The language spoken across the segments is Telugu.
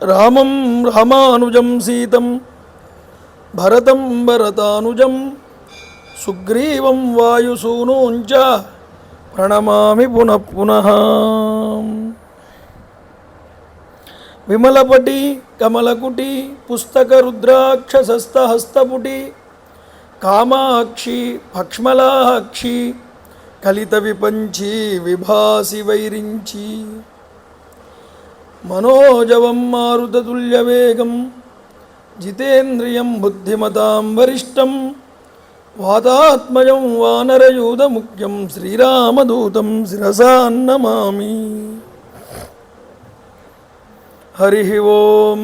రామం రామానుజం సీతం భరతం భరతానుజం సుగ్రీవం వాయుసూనూంచ ప్రణమామి పునః పునః. విమలపటి కమలకుటి పుస్తక రుద్రాక్షసస్తహస్తపుటి కామాక్షి పక్ష్మలాక్షి కలిత విపంచి విభాసి వైరించి మనోజవం మారుతతుల్యవేగం జితేంద్రియం బుద్ధిమతాం వరిష్టం వాతాత్మజం వానరయూధముఖ్యం శ్రీరామదూతం శిరసా నమామి. హరి ఓం.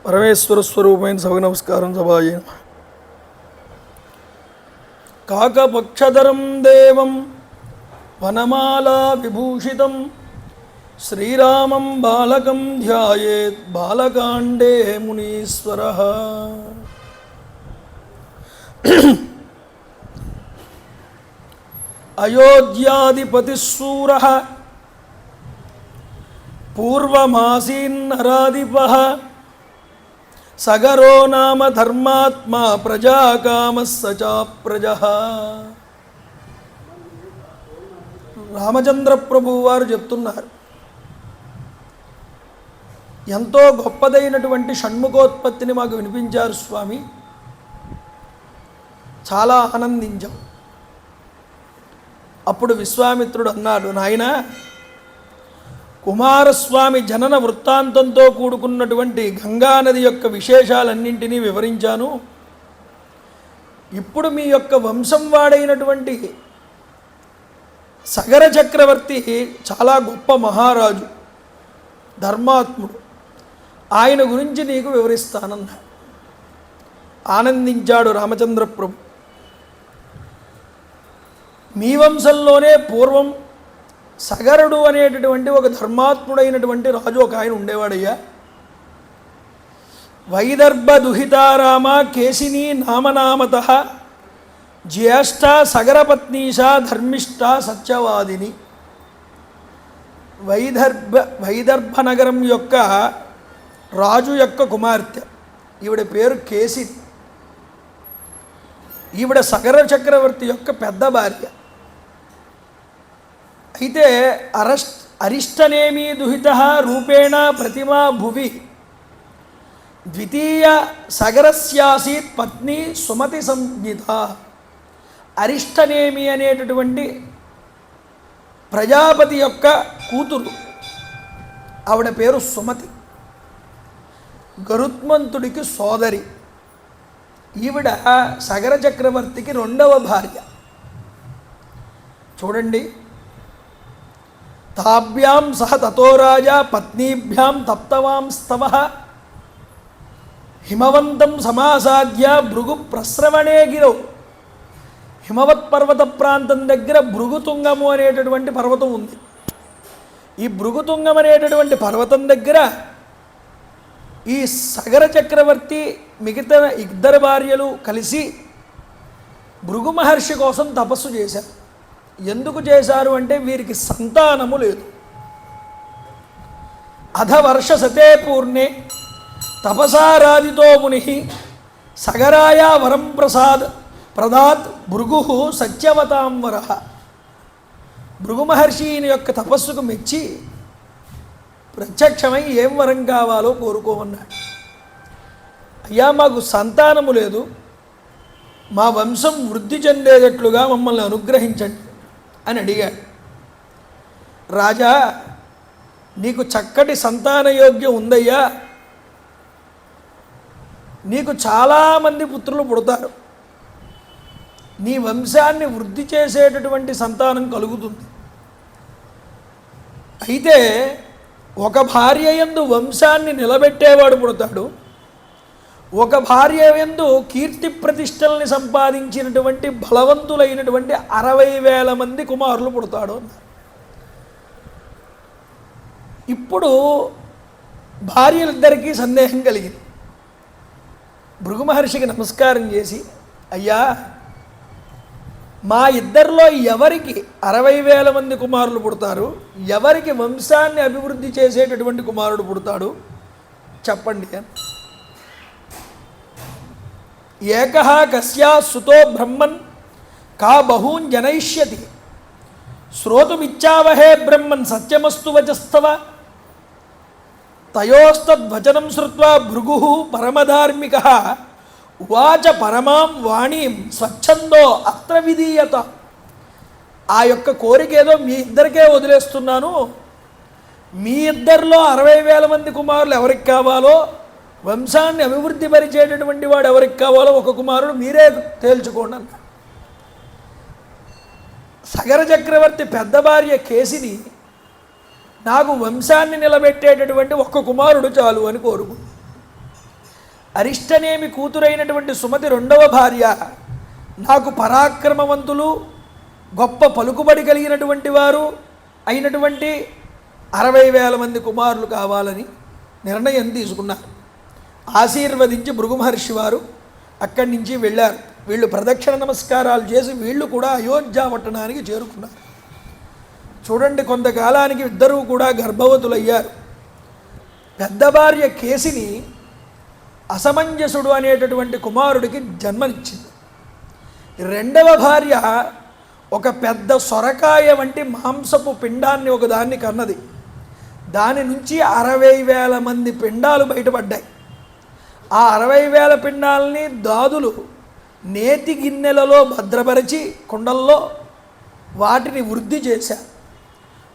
పరమేశ్వర స్వరూపమైన సభ నమస్కారం. సభాయ కాకపక్షధరం దేవం వనమాలా విభూషితం శ్రీరామం బాలకం ధ్యాయేత్ బాలకాండే మునీశ్వరః. అయోధ్యాధిపతిశూరః పూర్వమాసీన్నరాధిపః సగరో నామ ధర్మాత్మా ప్రజాకామః సచాప్రజః. రామచంద్ర ప్రభువు వారు చెప్తున్నారు, ఎంతో గొప్పదైనటువంటి షణ్ముఖోత్పత్తిని మాకు వినిపించారు స్వామి, చాలా ఆనందించాం. అప్పుడు విశ్వామిత్రుడు అన్నాడు, నాయనా, కుమారస్వామి జనన వృత్తాంతంతో కూడుకున్నటువంటి గంగానది యొక్క విశేషాలన్నింటినీ వివరించాను. ఇప్పుడు మీ యొక్క వంశం వాడైనటువంటి సగర చక్రవర్తి చాలా గొప్ప మహారాజు, ధర్మాత్ముడు, ఆయన గురించి నీకు వివరిస్తానన్నా. ఆనందించాడు రామచంద్ర ప్రభు. మీ వంశంలోనే పూర్వం సగరుడు అనేటటువంటి ఒక ధర్మాత్ముడైనటువంటి రాజు ఒక ఆయన ఉండేవాడయ్యా. వైదర్భ దుహితారామ కేశిని నామనామత జ్యేష్ఠ సగరపత్నీష ధర్మిష్ఠ సత్యవాదిని. వైదర్భ నగరం యొక్క రాజు యొక్క కుమార్తె, ఈవిడ పేరు కేశిని. ఈవిడ సగర చక్రవర్తి యొక్క పెద్ద భార్య. అయితే అరిష్టనేమీ దుహిత రూపేణ ప్రతిమా భువి ద్వితీయ సగరస్యాసీత్ పత్ని సుమతి సంజ్ఞిత. అరిష్టనేమి అనేటటువంటి ప్రజాపతి యొక్క కూతురు, ఆవిడ పేరు సుమతి, గరుత్మంతుడికి సోదరి. ఈవిడ సగర చక్రవర్తికి రెండవ భార్య. చూడండి, తాభ్యాం సహ తతో రాజా పత్నీభ్యాం తప్తవాంస్తవ హిమవంతం సమాసాద్య భృగు ప్రస్రవణే గిరౌ. హిమవత్ పర్వత ప్రాంతం దగ్గర భృగుతుంగము అనేటటువంటి పర్వతం ఉంది. ఈ భృగుతుంగం అనేటటువంటి పర్వతం దగ్గర ఈ సగర చక్రవర్తి మిగతా ఇద్దరు భార్యలు కలిసి భృగు మహర్షి కోసం తపస్సు చేశారు. ఎందుకు చేశారు అంటే వీరికి సంతానము లేదు. అధవర్ష సతే పూర్ణే తపసారాధితో ముని సగరాయ వరం ప్రదాత్ భృగు సత్యవతాం వరః. భృగు మహర్షి యొక్క తపస్సుకు మెచ్చి ప్రత్యక్షమై ఏం వరం కావాలో కోరుకోమన్నాడు. అయ్యా, మాకు సంతానము లేదు, మా వంశం వృద్ధి చెందేటట్లుగా మమ్మల్ని అనుగ్రహించండి అని అడిగాడు. రాజా, నీకు చక్కటి సంతాన యోగ్యం ఉందయ్యా, నీకు చాలామంది పుత్రులు పుడతారు, నీ వంశాన్ని వృద్ధి చేసేటటువంటి సంతానం కలుగుతుంది. అయితే ఒక భార్య యందు వంశాన్ని నిలబెట్టేవాడు పుడతాడు, ఒక భార్య యందు కీర్తి ప్రతిష్టల్ని సంపాదించినటువంటి బలవంతులైనటువంటి 60,000 మంది కుమారులు పుడతాడు అన్నారు. ఇప్పుడు భార్యలిద్దరికీ సందేహం కలిగింది. భృగు మహర్షికి నమస్కారం చేసి, అయ్యా, మా ఇద్దరిలో ఎవరికి 60,000 మంది కుమారులు పుడతారు, ఎవరికి వంశాన్ని అభివృద్ధి చేసేటటువంటి కుమారుడు పుడతాడు చెప్పండి అని. ఏకః కస్యా సుతో బ్రహ్మన్ కా బహూన్ జనయిష్యతి శ్రోతుమిచ్చావహే బ్రహ్మన్ సత్యమస్తు వచస్తవ తయోస్తద్వచనం శ్రుత్వా భృగుః పరమధార్మికః ఉవాచ పరమాం వాణీం స్వచ్ఛందో అత్ర విధీయత. ఆ యొక్క కోరిక ఏదో మీ ఇద్దరికే వదిలేస్తున్నాను, మీ ఇద్దరిలో 60,000 మంది కుమారులు ఎవరికి కావాలో, వంశాన్ని అభివృద్ధి పరిచేటటువంటి వాడు ఎవరికి కావాలో ఒక కుమారుడు మీరే తేల్చుకోండి అన్న. సగర చక్రవర్తి పెద్ద భార్య కేసిని నాకు వంశాన్ని నిలబెట్టేటటువంటి ఒక్క కుమారుడు చాలు అని కోరుకు. అరిష్టనేమి కూతురైనటువంటి సుమతి రెండవ భార్య నాకు పరాక్రమవంతులు గొప్ప పలుకుబడి కలిగినటువంటి వారు అయినటువంటి 60,000 మంది కుమారులు కావాలని నిర్ణయం తీసుకున్నారు. ఆశీర్వదించి భృగు మహర్షి వారు అక్కడి నుంచి వెళ్ళారు. వీళ్ళు ప్రదక్షిణ నమస్కారాలు చేసి వీళ్ళు కూడా అయోధ్య పట్టణానికి చేరుకున్నారు. చూడండి, కొంతకాలానికి ఇద్దరూ కూడా గర్భవతులయ్యారు. పెద్ద భార్య కేసిని అసమంజసుడు అనేటటువంటి కుమారుడికి జన్మనిచ్చింది. రెండవ భార్య ఒక పెద్ద సొరకాయ వంటి మాంసపు పిండాన్ని ఒకదాన్ని కన్నది. దాని నుంచి 60,000 మంది పిండాలు బయటపడ్డాయి. ఆ 60,000 పిండాలని దాదులు నేతి గిన్నెలలో భద్రపరిచి కుండల్లో వాటిని వృద్ధి చేశారు.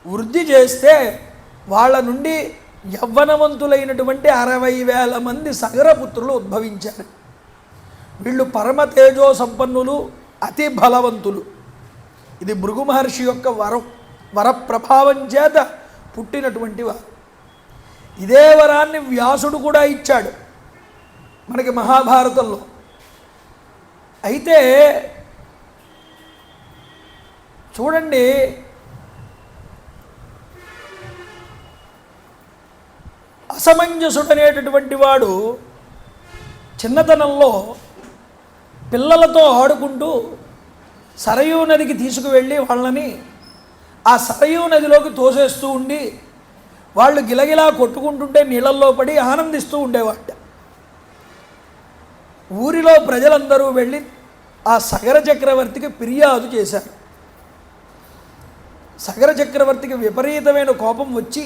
వృద్ధి చేస్తే వాళ్ళ నుండి యవ్వనవంతులైనటువంటి 60,000 మంది సగరపుత్రులు ఉద్భవించారు. వీళ్ళు పరమ తేజో సంపన్నులు, అతి బలవంతులు. ఇది భృగు మహర్షి యొక్క వరప్రభావం చేత పుట్టినటువంటి వారు. ఇదే వరాన్ని వ్యాసుడు కూడా ఇచ్చాడు మనకి మహాభారతంలో. అయితే చూడండి, అసమంజసుడు అనేటటువంటి వాడు చిన్నతనంలో పిల్లలతో ఆడుకుంటూ సరయూ నదికి తీసుకువెళ్ళి వాళ్ళని ఆ సరయూ నదిలోకి తోసేస్తూ ఉండి వాళ్ళు గిలగిలా కొట్టుకుంటుంటే నీళ్ళల్లో పడి ఆనందిస్తూ ఉండేవాట. ఊరిలో ప్రజలందరూ వెళ్ళి ఆ సగర చక్రవర్తికి ఫిర్యాదు చేశారు. సగర చక్రవర్తికి విపరీతమైన కోపం వచ్చి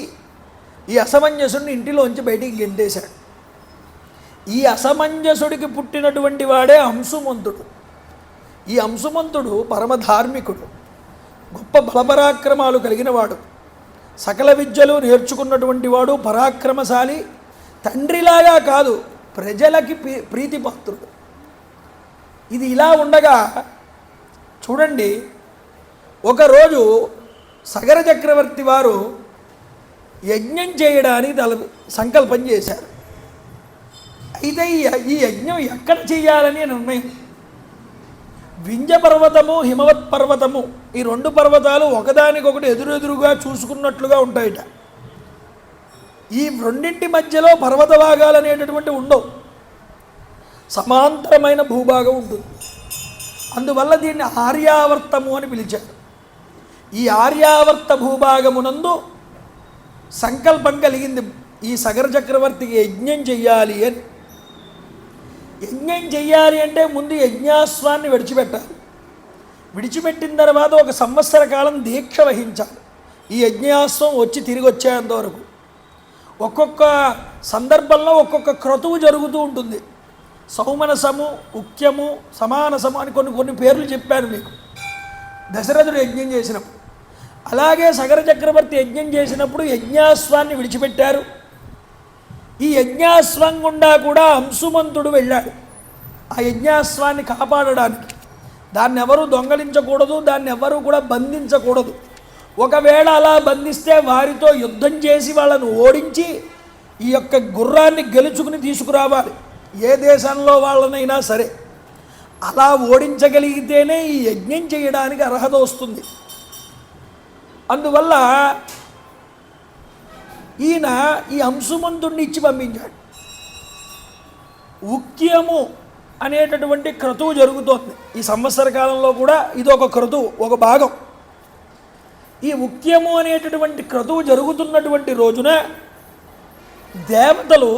ఈ అసమంజసుడిని ఇంటిలోంచి బయటికి గెంటేశాడు. ఈ అసమంజసుడికి పుట్టినటువంటి వాడే అంశుమంతుడు. ఈ అంశుమంతుడు పరమధార్మికుడు, గొప్ప బలపరాక్రమాలు కలిగిన వాడు, సకల విద్యలు నేర్చుకున్నటువంటి వాడు, పరాక్రమశాలి. తండ్రిలాగా కాదు, ప్రజలకి ప్రీతిపాత్రుడు. ఇది ఇలా ఉండగా చూడండి, ఒకరోజు సగర చక్రవర్తి వారు యజ్ఞం చేయడానికి సంకల్పం చేశారు. అయితే ఈ యజ్ఞం ఎక్కడ చేయాలని నిర్ణయం. వింధ్య పర్వతము, హిమవత్ పర్వతము, ఈ రెండు పర్వతాలు ఒకదానికొకటి ఎదురెదురుగా చూసుకున్నట్లుగా ఉంటాయట. ఈ రెండింటి మధ్యలో పర్వత భాగాలు అనేటటువంటి ఉండవు, సమాంతరమైన భూభాగం ఉంటుంది. అందువల్ల దీన్ని ఆర్యావర్తము అని పిలిచారు. ఈ ఆర్యావర్త భూభాగమునందు సంకల్పం కలిగింది ఈ సగర చక్రవర్తికి యజ్ఞం చెయ్యాలి అని. యజ్ఞం చెయ్యాలి అంటే ముందు యజ్ఞాశ్వాన్ని విడిచిపెట్టాలి. విడిచిపెట్టిన తర్వాత 1 సంవత్సర కాలం దీక్ష వహించాలి. ఈ యజ్ఞాశ్వం వచ్చి తిరిగి వచ్చేంత వరకు. ఒక్కొక్క సందర్భంలో ఒక్కొక్క క్రతువు జరుగుతూ ఉంటుంది. సౌమనసము, ఉక్యము, సమానసము అని కొన్ని పేర్లు చెప్పాను మీకు దశరథుడు యజ్ఞం చేసినప్పుడు. అలాగే సగర చక్రవర్తి యజ్ఞం చేసినప్పుడు యజ్ఞాశ్వాన్ని విడిచిపెట్టారు. ఈ యజ్ఞాశ్వం గుండా కూడా అంశుమంతుడు వెళ్ళాడు ఆ యజ్ఞాశ్వాన్ని కాపాడడానికి. దాన్ని ఎవరూ దొంగలించకూడదు, దాన్ని ఎవరూ కూడా బంధించకూడదు. ఒకవేళ అలా బంధిస్తే వారితో యుద్ధం చేసి వాళ్ళను ఓడించి ఈ యొక్క గుర్రాన్ని గెలుచుకుని తీసుకురావాలి, ఏ దేశంలో వాళ్ళనైనా సరే. అలా ఓడించగలిగితేనే ఈ యజ్ఞం చేయడానికి అర్హత వస్తుంది. అందువల్ల ఈయన ఈ అంశుమంతుడిని ఇచ్చి పంపించాడు. ఉక్యము అనేటటువంటి క్రతువు జరుగుతోంది. ఈ సంవత్సర కాలంలో కూడా ఇది ఒక క్రతువు, ఒక భాగం. ఈ ఉక్త్యము అనేటటువంటి క్రతువు జరుగుతున్నటువంటి రోజున దేవతలు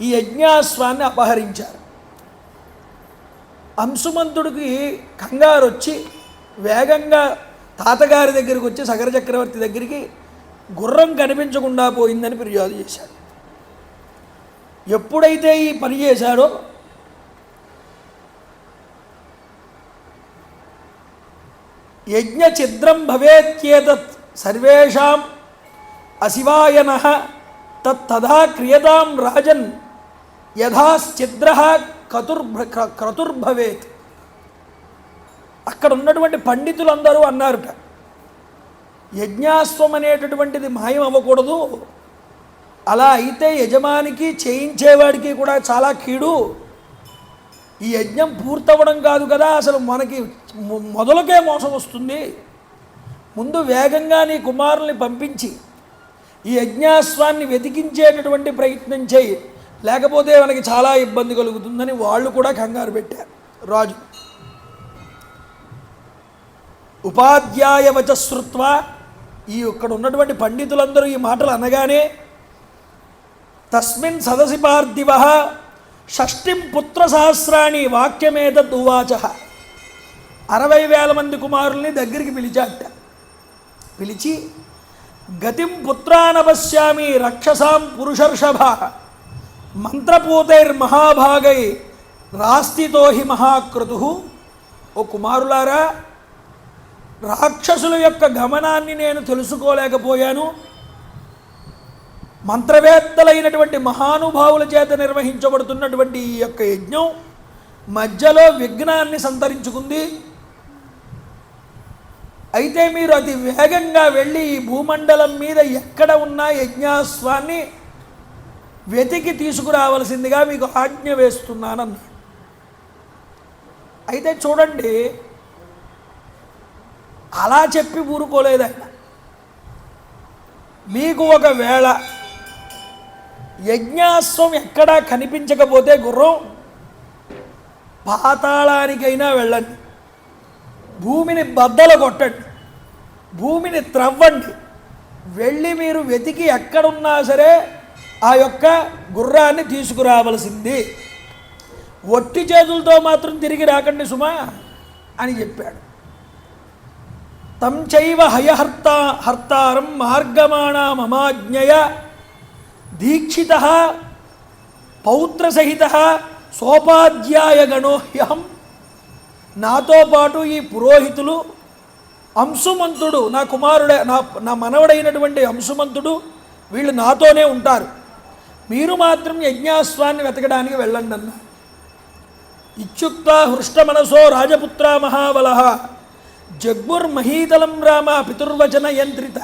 ఈ యజ్ఞాశ్వాన్ని అపహరించారు. అంశుమంతుడికి కంగారు వచ్చి వేగంగా తాతగారి దగ్గరికి వచ్చి సగర చక్రవర్తి దగ్గరికి గుర్రం కనిపించకుండా పోయిందని ఫిర్యాదు చేశాడు. ఎప్పుడైతే ఈ పని చేశాడో యజ్ఞ ఛిద్రం భవేత్యేతత్ సర్వేషాం అశివాయనః తదా క్రియతాం రాజన్ యథాశ్చిద్రః క్రతుర్భవేత్. అక్కడ ఉన్నటువంటి పండితులందరూ అన్నారుట, యజ్ఞాశ్వం అనేటటువంటిది మాయం అవ్వకూడదు, అలా అయితే యజమానికి చేయించేవాడికి కూడా చాలా కీడు. ఈ యజ్ఞం పూర్తవ్వడం కాదు కదా, అసలు మనకి మొదలకే మోసం వస్తుంది. ముందు వేగంగా నీ కుమారుల్ని పంపించి ఈ యజ్ఞాశ్వాన్ని వెతికించేటటువంటి ప్రయత్నం చేయి, లేకపోతే మనకి చాలా ఇబ్బంది కలుగుతుందని వాళ్ళు కూడా కంగారు పెట్టారు రాజు. ఉపాధ్యాయ వచశ్రుత్వ, ఈ ఇక్కడ ఉన్నటువంటి పండితులందరూ ఈ మాటలు అనగానే తస్మిన్ సదసి పార్థివ షష్ఠిం పుత్రసహస్రాణి వాక్యమేతద్ ఉవాచ. 60,000 మంది కుమారుల్ని దగ్గరికి పిలిచాట. పిలిచి గతిం పుత్రానపశ్యామి రక్షసాం పురుషర్షభ మంత్రపూతైర్మహాభాగై రాస్థితో హి మహాక్రతు. ఓ కుమారులారా, రాక్షసుల యొక్క గమనాన్ని నేను తెలుసుకోలేకపోయాను. మంత్రవేత్తలైనటువంటి మహానుభావుల చేత నిర్వహించబడుతున్నటువంటి ఈ యొక్క యజ్ఞం మధ్యలో విఘ్నాన్ని సంతరించుకుంది. అయితే మీరు అతి వేగంగా వెళ్ళి ఈ భూమండలం మీద ఎక్కడ ఉన్న యజ్ఞాశ్వాన్ని వెతికి తీసుకురావలసిందిగా మీకు ఆజ్ఞ వేస్తున్నానన్నాడు. అయితే చూడండి, అలా చెప్పి ఊరుకోలేదు ఆయన. మీకు ఒకవేళ యజ్ఞాశ్వం ఎక్కడా కనిపించకపోతే గుర్రం పాతాళానికైనా వెళ్ళండి, భూమిని బద్దలు కొట్టండి, భూమిని త్రవ్వండి, వెళ్ళి మీరు వెతికి ఎక్కడున్నా సరే ఆ యొక్క గుర్రాన్ని తీసుకురావలసింది, ఒట్టి చేతులతో మాత్రం తిరిగి రాకండి సుమా అని చెప్పాడు. తం చైవ హర్తారం మార్గమాణా మమాజ్ఞయ దీక్షిత పౌత్రసహిత సోపాధ్యాయ గణోహ్యహం. నాతో పాటు ఈ పురోహితులు, అంశుమంతుడు నా కుమారుడే, నా మనవడైనటువంటి అంశుమంతుడు, వీళ్ళు నాతోనే ఉంటారు. మీరు మాత్రం యజ్ఞాశ్వాన్ని వెతకడానికి వెళ్ళండి అన్న. ఇత్యుక్త హృష్టమనసో రాజపుత్ర మహాబలః జగ్ముర్మహీతలం రామ పితుర్వచన యంత్రిత.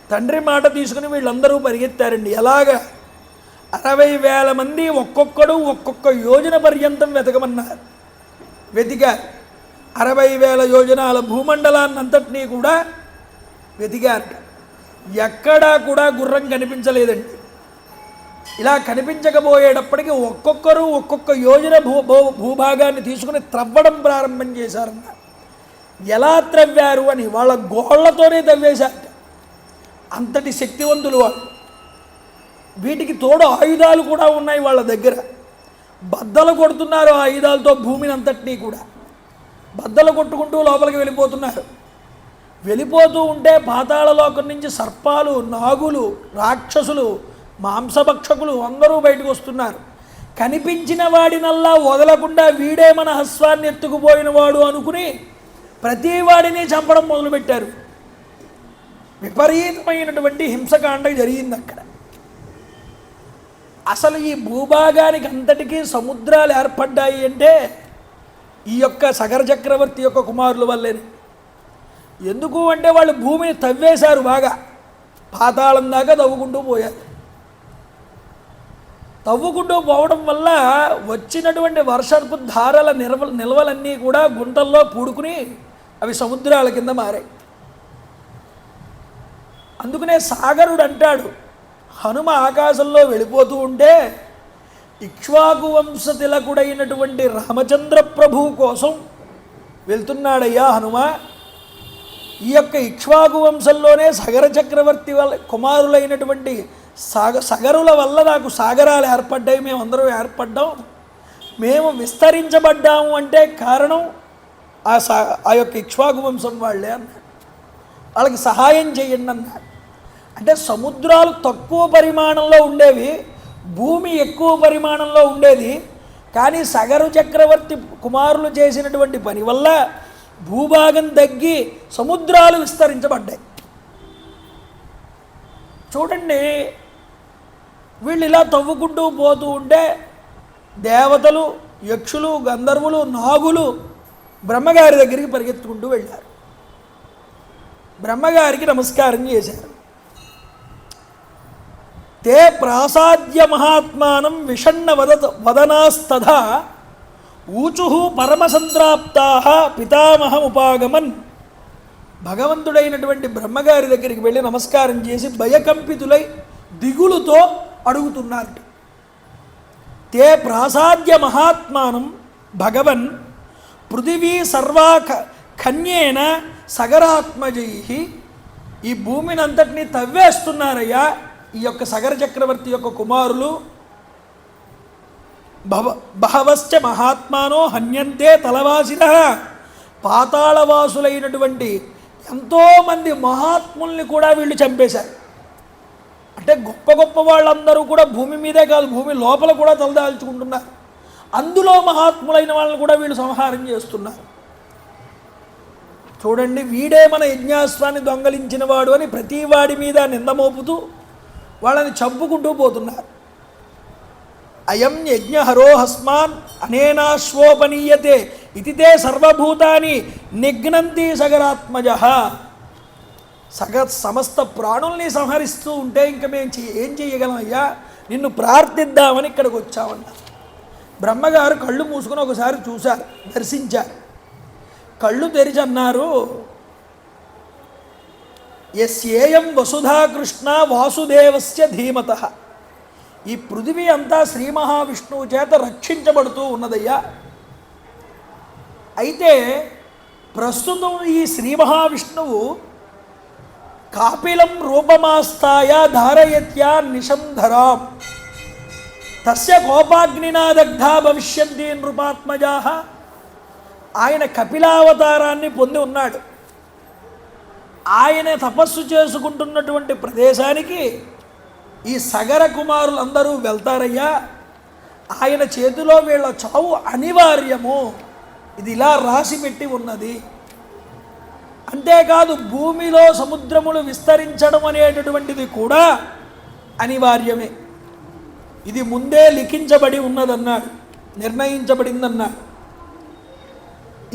తండ్రి మాట తీసుకుని వీళ్ళందరూ పరిగెత్తారండి. ఎలాగా? 60,000 మంది ఒక్కొక్కడు ఒక్కొక్క యోజన పర్యంతం వెతకమన్నారు. వెతికారు. 60,000 యోజనాల భూమండలాన్నంతటినీ కూడా వెతికారట. ఎక్కడా కూడా గుర్రం కనిపించలేదండి. ఇలా కనిపించకపోయేటప్పటికీ ఒక్కొక్కరు ఒక్కొక్క యోజన భూభాగాన్ని తీసుకుని త్రవ్వడం ప్రారంభం చేశారన్న. ఎలా త్రవ్వారు అని వాళ్ళ గోళ్లతోనే తవ్వేశారట. అంతటి శక్తివంతులు వాళ్ళు. వీటికి తోడు ఆయుధాలు కూడా ఉన్నాయి వాళ్ళ దగ్గర. బద్దలు కొడుతున్నారు ఆయుధాలతో భూమిని అంతటినీ కూడా. బద్దలు కొట్టుకుంటూ లోపలికి వెళ్ళిపోతున్నారు. వెళ్ళిపోతూ ఉంటే పాతాళలోకం నుంచి సర్పాలు, నాగులు, రాక్షసులు, మాంసభక్షకులు అందరూ బయటకు వస్తున్నారు. కనిపించిన వాడినల్లా వదలకుండా వీడే మన హస్వాన్ని ఎత్తుకుపోయిన వాడు అనుకుని ప్రతి వాడిని చంపడం మొదలుపెట్టారు. విపరీతమైనటువంటి హింసకాండ జరిగింది అక్కడ. అసలు ఈ భూభాగానికి అంతటికీ సముద్రాలు ఏర్పడ్డాయి అంటే ఈ యొక్క సగర చక్రవర్తి యొక్క కుమారుల వల్లేనే. ఎందుకు అంటే వాళ్ళు భూమిని తవ్వేశారు బాగా, పాతాళం దాకా తవ్వుకుంటూ పోయారు. తవ్వుకుంటూ పోవడం వల్ల వచ్చినటువంటి వర్షపు ధారల నిల్వలన్నీ కూడా గుంటల్లో పూడుకుని అవి సముద్రాల కింద మారాయి. అందుకనే సాగరుడు అంటాడు, హనుమ ఆకాశంలో వెళ్ళిపోతూ ఉంటే ఇక్ష్వాకు వంశ తిలకుడైనటువంటి రామచంద్ర ప్రభు కోసం వెళ్తున్నాడయ్యా హనుమ. ఈ యొక్క ఇక్ష్వాకు వంశంలోనే సగర చక్రవర్తి వల్ల కుమారులైనటువంటి సగరుల వల్ల నాకు సాగరాలు ఏర్పడ్డాయి, మేమందరం ఏర్పడ్డాం, మేము విస్తరించబడ్డాము అంటే కారణం ఆ యొక్క ఇక్ష్వాకు వంశం వాళ్ళే అన్నాడు. వాళ్ళకి సహాయం చేయండి అన్నాడు. అంటే సముద్రాలు తక్కువ పరిమాణంలో ఉండేవి, భూమి ఎక్కువ పరిమాణంలో ఉండేది. కానీ సగరు చక్రవర్తి కుమారులు చేసినటువంటి పని వల్ల భూభాగం తగ్గి సముద్రాలు విస్తరించబడ్డాయి. చూడండి, వీళ్ళు ఇలా తవ్వుకుంటూ పోతూ ఉంటే దేవతలు, యక్షులు, గంధర్వులు, నాగులు బ్రహ్మగారి దగ్గరికి పరిగెత్తుకుంటూ వెళ్ళారు. బ్రహ్మగారికి నమస్కారం చేశారు. తే ప్రాసాద్య మహాత్మానం విషణ్ణ వదనాస్తథా ఊచు పరమసంత్రాప్తా పితామహముపాగమన్. భగవంతుడైనటువంటి బ్రహ్మగారి దగ్గరికి వెళ్ళి నమస్కారం చేసి భయకంపితులై దిగులుతో అడుగుతున్నారు. తే ప్రాసాద్య మహాత్మానం భగవన్ పృథివీ సర్వా కన్యేన సగరాత్మజై. ఈ భూమిని అంతటినీ తవ్వేస్తున్నారయ్యా ఈ యొక్క సగర చక్రవర్తి యొక్క కుమారులు. బహవశ్చ మహాత్మానో హన్యంతే తలవాసిన. పాతాళవాసులైనటువంటి ఎంతోమంది మహాత్ముల్ని కూడా వీళ్ళు చంపేశారు. అంటే గొప్ప గొప్ప వాళ్ళందరూ కూడా భూమి మీదే కాదు, భూమి లోపల కూడా తలదాల్చుకుంటున్నారు. అందులో మహాత్ములైన వాళ్ళని కూడా వీళ్ళు సంహారం చేస్తున్నారు. చూడండి, వీడే మన యజ్ఞాస్త్రాన్ని దొంగలించిన వాడు అని ప్రతి వాడి మీద నిందమోపుతూ వాళ్ళని చంపుకుంటూ పోతున్నారు. అయం యజ్ఞహరోహస్మాన్ అనేనాశ్వోపనీయతే ఇతితే సర్వభూతాని నిఘ్నంతి సగరాత్మజ. సమస్త ప్రాణుల్ని సంహరిస్తూ ఉంటే ఇంకా మేము ఏం చేయగలం అయ్యా, నిన్ను ప్రార్థిద్దామని ఇక్కడికి వచ్చామన్న. బ్రహ్మగారు కళ్ళు మూసుకొని ఒకసారి చూశారు, దర్శించారు. కళ్ళు తెరిచి అన్నారు, యస్యేయం వసుధాకృష్ణ వాసుదేవస్య ధీమతః. ఈ పృథివీ అంతా శ్రీ మహావిష్ణువు చేత రక్షించబడుతూ ఉన్నదయ్యా. అయితే ప్రస్తుతం ఈ శ్రీ మహావిష్ణువు కాపిలం రూపమాస్తాయ ధారయత్యా నిశంధరాం తస్య కోపాగ్నినా దగ్ధా భవిష్యంతి నృపాత్మజా. ఆయన కపిలావతారాన్ని పొంది ఉన్నాడు. ఆయన తపస్సు చేసుకుంటున్నటువంటి ప్రదేశానికి ఈ సగర కుమారులందరూ వెళ్తారయ్యా. ఆయన చేతిలో వీళ్ళ చావు అనివార్యము, ఇది ఇలా రాసి పెట్టి ఉన్నది. అంతేకాదు భూమిలో సముద్రములు విస్తరించడం అనేటటువంటిది కూడా అనివార్యమే. ఇది ముందే లిఖించబడి ఉన్నదన్నాడు, నిర్ణయించబడిందన్నాడు.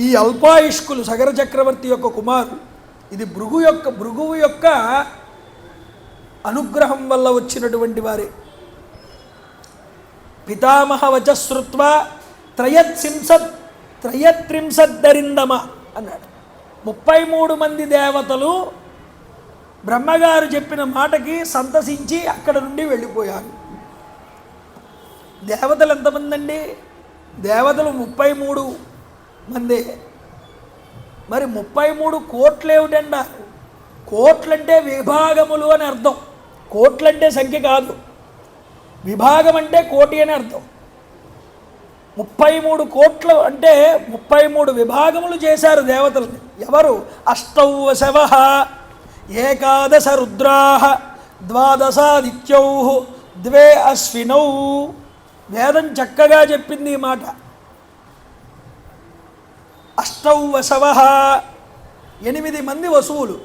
ఈ అల్పాయుష్కులు సగర చక్రవర్తి యొక్క కుమారులు, ఇది భృగువు యొక్క అనుగ్రహం వల్ల వచ్చినటువంటి వారే. పితామహ వచశ్రుత్వ త్రయత్రింశద్దరిందమ అన్నాడు. 33 మంది దేవతలు బ్రహ్మగారు చెప్పిన మాటకి సంతసించి అక్కడ నుండి వెళ్ళిపోయారు. దేవతలు ఎంతమంది అండి? దేవతలు 33 మందే. మరి 33 కోట్లు ఏమిటన్నారు? కోట్లంటే విభాగములు అని అర్థం. కోట్లంటే సంఖ్య కాదు, విభాగం అంటే కోటి అని అర్థం. 33 కోట్లు అంటే 33 విభాగములు చేశారు దేవతలని. ఎవరు? అష్టౌ వశవః ఏకాదశ రుద్రాః ద్వాదశాదిత్యౌ ద్వే అశ్వినౌ. వేదం చక్కగా చెప్పింది ఈ మాట. అష్టౌ వశవః 8 మంది వసువులు,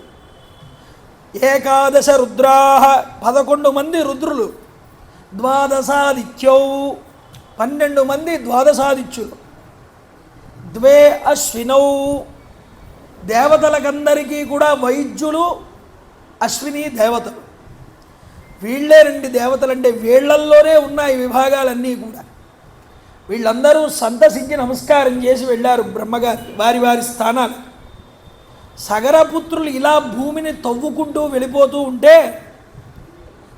ఏకాదశ రుద్రాః 11 మంది రుద్రులు, ద్వాదశాదిత్యౌ 12 మంది ద్వాదశాదిత్యులు, ద్వే అశ్వినౌ దేవతలకందరికీ కూడా వైద్యులు, అశ్విని దేవతలు. వీళ్ళే 2 దేవతలంటే వీళ్ళల్లోనే ఉన్నాయి విభాగాలన్నీ కూడా. వీళ్ళందరూ సంతసించి నమస్కారం చేసి వెళ్ళారు బ్రహ్మగారి వారి వారి స్థానాలు. సగరపుత్రులు ఇలా భూమిని తవ్వుకుంటూ వెళ్ళిపోతూ ఉంటే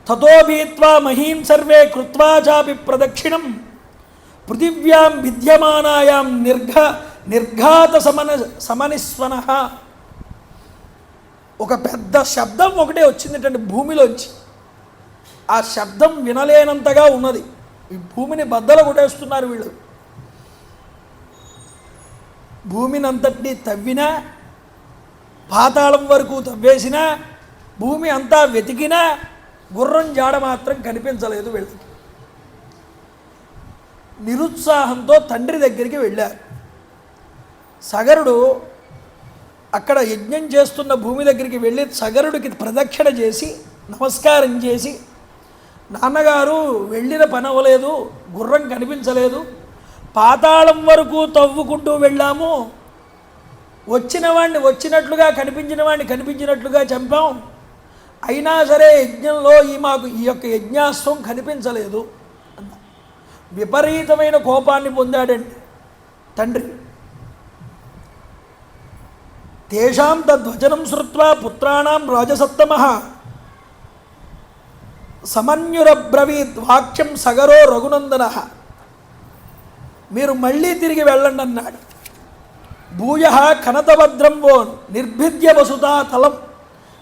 తతో భీత్వా మహీం సర్వే కృత్వా చాపి ప్రదక్షిణం పృథివ్యాం విద్యమానాయాం నిర్ఘాత సమనిస్వన. ఒక పెద్ద శబ్దం ఒకటే వచ్చిందిటండి భూమిలోంచి. ఆ శబ్దం వినలేనంతగా ఉన్నది. ఈ భూమిని బద్దలు కొట్టేస్తున్నారు వీళ్ళు. భూమిని అంతటినీ తవ్వినా, పాతాళం వరకు తవ్వేసినా, భూమి అంతా వెతికినా గుర్రం జాడ మాత్రం కనిపించలేదు వీళ్ళకి. నిరుత్సాహంతో తండ్రి దగ్గరికి వెళ్ళారు. సగరుడు అక్కడ యజ్ఞం చేస్తున్న భూమి దగ్గరికి వెళ్ళి సగరుడికి ప్రదక్షిణ చేసి నమస్కారం చేసి, నాన్నగారు వెళ్ళిన పని అవ్వలేదు, గుర్రం కనిపించలేదు, పాతాళం వరకు తవ్వుకుంటూ వెళ్ళాము, వచ్చిన వాడిని వచ్చినట్లుగా కనిపించిన వాడిని కనిపించినట్లుగా చంపాం, అయినా సరే యజ్ఞంలో మాకు ఈ యొక్క యజ్ఞాస్త్రం కనిపించలేదు అన్న. విపరీతమైన కోపాన్ని పొందాడండి తండ్రి. తేషాం తద్వచనం శ్రుత్వా పుత్రాణం రాజసత్తమః సమన్యురబ్రవీత్ వాక్యం సగరో రఘునందనః. మీరు మళ్ళీ తిరిగి వెళ్ళండి అన్నాడు. భూయ ఖనతభద్రం వో నిర్భిద్య వసుతా తలం.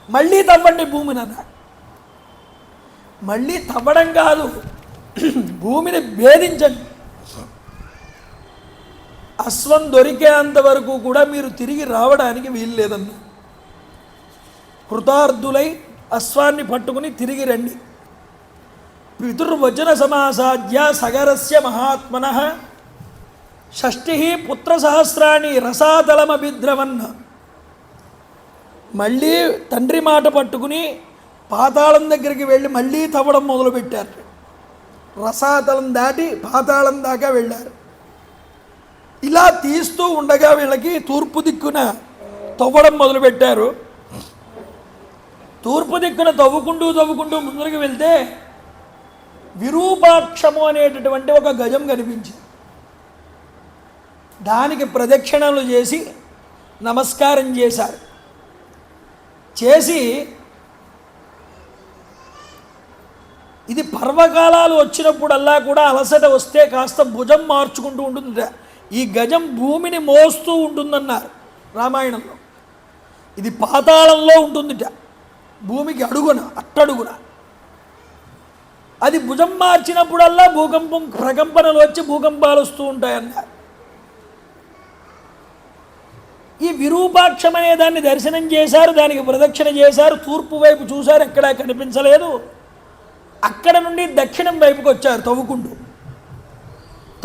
మళ్ళీ తవ్వండి భూమిని అన్నాడు. మళ్ళీ తవ్వడం కాదు, భూమిని భేదించండి. అశ్వం దొరికేంత వరకు కూడా మీరు తిరిగి రావడానికి వీలు లేదన్నా. కృతార్థులై అశ్వాన్ని పట్టుకుని తిరిగి రండి. పితుర్వచన సమాసాద్య సగరస్య మహాత్మనః షష్ఠి పుత్రసహస్రాణి రసాతలమభిద్రవన్న. మళ్ళీ తండ్రి మాట పట్టుకుని పాతాళం దగ్గరికి వెళ్ళి మళ్ళీ తవ్వడం మొదలుపెట్టారు. రసాతలం దాటి పాతాళం దాకా వెళ్ళారు. ఇలా తీస్తూ ఉండగా వీళ్ళకి తూర్పు దిక్కున తవ్వడం మొదలుపెట్టారు. తూర్పు దిక్కున తవ్వుకుంటూ ముందుకు వెళ్తే విరూపాక్షము అనేటటువంటి ఒక గజం కనిపించింది. దానికి ప్రదక్షిణలు చేసి నమస్కారం చేశారు. చేసి ఇది పర్వకాలాలు వచ్చినప్పుడల్లా కూడా అలసట వస్తే కాస్త భుజం మార్చుకుంటూ ఉంటుంది. ఈ గజం భూమిని మోస్తూ ఉంటుందన్నారు రామాయణంలో. ఇది పాతాళంలో ఉంటుందిట, భూమికి అడుగున అట్టడుగున. అది భుజం మార్చినప్పుడల్లా ప్రకంపనలు వచ్చి భూకంపాలు వస్తూ ఉంటాయన్నారు. ఈ విరూపాక్షం అనే దాన్ని దర్శనం చేశారు, దానికి ప్రదక్షిణ చేశారు, తూర్పు వైపు చూశారు, ఎక్కడా కనిపించలేదు. అక్కడ నుండి దక్షిణం వైపుకి వచ్చారు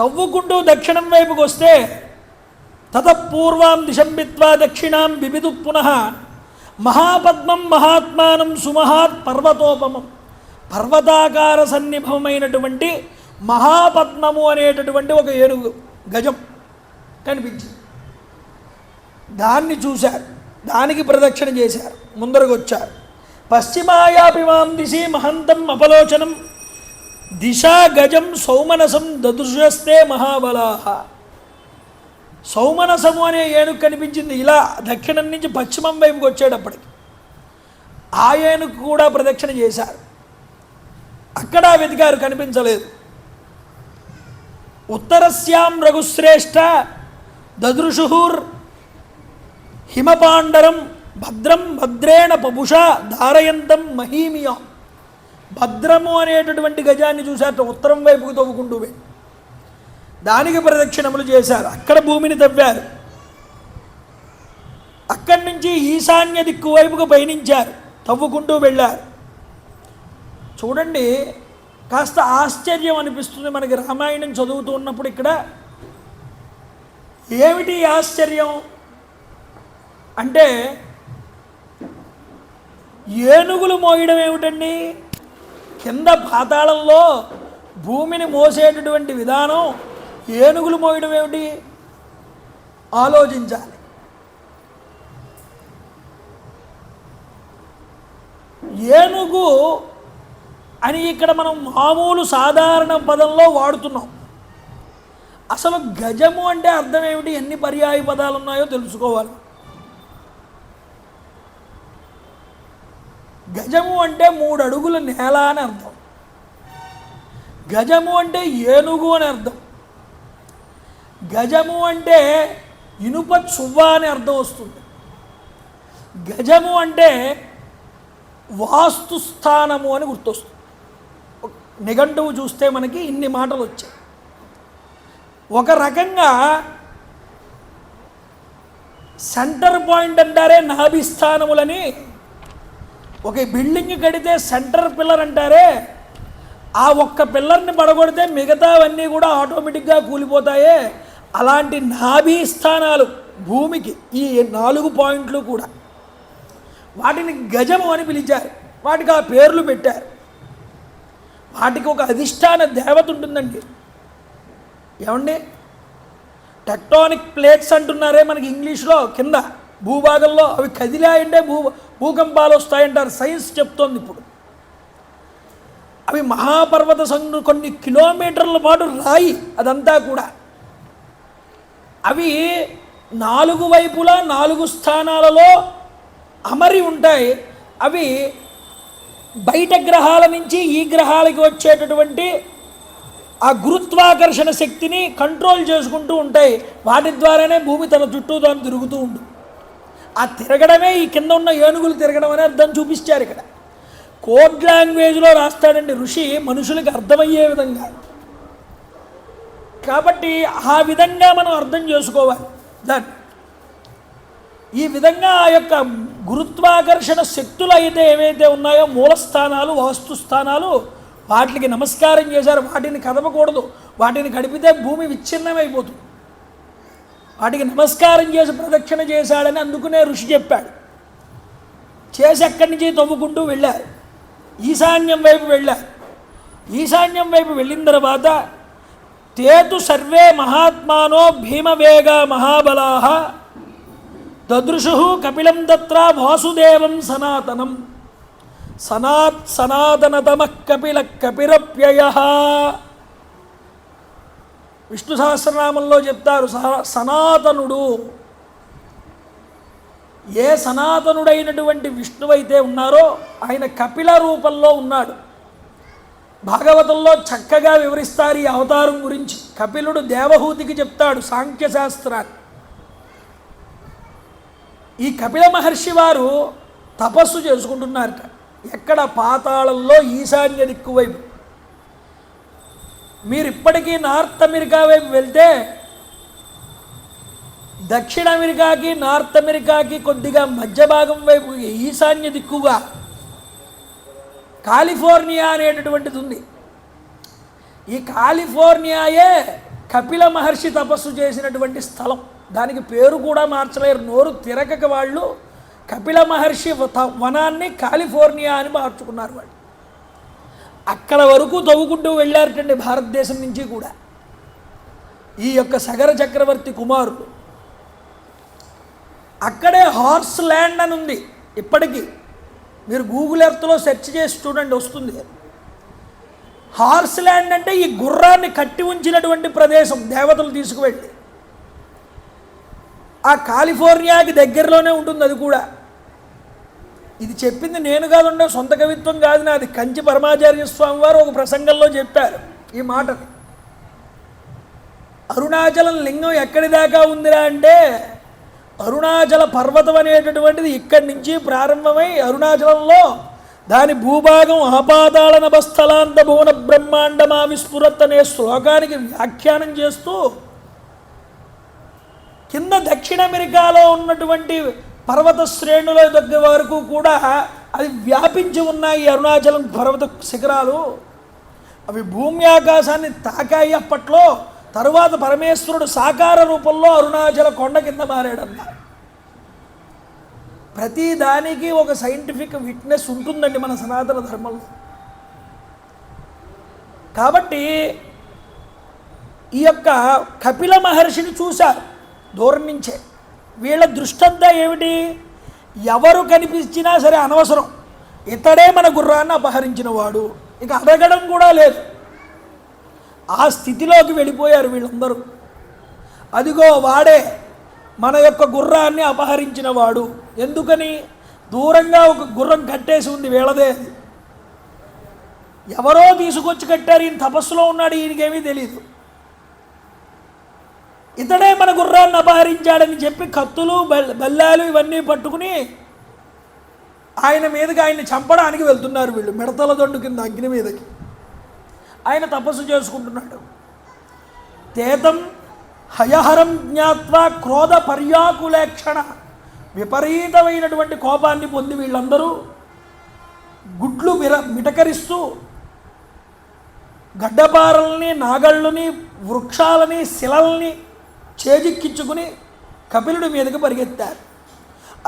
తవ్వుకుంటూ దక్షిణం వైపుకి వస్తే తతపూర్వాం దిశం విత్వా దక్షిణాం బిబిదు పునః మహాపద్మం మహాత్మానం సుమహాత్ పర్వతోపమం. పర్వతాకార సన్నిభమైనటువంటి మహాపద్మము అనేటటువంటి ఒక ఏనుగు గజం కనిపించింది. దాన్ని చూశారు, దానికి ప్రదక్షిణ చేశారు, ముందరకు వచ్చారు. పశ్చిమాయాపిమాం దిశి మహంతం అపలోచనం దిశా గజం సౌమనసం దదృశస్తే మహాబలాహ. సౌమనసము అనే ఏనుగు కనిపించింది. ఇలా దక్షిణం నుంచి పశ్చిమం వైపుకి వచ్చేటప్పటికి ఆ ఏనుగు కూడా ప్రదక్షిణ చేశారు. అక్కడ వెతికారు, కనిపించలేదు. ఉత్తరస్యాం రఘుశ్రేష్ఠ దదృశుహుర్ హిమపాండరం భద్రం భద్రేణ పపుషా ధారయంతం మహీమియం. భద్రము అనేటటువంటి గజాన్ని చూశారు. ఉత్తరం వైపుకు తవ్వుకుంటూ వెళ్ళి దానికి ప్రదక్షిణములు చేశారు. అక్కడ భూమిని తవ్వారు. అక్కడి నుంచి ఈశాన్య దిక్కు వైపుకు పయనించారు, తవ్వుకుంటూ వెళ్ళారు. చూడండి, కాస్త ఆశ్చర్యం అనిపిస్తుంది మనకి రామాయణం చదువుతూ ఉన్నప్పుడు. ఇక్కడ ఏమిటి ఆశ్చర్యం అంటే, ఏనుగులు మోయడం ఏమిటండి? కింద పాతాళంలో భూమిని మోసేటటువంటి విధానం, ఏనుగులు మోయడం ఏమిటి? ఆలోచించాలి. ఏనుగు అని ఇక్కడ మనం మామూలు సాధారణ పదంలో వాడుతున్నాం. అసలు గజము అంటే అర్థం ఏమిటి? ఎన్ని పర్యాయ పదాలు ఉన్నాయో తెలుసుకోవాలి. గజము అంటే 3 అడుగుల నేల అని అర్థం. గజము అంటే ఏనుగు అని అర్థం. గజము అంటే ఇనుప చువ్వ అని అర్థం వస్తుంది. గజము అంటే వాస్తుస్థానము అని గుర్తొస్తుంది. నిఘంటువు చూస్తే మనకి ఇన్ని మాటలు వచ్చాయి. ఒక రకంగా సెంటర్ పాయింట్ అంటారే నాభిస్థానములని, ఒక బిల్డింగ్ కడితే సెంటర్ పిల్లర్ అంటారే, ఆ ఒక్క పిల్లర్ని పడగొడితే మిగతావన్నీ కూడా ఆటోమేటిక్గా కూలిపోతాయే, అలాంటి నాభి స్థానాలు భూమికి ఈ 4 పాయింట్లు కూడా, వాటిని గజము అని పిలిచారు. వాటికి ఆ పేర్లు పెట్టారు. వాటికి ఒక అధిష్టాన దేవత ఉంటుందండి. ఏమండి, టెక్టానిక్ ప్లేట్స్ అంటున్నారే మనకి ఇంగ్లీష్లో, కింద భూభాగంలో అవి కదిలాయంటే భూకంపాలు వస్తాయంటారు. సైన్స్ చెప్తోంది ఇప్పుడు. అవి మహాపర్వత సంఘం కొన్ని కిలోమీటర్ల పాటు రాయి, అదంతా కూడా అవి 4 వైపులా 4 స్థానాలలో అమరి ఉంటాయి. అవి బయట గ్రహాల నుంచి ఈ గ్రహాలకి వచ్చేటటువంటి ఆ గురుత్వాకర్షణ శక్తిని కంట్రోల్ చేసుకుంటూ ఉంటాయి. వాటి ద్వారానే భూమి తన చుట్టూ తాను తిరుగుతూ ఉంటుంది. ఆ తిరగడమే ఈ కింద ఉన్న ఏనుగులు తిరగడం అనే అర్థం చూపించారు ఇక్కడ. కోడ్ లాంగ్వేజ్లో రాస్తాడండి ఋషి, మనుషులకి అర్థమయ్యే విధంగా. కాబట్టి ఆ విధంగా మనం అర్థం చేసుకోవాలి దాన్ని. ఈ విధంగా ఆ యొక్క గురుత్వాకర్షణ శక్తులు అయితే ఏవైతే ఉన్నాయో మూలస్థానాలు, వాస్తుస్థానాలు, వాటికి నమస్కారం చేశారు. వాటిని కదపకూడదు. వాటిని కడిపితే భూమి విచ్ఛిన్నమైపోతుంది. వాటికి నమస్కారం చేసి ప్రదక్షిణ చేశాడని అందుకునే ఋషి చెప్పాడు. చేసి అక్కడి నుంచి తవ్వుకుంటూ వెళ్ళారు. ఈశాన్యం వైపు వెళ్ళారు. ఈశాన్యం వైపు వెళ్ళిన తర్వాత తేతు సర్వే మహాత్మానో భీమవేగ మహాబలాః దదృశు కపిలం తత్ర వాసుదేవం సనాతనం సనాతనతమ కపిల కపిరప్యయః. విష్ణు సహస్రనామంలో చెప్తారు సనాతనుడు. ఏ సనాతనుడైనటువంటి విష్ణువైతే ఉన్నారో ఆయన కపిల రూపంలో ఉన్నాడు. భాగవతంలో చక్కగా వివరిస్తారు ఈ అవతారం గురించి. కపిలుడు దేవహూతికి చెప్తాడు సాంఖ్యశాస్త్రాన్ని. ఈ కపిల మహర్షి వారు తపస్సు చేసుకుంటున్నారట. ఎక్కడ? పాతాళంలో ఈశాన్య దిక్కు వైపు. మీరు ఇప్పటికీ నార్త్ అమెరికా వైపు వెళ్తే దక్షిణ అమెరికాకి నార్త్ అమెరికాకి కొద్దిగా మధ్య భాగం వైపు ఈశాన్య దిక్కుగా కాలిఫోర్నియా అనేటటువంటిది ఉంది. ఈ కాలిఫోర్నియాయే కపిల మహర్షి తపస్సు చేసినటువంటి స్థలం. దానికి పేరు కూడా మార్చలేరు. నోరు తిరగక వాళ్ళు కపిల మహర్షి వనాన్ని కాలిఫోర్నియా అని మార్చుకున్నారు. వాళ్ళు అక్కడ వరకు తవ్వుకుంటూ వెళ్ళారటండి భారతదేశం నుంచి కూడా. ఈ యొక్క సగర చక్రవర్తి కుమారుడు అక్కడే హార్స్ ల్యాండ్ అని ఉంది ఇప్పటికీ. మీరు గూగుల్ ఎర్త్లో సెర్చ్ చేసి చూడండి, వస్తుంది. హార్స్ ల్యాండ్ అంటే ఈ గుర్రాన్ని కట్టి ఉంచినటువంటి ప్రదేశం. దేవతలు తీసుకువెళ్ళి ఆ కాలిఫోర్నియాకి దగ్గరలోనే ఉంటుంది అది కూడా. ఇది చెప్పింది నేను కాదుండే, సొంత కవిత్వం కాదు నాది. కంచి పరమాచార్య స్వామి వారు ఒక ప్రసంగంలో చెప్పారు ఈ మాటని. అరుణాచలం లింగం ఎక్కడి దాకా ఉందిరా అంటే, అరుణాచల పర్వతం అనేటటువంటిది ఇక్కడి నుంచి ప్రారంభమై అరుణాచలంలో దాని భూభాగం ఆపాతాళ నభస్థలాంత భువన బ్రహ్మాండమా విస్ఫురత్ అనే శ్లోకానికి వ్యాఖ్యానం చేస్తూ కింద దక్షిణ అమెరికాలో ఉన్నటువంటి పర్వత శ్రేణుల దగ్గర వరకు కూడా అది వ్యాపించి ఉన్నాయి. అరుణాచలం పర్వత శిఖరాలు అవి భూమి ఆకాశాన్ని తాకాయి అప్పట్లో. తరువాత పరమేశ్వరుడు సాకార రూపంలో అరుణాచల కొండ కింద మారాడన్న. ప్రతి దానికి ఒక సైంటిఫిక్ విట్నెస్ ఉంటుందండి మన సనాతన ధర్మంలో. కాబట్టి ఈ యొక్క కపిల మహర్షిని చూశారు దూరం నుంచే. వీళ్ళ దృష్టంతా ఏమిటి? ఎవరు కనిపించినా సరే అనవసరం, ఇతడే మన గుర్రాన్ని అపహరించిన వాడు, ఇక అడగడం కూడా లేదు. ఆ స్థితిలోకి వెళ్ళిపోయారు వీళ్ళందరూ. అదిగో వాడే మన యొక్క గుర్రాన్ని అపహరించిన వాడు. ఎందుకని? దూరంగా ఒక గుర్రం కట్టేసి ఉంది వీళ్ళదే. ఎవరో తీసుకొచ్చి కట్టారు. ఈయన తపస్సులో ఉన్నాడు, ఈయనకేమీ తెలియదు. ఇతడే మన గుర్రాన్ని అపహరించాడని చెప్పి కత్తులు బల్లాలు ఇవన్నీ పట్టుకుని ఆయన మీదకి ఆయన్ని చంపడానికి వెళ్తున్నారు వీళ్ళు, మిడతల దొండు కింద అగ్ని మీదకి. ఆయన తపస్సు చేసుకుంటున్నాడు. తేతం హయహరం జ్ఞాత్వా క్రోధ పర్యాకులేక్షణ, విపరీతమైనటువంటి కోపాన్ని పొంది వీళ్ళందరూ గుడ్లు మిటకరిస్తూ గడ్డపారల్ని, నాగళ్ళని, వృక్షాలని, శిలల్ని చేజిక్కించుకుని కపిలుడి మీదకి పరిగెత్తారు.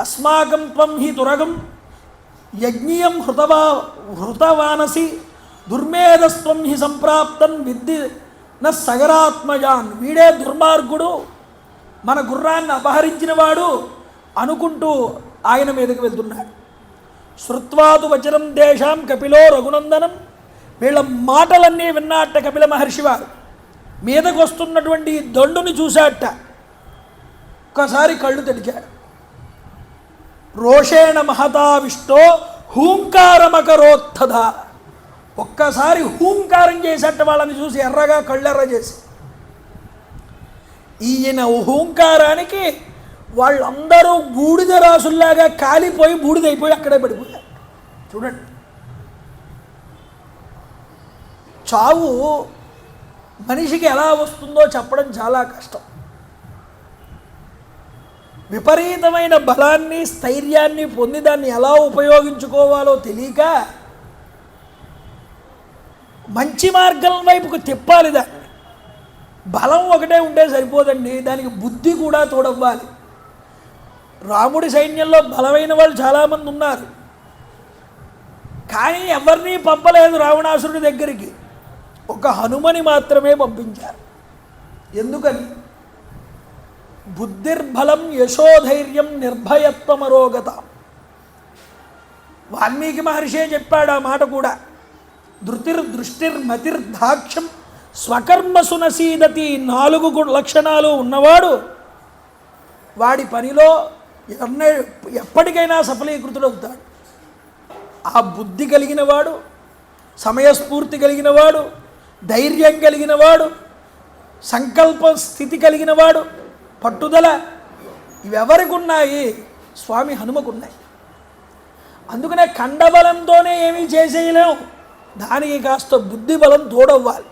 అస్మాకం త్వం హి దురగం యజ్ఞీయం హృతవానసి దుర్మేధస్త్వం హి సంప్రాప్తన్ విద్ది న సగరాత్మజాన్. వీడే దుర్మార్గుడు, మన గుర్రాన్ని అపహరించినవాడు అనుకుంటూ ఆయన మీదకి వెళ్తున్నాడు. శృత్వాదు వచనం దేశాం కపిలో రఘునందనం. వీళ్ళ మాటలన్నీ విన్నాట కపిల మహర్షి వారు. మీదకు వస్తున్నటువంటి దొండుని చూశాట. ఒక్కసారి కళ్ళు తెరిచాడు. రోషేణ మహతావిష్టో హూంకారమకరోత్తద. ఒక్కసారి హూంకారం చేసేట వాళ్ళని చూసి ఎర్రగా కళ్ళెర్ర చేసి. ఈయన హూంకారానికి వాళ్ళందరూ బూడిద రాసుల్లాగా కాలిపోయి బూడిదైపోయి అక్కడే పడిపోయారు. చూడండి, చావు మనిషికి ఎలా వస్తుందో చెప్పడం చాలా కష్టం. విపరీతమైన బలాన్ని, స్థైర్యాన్ని పొంది దాన్ని ఎలా ఉపయోగించుకోవాలో తెలియక మంచి మార్గం వైపుకు తిప్పాలి. దాన్ని బలం ఒకటే ఉంటే సరిపోదండి, దానికి బుద్ధి కూడా తోడవ్వాలి. రాముడి సైన్యంలో బలమైన వాళ్ళు చాలామంది ఉన్నారు, కానీ ఎవరినీ పంపలేదు రావణాసురుడి దగ్గరికి. ఒక హనుమని మాత్రమే పంపించారు. ఎందుకని? బుద్ధిర్బలం యశోధైర్యం నిర్భయత్వమరోగత. వాల్మీకి మహర్షే చెప్పాడు ఆ మాట కూడా. ధృతిర్దృష్టిర్మతిర్దాక్ష్యం స్వకర్మసు నసీదతి. 4 లక్షణాలు ఉన్నవాడు వాడి పనిలో ఎప్పటికైనా సఫలీకృతుడవుతాడు. ఆ బుద్ధి కలిగినవాడు, సమయస్ఫూర్తి కలిగినవాడు, ధైర్యం కలిగినవాడు, సంకల్ప స్థితి కలిగినవాడు, పట్టుదల, ఇవెవరికి ఉన్నాయి? స్వామి హనుమకున్నాయి. అందుకనే కండబలంతోనే ఏమీ చేసేయలేము, దానికి కాస్త బుద్ధి బలం తోడవ్వాలి.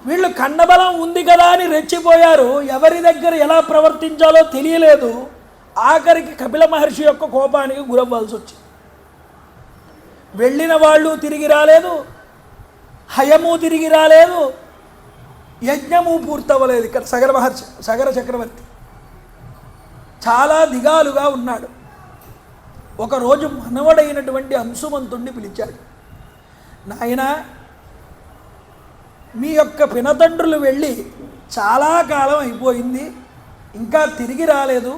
వీళ్ళు కండబలం ఉంది కదా అని రెచ్చిపోయారు. ఎవరి దగ్గర ఎలా ప్రవర్తించాలో తెలియలేదు. ఆఖరికి కపిల మహర్షి యొక్క కోపానికి గురవ్వాల్సి వచ్చింది. వెళ్ళిన వాళ్ళు తిరిగి రాలేదు, హయము తిరిగి రాలేదు, యజ్ఞము పూర్తవ్వలేదు. ఇక్కడ సగర చక్రవర్తి చాలా దిగాలుగా ఉన్నాడు. ఒకరోజు మనవడైనటువంటి అంశుమంతుణ్ణి పిలిచాడు. నాయనా, మీ యొక్క పినతండ్రులు వెళ్ళి చాలా కాలం అయిపోయింది, ఇంకా తిరిగి రాలేదు,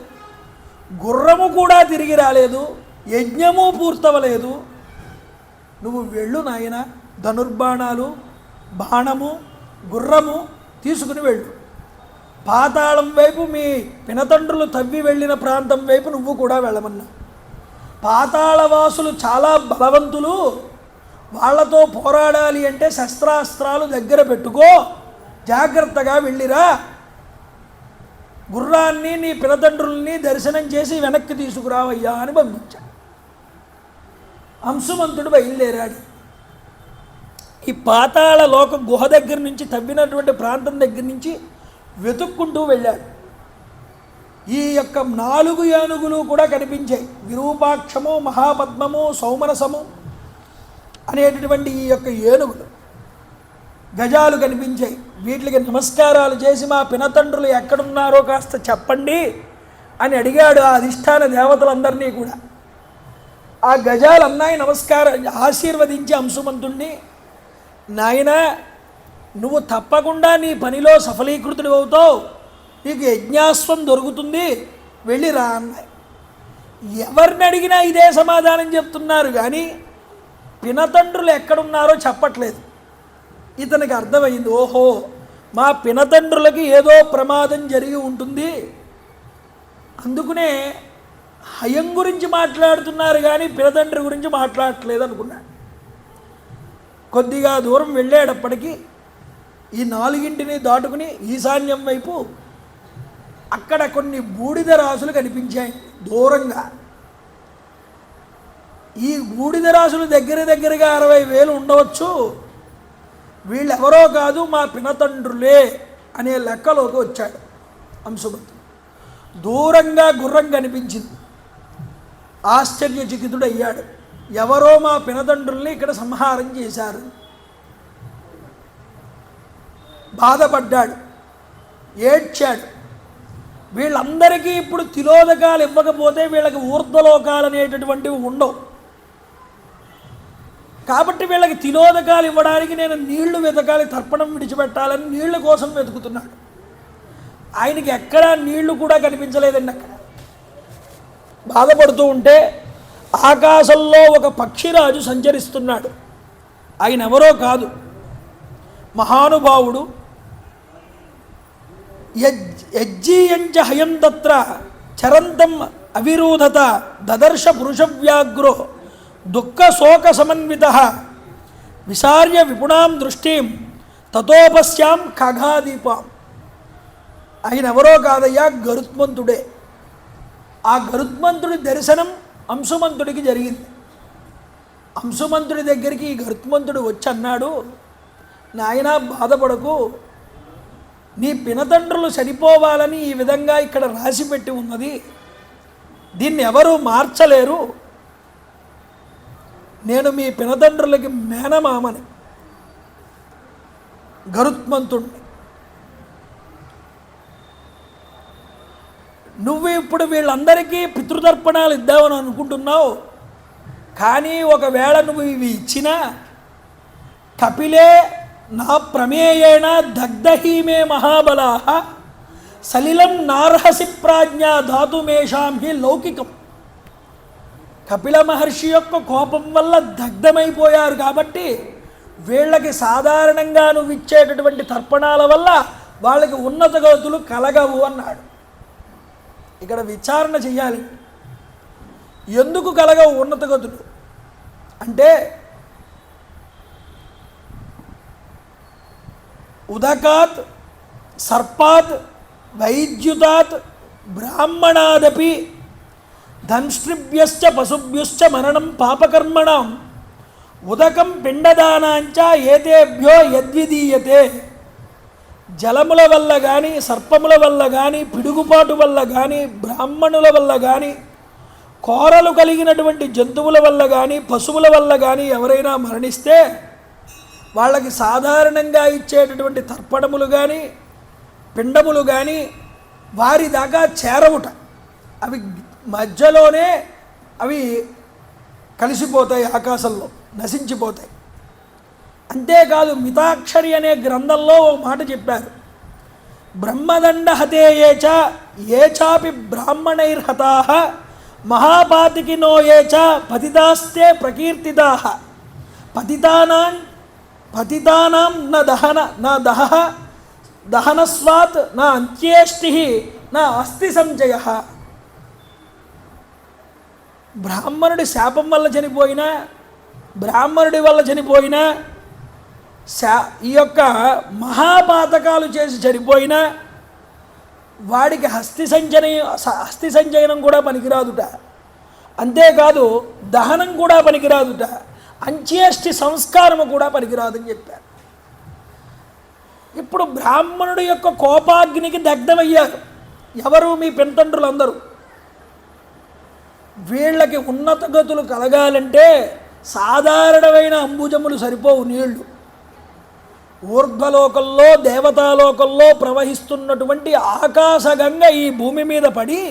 గుర్రము కూడా తిరిగి రాలేదు, యజ్ఞము పూర్తవలేదు. నువ్వు వెళ్ళు నాయన, ధనుర్బాణాలు, బాణము, గుర్రము తీసుకుని వెళ్ళు. పాతాళం వైపు మీ పినతండ్రులు తవ్వి వెళ్ళిన ప్రాంతం వైపు నువ్వు కూడా వెళ్ళమన్నా. పాతాళవాసులు చాలా బలవంతులు, వాళ్లతో పోరాడాలి అంటే శస్త్రాస్త్రాలు దగ్గర పెట్టుకో, జాగ్రత్తగా వెళ్ళిరా. గుర్రాన్ని, నీ పినతండ్రుల్ని దర్శనం చేసి వెనక్కి తీసుకురావయ్యా అని పంపించాడు. అంశుమంతుడు బయలుదేరాడు. ఈ పాతాళ లోక గుహ దగ్గర నుంచి, తవ్వినటువంటి ప్రాంతం దగ్గర నుంచి వెతుక్కుంటూ వెళ్ళాడు. ఈ యొక్క 4 ఏనుగులు కూడా కనిపించాయి. విరూపాక్షము, మహాపద్మము, సౌమరసము అనేటటువంటి ఈ యొక్క ఏనుగులు, గజాలు కనిపించాయి. వీటికి నమస్కారాలు చేసి మా పినతండ్రులు ఎక్కడున్నారో కాస్త చెప్పండి అని అడిగాడు ఆ అధిష్టాన దేవతలందరినీ కూడా. ఆ గజాలు అన్నాయి నమస్కారం, ఆశీర్వదించి అంశుమంతుణ్ణి, నాయనా నువ్వు తప్పకుండా నీ పనిలో సఫలీకృతుడు అవుతావు, నీకు యజ్ఞాస్వం దొరుకుతుంది, వెళ్ళిరా అన్నాయి. ఎవరిని అడిగినా ఇదే సమాధానం చెప్తున్నారు, కానీ పినతండ్రులు ఎక్కడున్నారో చెప్పట్లేదు. ఇతనికి అర్థమైంది, ఓహో మా పినతండ్రులకి ఏదో ప్రమాదం జరిగి ఉంటుంది, అందుకనే హయం గురించి మాట్లాడుతున్నారు కానీ పినతండ్రి గురించి మాట్లాడట్లేదు అనుకున్నాడు. కొద్దిగా దూరం వెళ్ళేటప్పటికీ ఈ నాలుగింటిని దాటుకుని ఈశాన్యం వైపు అక్కడ కొన్ని బూడిద రాసులు కనిపించాయి దూరంగా. ఈ బూడిద రాసులు దగ్గరగా 60,000 ఉండవచ్చు. వీళ్ళెవరో కాదు, మా పినతండ్రులే అనే లెక్కలోకి వచ్చాడు అంశుమంతుడు. దూరంగా గుర్రం కనిపించింది. ఆశ్చర్యచకితుడు అయ్యాడు. ఎవరో మా పినతండ్రుల్ని ఇక్కడ సంహారం చేశారు. బాధపడ్డాడు, ఏడ్చాడు. వీళ్ళందరికీ ఇప్పుడు తిలోదకాలు ఇవ్వకపోతే వీళ్ళకి ఊర్ధ్వలోకాలు అనేటటువంటివి ఉండవు. కాబట్టి వీళ్ళకి తిలోదకాలు ఇవ్వడానికి నేను నీళ్లు వెతకాలి, తర్పణం విడిచిపెట్టాలని నీళ్ల కోసం వెతుకుతున్నాడు. ఆయనకి ఎక్కడా నీళ్లు కూడా కనిపించలేదండి. అక్కడ బాధపడుతూ ఉంటే ఆకాశంలో ఒక పక్షిరాజు సంచరిస్తున్నాడు. ఆయన ఎవరో కాదు, మహానుభావుడు. యజ్జీయంచ హయం తత్ర చరంతం అవిరూధత దదర్శ పురుషవ్యాగ్రో దుఃఖ శోక సమన్విత విసార్య విపుణాం దృష్టిం తతోపశ్యాం ఖగాదీపాం. ఆయన ఎవరో కాదయ్యా, గరుత్మంతుడే. ఆ గరుత్మంతుడి దర్శనం అంశుమంతుడికి జరిగింది. అంశుమంతుడి దగ్గరికి ఈ గరుత్మంతుడు వచ్చి అన్నాడు, నాయనా బాధపడకు, నీ పినతండ్రులు చనిపోవాలని ఈ విధంగా ఇక్కడ రాసిపెట్టి ఉన్నది, దీన్ని ఎవరూ మార్చలేరు. నేను మీ పినతండ్రులకి మేనమామని, గరుత్మంతుడిని. నువ్వు ఇప్పుడు వీళ్ళందరికీ పితృతర్పణాలు ఇద్దామని అనుకుంటున్నావు, కానీ ఒకవేళ నువ్వు ఇవి ఇచ్చినా కపిలే నా ప్రమేయేణ దగ్ధహీమే మహాబలా సలిలం నార్హసి ప్రాజ్ఞా ధాతుమేషాం హి లౌకికం. కపిల మహర్షి యొక్క కోపం వల్ల దగ్ధమైపోయారు కాబట్టి వీళ్ళకి సాధారణంగా నువ్వు ఇచ్చేటటువంటి తర్పణాల వల్ల వాళ్ళకి ఉన్నత గతులు కలగవు అన్నాడు. ఇక్కడ విచారణ చెయ్యాలి. ఎందుకు కలగవు ఉన్నత గతులు అంటే, ఉదకాత్ సర్పాత్ వైద్యుతాత్ బ్రాహ్మణాదపి ధన్స్ట్రిభ్యశ్చ పశుభ్యుశ్చ మరణం పాపకర్మణం ఉదకం పిండదానాంచ ఏతేభ్యో యద్విదీయతే. జలముల వల్ల కానీ, సర్పముల వల్ల కానీ, పిడుగుపాటు వల్ల కానీ, బ్రాహ్మణుల వల్ల కానీ, కోరలు కలిగినటువంటి జంతువుల వల్ల కానీ, పశువుల వల్ల కానీ ఎవరైనా మరణిస్తే వాళ్ళకి సాధారణంగా ఇచ్చేటటువంటి తర్పణములు కానీ, పిండములు కానీ వారి దాకా చేరవుట. అవి మధ్యలోనే అవి కలిసిపోతాయి, ఆకాశంలో నశించిపోతాయి. అంతేకాదు, మితాక్షరి అనే గ్రంథంలో ఓ మాట చెప్పారు, బ్రహ్మదండ హతే ఏచాపి బ్రాహ్మణైర్హతాః మహాపాతికినో ఏచ పతితాస్తే ప్రకీర్తితాః పతితానాం న దహనస్వాత్ నా అంత్యేష్టి నా అస్థి సంజయ. బ్రాహ్మణుడి శాపం వల్ల చనిపోయినా, బ్రాహ్మణుడి వల్ల చనిపోయినా, ఈ యొక్క మహాపాతకాలు చేసి చనిపోయినా వాడికి హస్తి సంచయనం కూడా పనికిరాదుట. అంతేకాదు దహనం కూడా పనికిరాదుట, అంత్యేష్టి సంస్కారము కూడా పనికిరాదని చెప్పారు. ఇప్పుడు బ్రాహ్మణుడి యొక్క కోపాగ్నికి దగ్ధమయ్యారు ఎవరు? మీ పెంతండ్రులందరూ. వీళ్ళకి ఉన్నత గతులు కలగాలంటే సాధారణమైన అంబుజములు సరిపోవు, నీళ్లు. ఊర్ధ్వలోకంలో, దేవతాలోకంలో ప్రవహిస్తున్నటువంటి ఆకాశగంగ ఈ భూమి మీద పడి,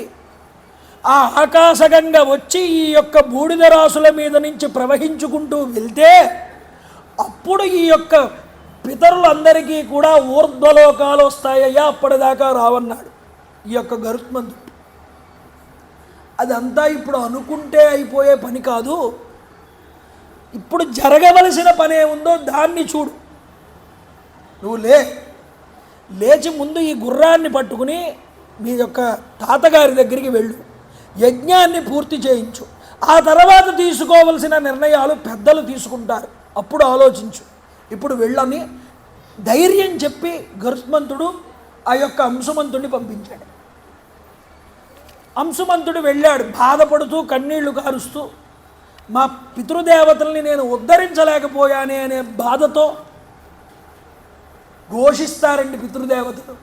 ఆ ఆకాశగంగ వచ్చి ఈ యొక్క బూడిద రాసుల మీద నుంచి ప్రవహించుకుంటూ వెళ్తే అప్పుడు ఈ యొక్క పితరులందరికీ కూడా ఊర్ధ్వలోకాలు వస్తాయ్యా, అప్పటిదాకా రావన్నాడు ఈ యొక్క గరుత్మంతుడు. అదంతా ఇప్పుడు అనుకుంటే అయిపోయే పని కాదు. ఇప్పుడు జరగవలసిన పని ఏముందో దాన్ని చూడు. నువ్వు లేచి ముందు ఈ గుర్రాన్ని పట్టుకుని మీ యొక్క తాతగారి దగ్గరికి వెళ్ళు, యజ్ఞాన్ని పూర్తి చేయించు. ఆ తర్వాత తీసుకోవలసిన నిర్ణయాలు పెద్దలు తీసుకుంటారు, అప్పుడు ఆలోచించు. ఇప్పుడు వెళ్ళని ధైర్యం చెప్పి గరుత్మంతుడు ఆ యొక్క అంశుమంతుడిని పంపించాడు. అంశుమంతుడు వెళ్ళాడు బాధపడుతూ కన్నీళ్లు కారుస్తూ, మా పితృదేవతల్ని నేను ఉద్ధరించలేకపోయానే అనే బాధతో. ఘోషిస్తారండి పితృదేవతలు.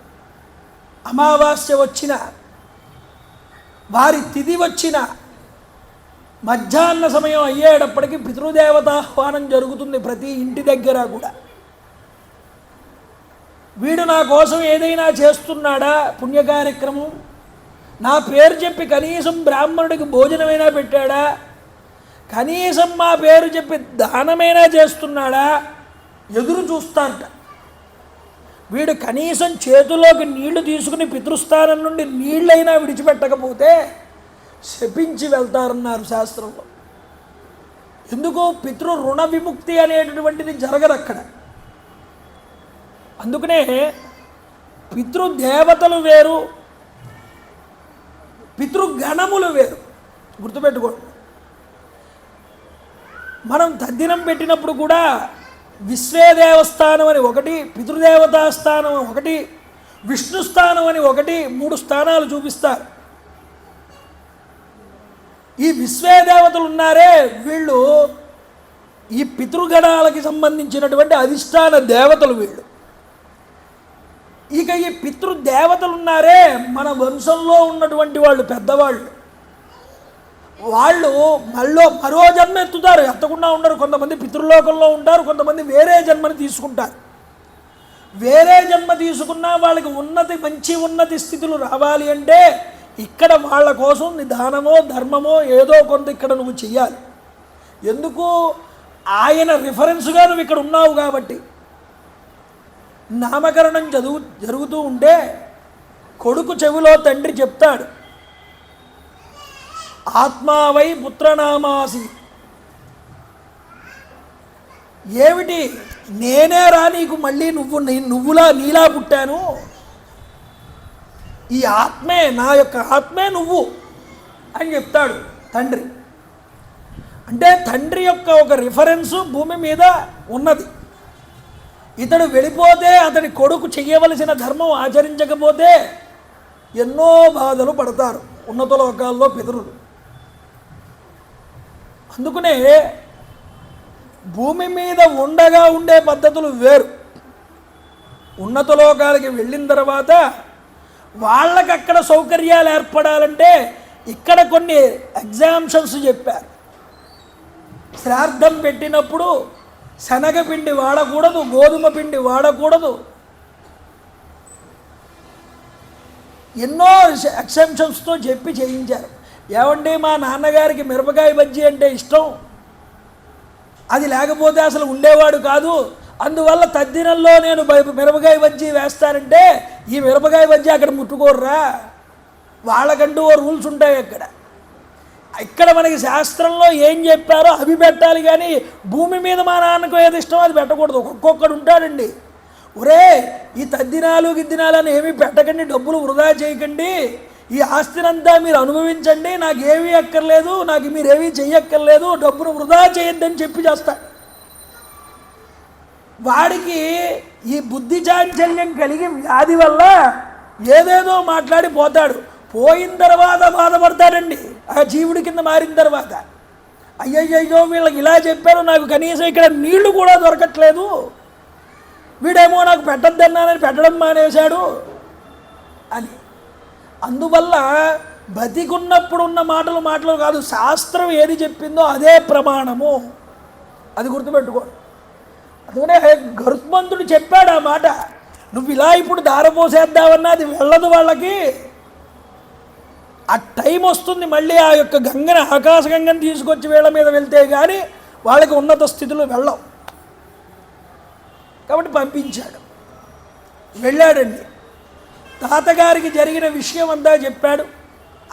అమావాస్య వచ్చిన, వారి తిథి వచ్చిన, మధ్యాహ్న సమయం అయ్యేటప్పటికి పితృదేవతాహ్వానం జరుగుతుంది ప్రతి ఇంటి దగ్గర కూడా. వీడు నా కోసం ఏదైనా చేస్తున్నాడా పుణ్యకార్యక్రమం, నా పేరు చెప్పి కనీసం బ్రాహ్మణుడికి భోజనమైనా పెట్టాడా, కనీసం మా పేరు చెప్పి దానమైనా చేస్తున్నాడా, ఎదురు చూస్తారట. వీడు కనీసం చేతిలోకి నీళ్లు తీసుకుని పితృస్థానం నుండి నీళ్ళైనా విడిచిపెట్టకపోతే శపించి వెళ్తారన్నారు శాస్త్రంలో. ఎందుకు? పితృ రుణ విముక్తి అనేటటువంటిది జరగదు అక్కడ. అందుకనే పితృదేవతలు వేరు, పితృగణములు వేరు. గుర్తుపెట్టుకోండి. మనం తద్దినం పెట్టినప్పుడు కూడా విశ్వేదేవస్థానం అని ఒకటి, పితృదేవతాస్థానం ఒకటి, విష్ణుస్థానం అని ఒకటి, 3 స్థానాలు చూపిస్తారు. ఈ విశ్వేదేవతలు ఉన్నారే, వీళ్ళు ఈ పితృగణాలకి సంబంధించినటువంటి అధిష్టాన దేవతలు వీళ్ళు. ఇక ఈ పితృదేవతలు ఉన్నారే, మన వంశంలో ఉన్నటువంటి వాళ్ళు పెద్దవాళ్ళు, వాళ్ళు మరో జన్మ ఎత్తుతారు, ఎత్తకుండా ఉండరు. కొంతమంది పితృలోకంలో ఉంటారు, కొంతమంది వేరే జన్మని తీసుకుంటారు. వేరే జన్మ తీసుకున్నా వాళ్ళకి మంచి ఉన్నతి స్థితులు రావాలి అంటే ఇక్కడ వాళ్ళ కోసం నిదానమో ధర్మమో ఏదో కొంత ఇక్కడ నువ్వు చెయ్యాలి. ఎందుకు? ఆయన రిఫరెన్స్గా నువ్వు ఇక్కడ ఉన్నావు కాబట్టి. నామకరణం జరుగుతూ ఉంటే కొడుకు చెవిలో తండ్రి చెప్తాడు, ఆత్మావై పుత్రనామాసి. ఏమిటి? నేనే రా నీకు మళ్ళీ నువ్వులా నీలా పుట్టాను, ఈ ఆత్మే, నా యొక్క ఆత్మే నువ్వు అని చెప్తాడు తండ్రి. అంటే తండ్రి యొక్క ఒక రిఫరెన్సు భూమి మీద ఉన్నది. ఇతడు వెళ్ళిపోతే అతడి కొడుకు చెయ్యవలసిన ధర్మం ఆచరించకపోతే ఎన్నో బాధలు పడతారు ఉన్నత లోకాల్లో పితరులు. అందుకనే భూమి మీద ఉండగా ఉండే పద్ధతులు వేరు. ఉన్నత లోకాలకి వెళ్ళిన తర్వాత వాళ్ళకి అక్కడ సౌకర్యాలు ఏర్పడాలంటే ఇక్కడ కొన్ని ఎగ్జామ్షన్స్ చెప్పారు. శ్రాద్ధం పెట్టినప్పుడు శనగపిండి వాడకూడదు, గోధుమ పిండి వాడకూడదు, ఎన్నో ఎక్సెప్షన్స్తో చెప్పి చేయించారు. ఏమండి, మా నాన్నగారికి మిరపకాయ బజ్జీ అంటే ఇష్టం, అది లేకపోతే అసలు ఉండేవాడు కాదు, అందువల్ల తద్దినంలో నేను మిరపకాయ బజ్జీ వేస్తానంటే ఈ మిరపకాయ బజ్జీ అక్కడ ముట్టుకోర్రా, వాళ్ళకంటూ ఓ రూల్స్ ఉంటాయి అక్కడ. ఇక్కడ మనకి శాస్త్రంలో ఏం చెప్పారో అవి పెట్టాలి కానీ భూమి మీద మా నాన్నకు ఏది ఇష్టమో అది పెట్టకూడదు. ఒక్కొక్కడు ఉంటాడండి, ఒరే ఈ తద్దినాలు గిద్దినాలని ఏమీ పెట్టకండి, డబ్బులు వృధా చేయకండి, ఈ ఆస్తినంతా మీరు అనుభవించండి, నాకు ఏమీ అక్కర్లేదు, నాకు మీరేమీ చెయ్యక్కర్లేదు, డబ్బును వృధా చేయొద్దని చెప్పి చేస్తాడు. వాడికి ఈ బుద్ధి చాంచల్యం కలిగి వ్యాధి వల్ల ఏదేదో మాట్లాడి పోతాడు. పోయిన తర్వాత బాధపడతాడండి ఆ జీవుడి కింద మారిన తర్వాత. అయ్యయ్యో వీళ్ళకి ఇలా చెప్పారు, నాకు కనీసం ఇక్కడ నీళ్లు కూడా దొరకట్లేదు, వీడేమో నాకు పెట్టద్దన్నానని పెట్టడం మానేశాడు అని. అందువల్ల బతికున్నప్పుడు ఉన్న మాటలు కాదు, శాస్త్రం ఏది చెప్పిందో అదే ప్రమాణము, అది గుర్తుపెట్టుకో. అందుకనే గరుత్మంతుడు చెప్పాడు ఆ మాట, నువ్వు ఇలా ఇప్పుడు దారపోసేద్దామన్నా అది వెళ్ళదు వాళ్ళకి. ఆ టైం వస్తుంది మళ్ళీ ఆ యొక్క గంగని, ఆకాశ గంగని తీసుకొచ్చి వీళ్ళ మీద వెళ్తే కానీ వాళ్ళకి ఉన్నత స్థితిలో వెళ్ళవు. కాబట్టి పంపించాడు. వెళ్ళాడండి, తాతగారికి జరిగిన విషయం అంతా చెప్పాడు.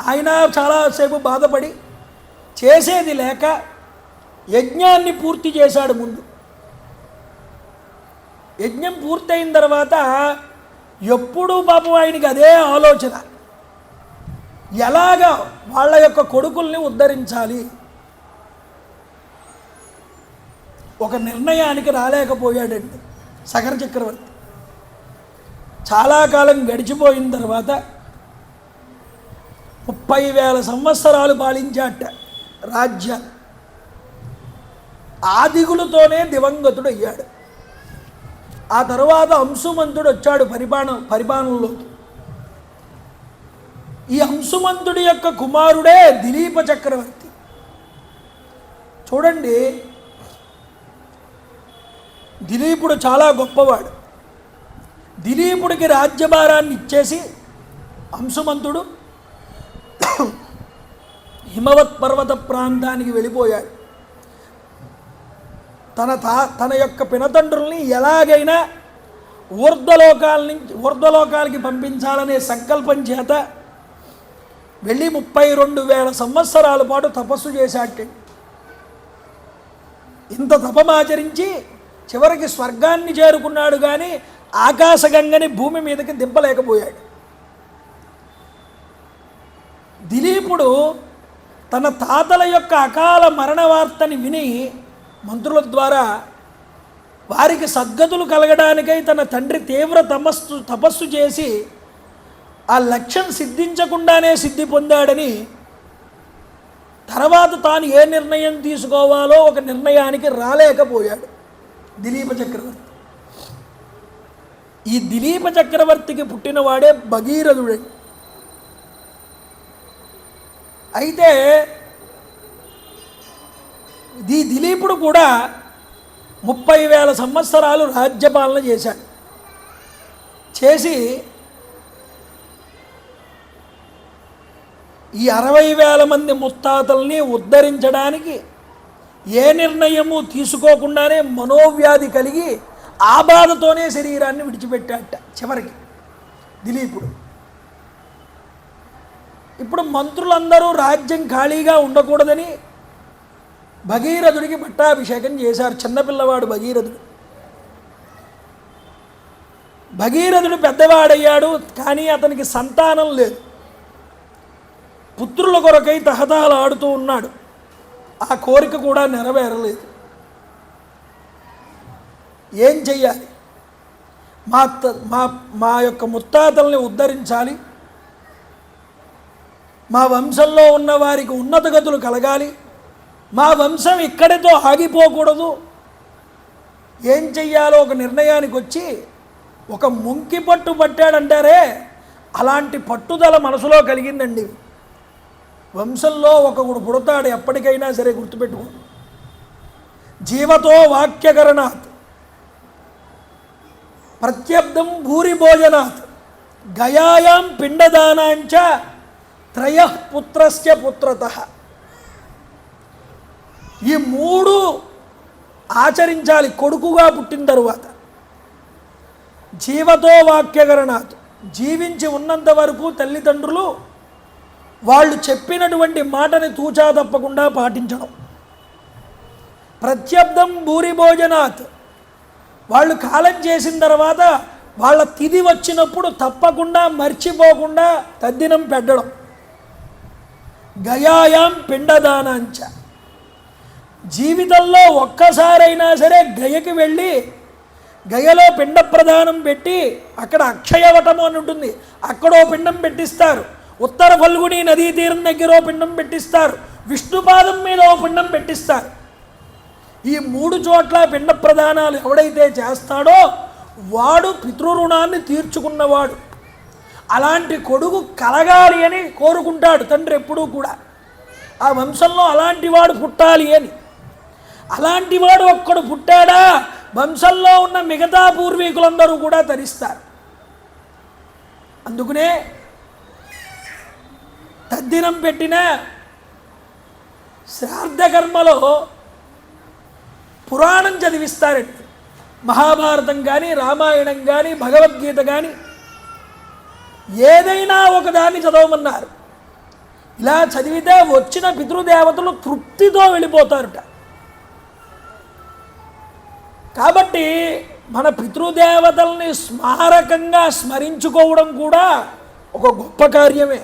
ఆయన చాలాసేపు బాధపడి చేసేది లేక యజ్ఞాన్ని పూర్తి చేశాడు. ముందు యజ్ఞం పూర్తయిన తర్వాత ఎప్పుడూ పాపం ఆయనకి అదే ఆలోచన, ఎలాగా వాళ్ళ యొక్క కొడుకుల్ని ఉద్ధరించాలి. ఒక నిర్ణయానికి రాలేకపోయాడండి. సగర చక్రవర్తి. చాలా కాలం గడిచిపోయిన తర్వాత 30,000 సంవత్సరాలు పాలించాట రాజ్యాన్ని. ఆదిగులతోనే దివంగతుడు అయ్యాడు. ఆ తర్వాత అంశుమంతుడు వచ్చాడు పరిపాలనలోకి. ఈ అంశుమంతుడి యొక్క కుమారుడే దిలీప చక్రవర్తి. చూడండి, దిలీపుడు చాలా గొప్పవాడు. దిలీపుడికి రాజ్యభారాన్ని ఇచ్చేసి అంశుమంతుడు హిమవత్ పర్వత ప్రాంతానికి వెళ్ళిపోయాడు. తన యొక్క పినతండ్రుల్ని ఎలాగైనా ఊర్ధ్వలోకాలకి పంపించాలనే సంకల్పం చేత వెళ్ళి 32,000 సంవత్సరాల పాటు తపస్సు చేశాట. ఇంత తపమాచరించి చివరికి స్వర్గాన్ని చేరుకున్నాడు, కానీ ఆకాశగంగని భూమి మీదకి దింపలేకపోయాడు. దిలీపుడు తన తాతల యొక్క అకాల మరణ వార్తని విని మంత్రుల ద్వారా వారికి సద్గతులు కలగడానికై తన తండ్రి తీవ్ర తపస్సు చేసి ఆ లక్ష్యం సిద్ధించకుండానే సిద్ధి పొందాడని, తర్వాత తాను ఏ నిర్ణయం తీసుకోవాలో ఒక నిర్ణయానికి రాలేకపోయాడు దిలీప చక్రవర్తి. ఈ దిలీప చక్రవర్తికి పుట్టినవాడే భగీరథుడే. అయితే ఈ దిలీపుడు కూడా 30,000 సంవత్సరాలు రాజ్యపాలన చేశాడు. చేసి ఈ 60,000 మంది ముత్తాతల్ని ఉద్ధరించడానికి ఏ నిర్ణయము తీసుకోకుండానే మనోవ్యాధి కలిగి ఆ బాధతోనే శరీరాన్ని విడిచిపెట్టాట చివరికి దిలీపుడు. ఇప్పుడు మంత్రులందరూ రాజ్యం ఖాళీగా ఉండకూడదని భగీరథుడికి పట్టాభిషేకం చేశారు. చిన్నపిల్లవాడు భగీరథుడు. భగీరథుడు పెద్దవాడయ్యాడు, కానీ అతనికి సంతానం లేదు. పుత్రుల కొరకై తహతహలాడుతూ ఉన్నాడు. ఆ కోరిక కూడా నెరవేరలేదు. ఏం చెయ్యాలి? మా యొక్క ముత్తాతల్ని ఉద్ధరించాలి, మా వంశంలో ఉన్న వారికి ఉన్నత గతులు కలగాలి, మా వంశం ఇక్కడితో ఆగిపోకూడదు. ఏం చెయ్యాలో ఒక నిర్ణయానికి వచ్చి ఒక ముంకి పట్టు పట్టాడంటారే, అలాంటి పట్టుదల మనసులో కలిగిందండి. వంశంలో ఒకడు పుడతాడు, ఎప్పటికైనా సరే గుర్తుపెట్టుకో. జీవతో వాక్యకరణాత్ ప్రత్యబ్దం భూరి భోజనాత్ గయాయాం పిండదానాంచ త్రయః పుత్రస్య పుత్రతః. ఈ 3 ఆచరించాలి కొడుకుగా పుట్టిన తరువాత. జీవతో వాక్యకరణాత్, జీవించి ఉన్నంత వరకు తల్లిదండ్రులు వాళ్ళు చెప్పినటువంటి మాటని తూచా తప్పకుండా పాటించడం. ప్రత్యబ్దం భూరి భోజనాత్, వాళ్ళు కాలం చేసిన తర్వాత వాళ్ళ తిథి వచ్చినప్పుడు తప్పకుండా మర్చిపోకుండా తద్దినం పెట్టడం. గయాయాం పిండదానాంచ, జీవితంలో ఒక్కసారైనా సరే గయకి వెళ్ళి గయలో పిండ ప్రదానం పెట్టి, అక్కడ అక్షయవటము అని ఉంటుంది, అక్కడో పిండం పెట్టిస్తారు. ఉత్తర ఫల్గుని నదీ తీరం దగ్గర పిండం పెట్టిస్తారు. విష్ణుపాదం మీద ఓ పిండం పెట్టిస్తారు. ఈ 3 చోట్ల పిండ ప్రదానాలు ఎవడైతే చేస్తాడో వాడు పితృరుణాన్ని తీర్చుకున్నవాడు. అలాంటి కొడుకు కలగాలి అని కోరుకుంటాడు తండ్రి ఎప్పుడూ కూడా. ఆ వంశంలో అలాంటి వాడు పుట్టాలి అని. అలాంటి వాడు ఒక్కడు పుట్టాడా, వంశంలో ఉన్న మిగతా పూర్వీకులందరూ కూడా తరిస్తారు. అందుకనే తద్దినం పెట్టిన శ్రాద్ధకర్మలో పురాణం చదివిస్తారండి. మహాభారతం కానీ, రామాయణం కానీ, భగవద్గీత కానీ ఏదైనా ఒకదాన్ని చదవమన్నారు. ఇలా చదివితే వచ్చిన పితృదేవతలు తృప్తితో వెళ్ళిపోతారట. కాబట్టి మన పితృదేవతల్ని స్మారకంగా స్మరించుకోవడం కూడా ఒక గొప్ప కార్యమే.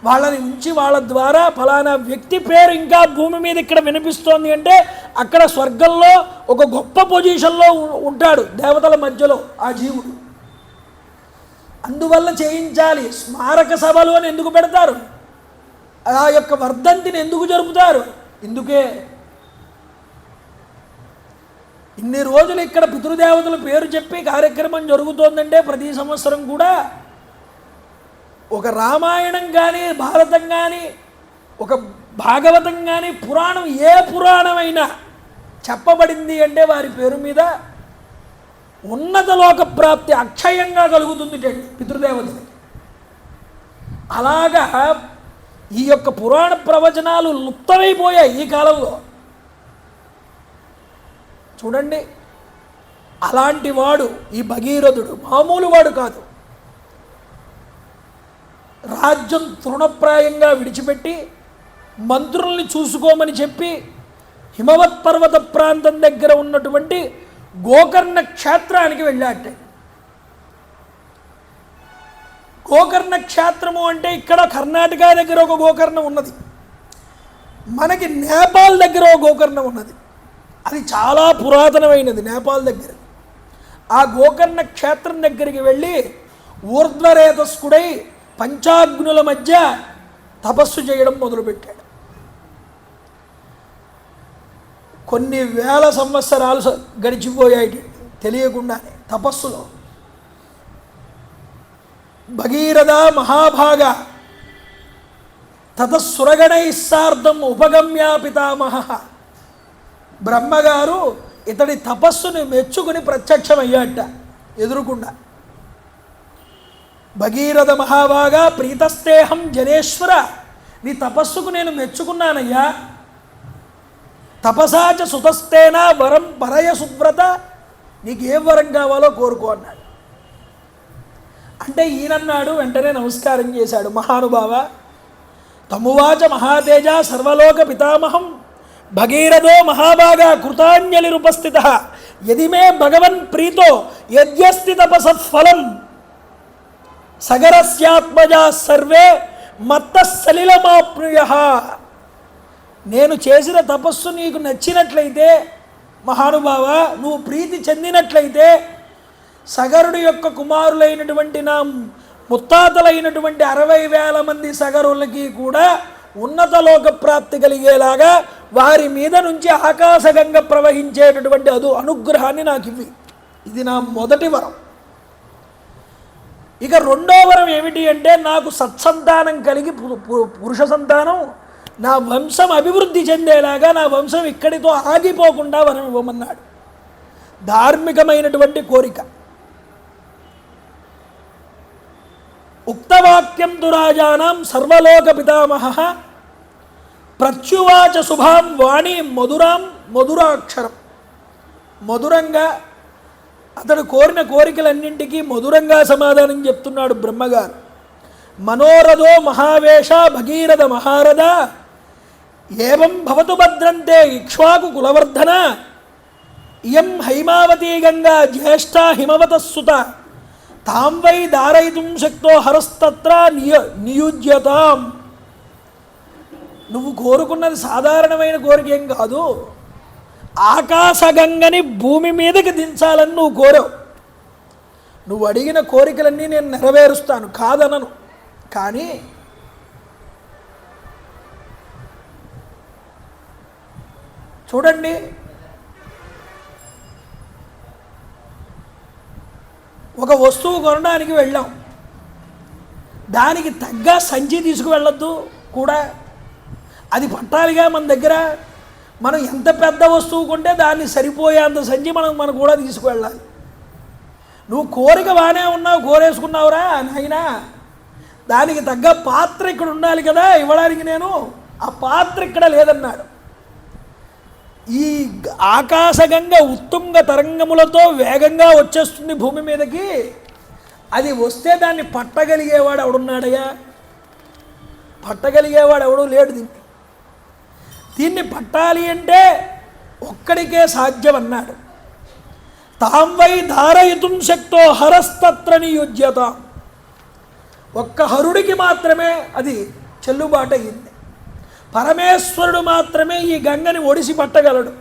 వాళ్ళని ఉంచి వాళ్ళ ద్వారా ఫలానా వ్యక్తి పేరు ఇంకా భూమి మీద ఇక్కడ వినిపిస్తోంది అంటే అక్కడ స్వర్గంలో ఒక గొప్ప పొజిషన్లో ఉంటాడు దేవతల మధ్యలో ఆ జీవుడు. అందువల్ల చేయించాలి. స్మారక సభలు అని ఎందుకు పెడతారు? ఆ యొక్క వర్ధంతిని ఎందుకు జరుపుతారు? ఇందుకే. ఇన్ని రోజులు ఇక్కడ పితృదేవతల పేరు చెప్పి కార్యక్రమం జరుగుతోందంటే ప్రతి సంవత్సరం కూడా ఒక రామాయణం కానీ భారతం కానీ ఒక భాగవతం కానీ పురాణం ఏ పురాణమైనా చెప్పబడింది అంటే వారి పేరు మీద ఉన్నత లోక ప్రాప్తి అక్షయంగా కలుగుతుంది పితృదేవతలకి. అలాగా ఈ యొక్క పురాణ ప్రవచనాలు లుప్తమైపోయాయి ఈ కాలంలో. చూడండి, అలాంటి వాడు ఈ భగీరథుడు మామూలు వాడు కాదు. రాజ్యం తృణప్రాయంగా విడిచిపెట్టి మంత్రుల్ని చూసుకోమని చెప్పి హిమవత్ పర్వత ప్రాంతం దగ్గర ఉన్నటువంటి గోకర్ణ క్షేత్రానికి వెళ్ళాట. గోకర్ణ క్షేత్రము అంటే ఇక్కడ కర్ణాటక దగ్గర ఒక గోకర్ణం ఉన్నది, మనకి నేపాల్ దగ్గర ఒక గోకర్ణం ఉన్నది. అది చాలా పురాతనమైనది నేపాల్ దగ్గర. ఆ గోకర్ణ క్షేత్రం దగ్గరికి వెళ్ళి ఊర్ధ్వరేతస్కుడై పంచాగ్నుల మధ్య తపస్సు చేయడం మొదలుపెట్టాడు. కొన్ని వేల సంవత్సరాలు గడిచిపోయాయి తెలియకుండానే తపస్సులో. భగీరథ మహాభాగ తతసురగణై సార్ధం ఉపగమ్య పితామహ. బ్రహ్మగారు ఇతడి తపస్సుని మెచ్చుకుని ప్రత్యక్షమయ్యాట ఎదురుకుండా. భగీరథ మహాభాగా ప్రీతస్తేహం జనేశ్వర, నీ తపస్సుకు నేను మెచ్చుకున్నానయ్యా. తపసాచ సుతస్తేనా వరం పరయ సువ్రత, నీకు ఏ వరం కావాలో కోరుకో అన్నాడు. అంటే ఈయనన్నాడు, వెంటనే నమస్కారం చేశాడు, మహానుభావ తమువాచ మహాతేజ సర్వలోక పితామహం భగీరథో మహాభాగా కృతాంజలిరుపస్థిత యది మే భగవన్ ప్రీతో యద్యస్తి తపసత్ఫలం సగరస్యాత్మజా సర్వే మత్త సలిలమాప్నుయః. నేను చేసిన తపస్సు నీకు నచ్చినట్లయితే మహానుభావ, నువ్వు ప్రీతి చెందినట్లయితే సగరుడి యొక్క కుమారులైనటువంటి నా ముత్తాతలైనటువంటి 60,000 మంది సగరులకి కూడా ఉన్నత లోక ప్రాప్తి కలిగేలాగా వారి మీద నుంచి ఆకాశగంగ ప్రవహించేటటువంటి అనుగ్రహాన్ని నాకు ఇవ్వి. ఇది నా మొదటి వరం. ఇక రెండో వరం ఏమిటి అంటే నాకు సత్సంతానం కలిగి పురుష సంతానం నా వంశం అభివృద్ధి చెందేలాగా, నా వంశం ఇక్కడితో ఆగిపోకుండా వరం ఇవ్వమన్నాడు. ధార్మికమైనటువంటి కోరిక. ఉక్తవాక్యం దురాజానాం సర్వలోక పితామహ ప్రత్యువాచ శుభాం వాణి మధురాం మధురాక్షరం. మధురంగా అతడు కోరిన కోరికలన్నింటికీ మధురంగా సమాధానం చెప్తున్నాడు బ్రహ్మగారు. మనోరథో మహావేష భగీరథ మహారథ ఏవం భవతు భద్రంతే ఇక్ష్వాకు కులవర్ధన ఇయం హైమావతీ గంగా జ్యేష్ఠ హిమవతస్సుత తాం వై దారయితుం శక్తో హరస్తత్ర నియుజ్యతాం. నువ్వు కోరుకున్నది సాధారణమైన కోరిక ఏం కాదు, ఆకాశగంగని భూమి మీదకి దించాలని నువ్వు కోరావు. నువ్వు అడిగిన కోరికలన్నీ నేను నెరవేరుస్తాను, కాదనను. కానీ చూడండి, ఒక వస్తువు కొనడానికి వెళ్ళాం, దానికి తగ్గ సంచి తీసుకువెళ్ళొద్దు కూడా, అది పట్టాలిగా మన దగ్గర. మనం ఎంత పెద్ద వస్తువు కొంటే దాన్ని సరిపోయేంత సంచి మనం కూడా తీసుకువెళ్ళాలి. నువ్వు కోరిక బాగానే ఉన్నావు, కోరేసుకున్నావురా నాయనా, దానికి తగ్గ పాత్ర ఇక్కడ ఉండాలి కదా ఇవ్వడానికి. నేను ఆ పాత్ర ఇక్కడ లేదన్నాడు. ఈ ఆకాశగంగ ఉత్తుంగ తరంగములతో వేగంగా వచ్చేస్తుంది భూమి మీదకి. అది వస్తే దాన్ని పట్టగలిగేవాడు ఎవడున్నాడయ్యా? పట్టగలిగేవాడు ఎవడు లేడు. దీన్ని పట్టాలి అంటే ఒక్కడికే సాధ్యం అన్నాడు. తాం వై ధారయితుం శక్తో హరస్తత్ర నియుజ్యతాం. ఒక్క హరుడికి మాత్రమే అది చెల్లుబాటు అయ్యింది. పరమేశ్వరుడు మాత్రమే ఈ గంగని ఒడిసి పట్టగలడు,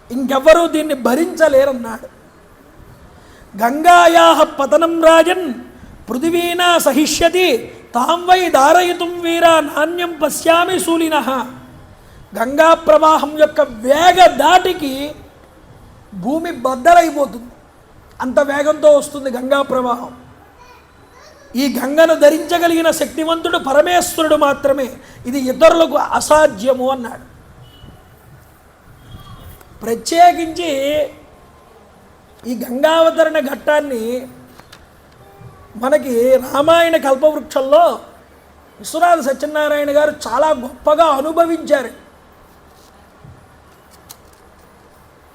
ఇంకెవ్వరూ దీన్ని భరించలేరన్నాడు. గంగాయా పతనం రాజన్ పృథివీనా సహిష్యతి తాం వై దారయితుం వీరా నాణ్యం పశ్యామి శూలినః. గంగా ప్రవాహం యొక్క వేగ దాటికి భూమి బద్దలైపోతుంది, అంత వేగంతో వస్తుంది గంగా ప్రవాహం. ఈ గంగను ధరించగలిగిన శక్తివంతుడు పరమేశ్వరుడు మాత్రమే, ఇది ఇతరులకు అసాధ్యము అన్నాడు. ప్రత్యేకించి ఈ గంగావతరణ ఘట్టాన్ని మనకి రామాయణ కల్పవృక్షంలో విశ్వనాథ సత్యనారాయణ గారు చాలా గొప్పగా అనుభవించారు.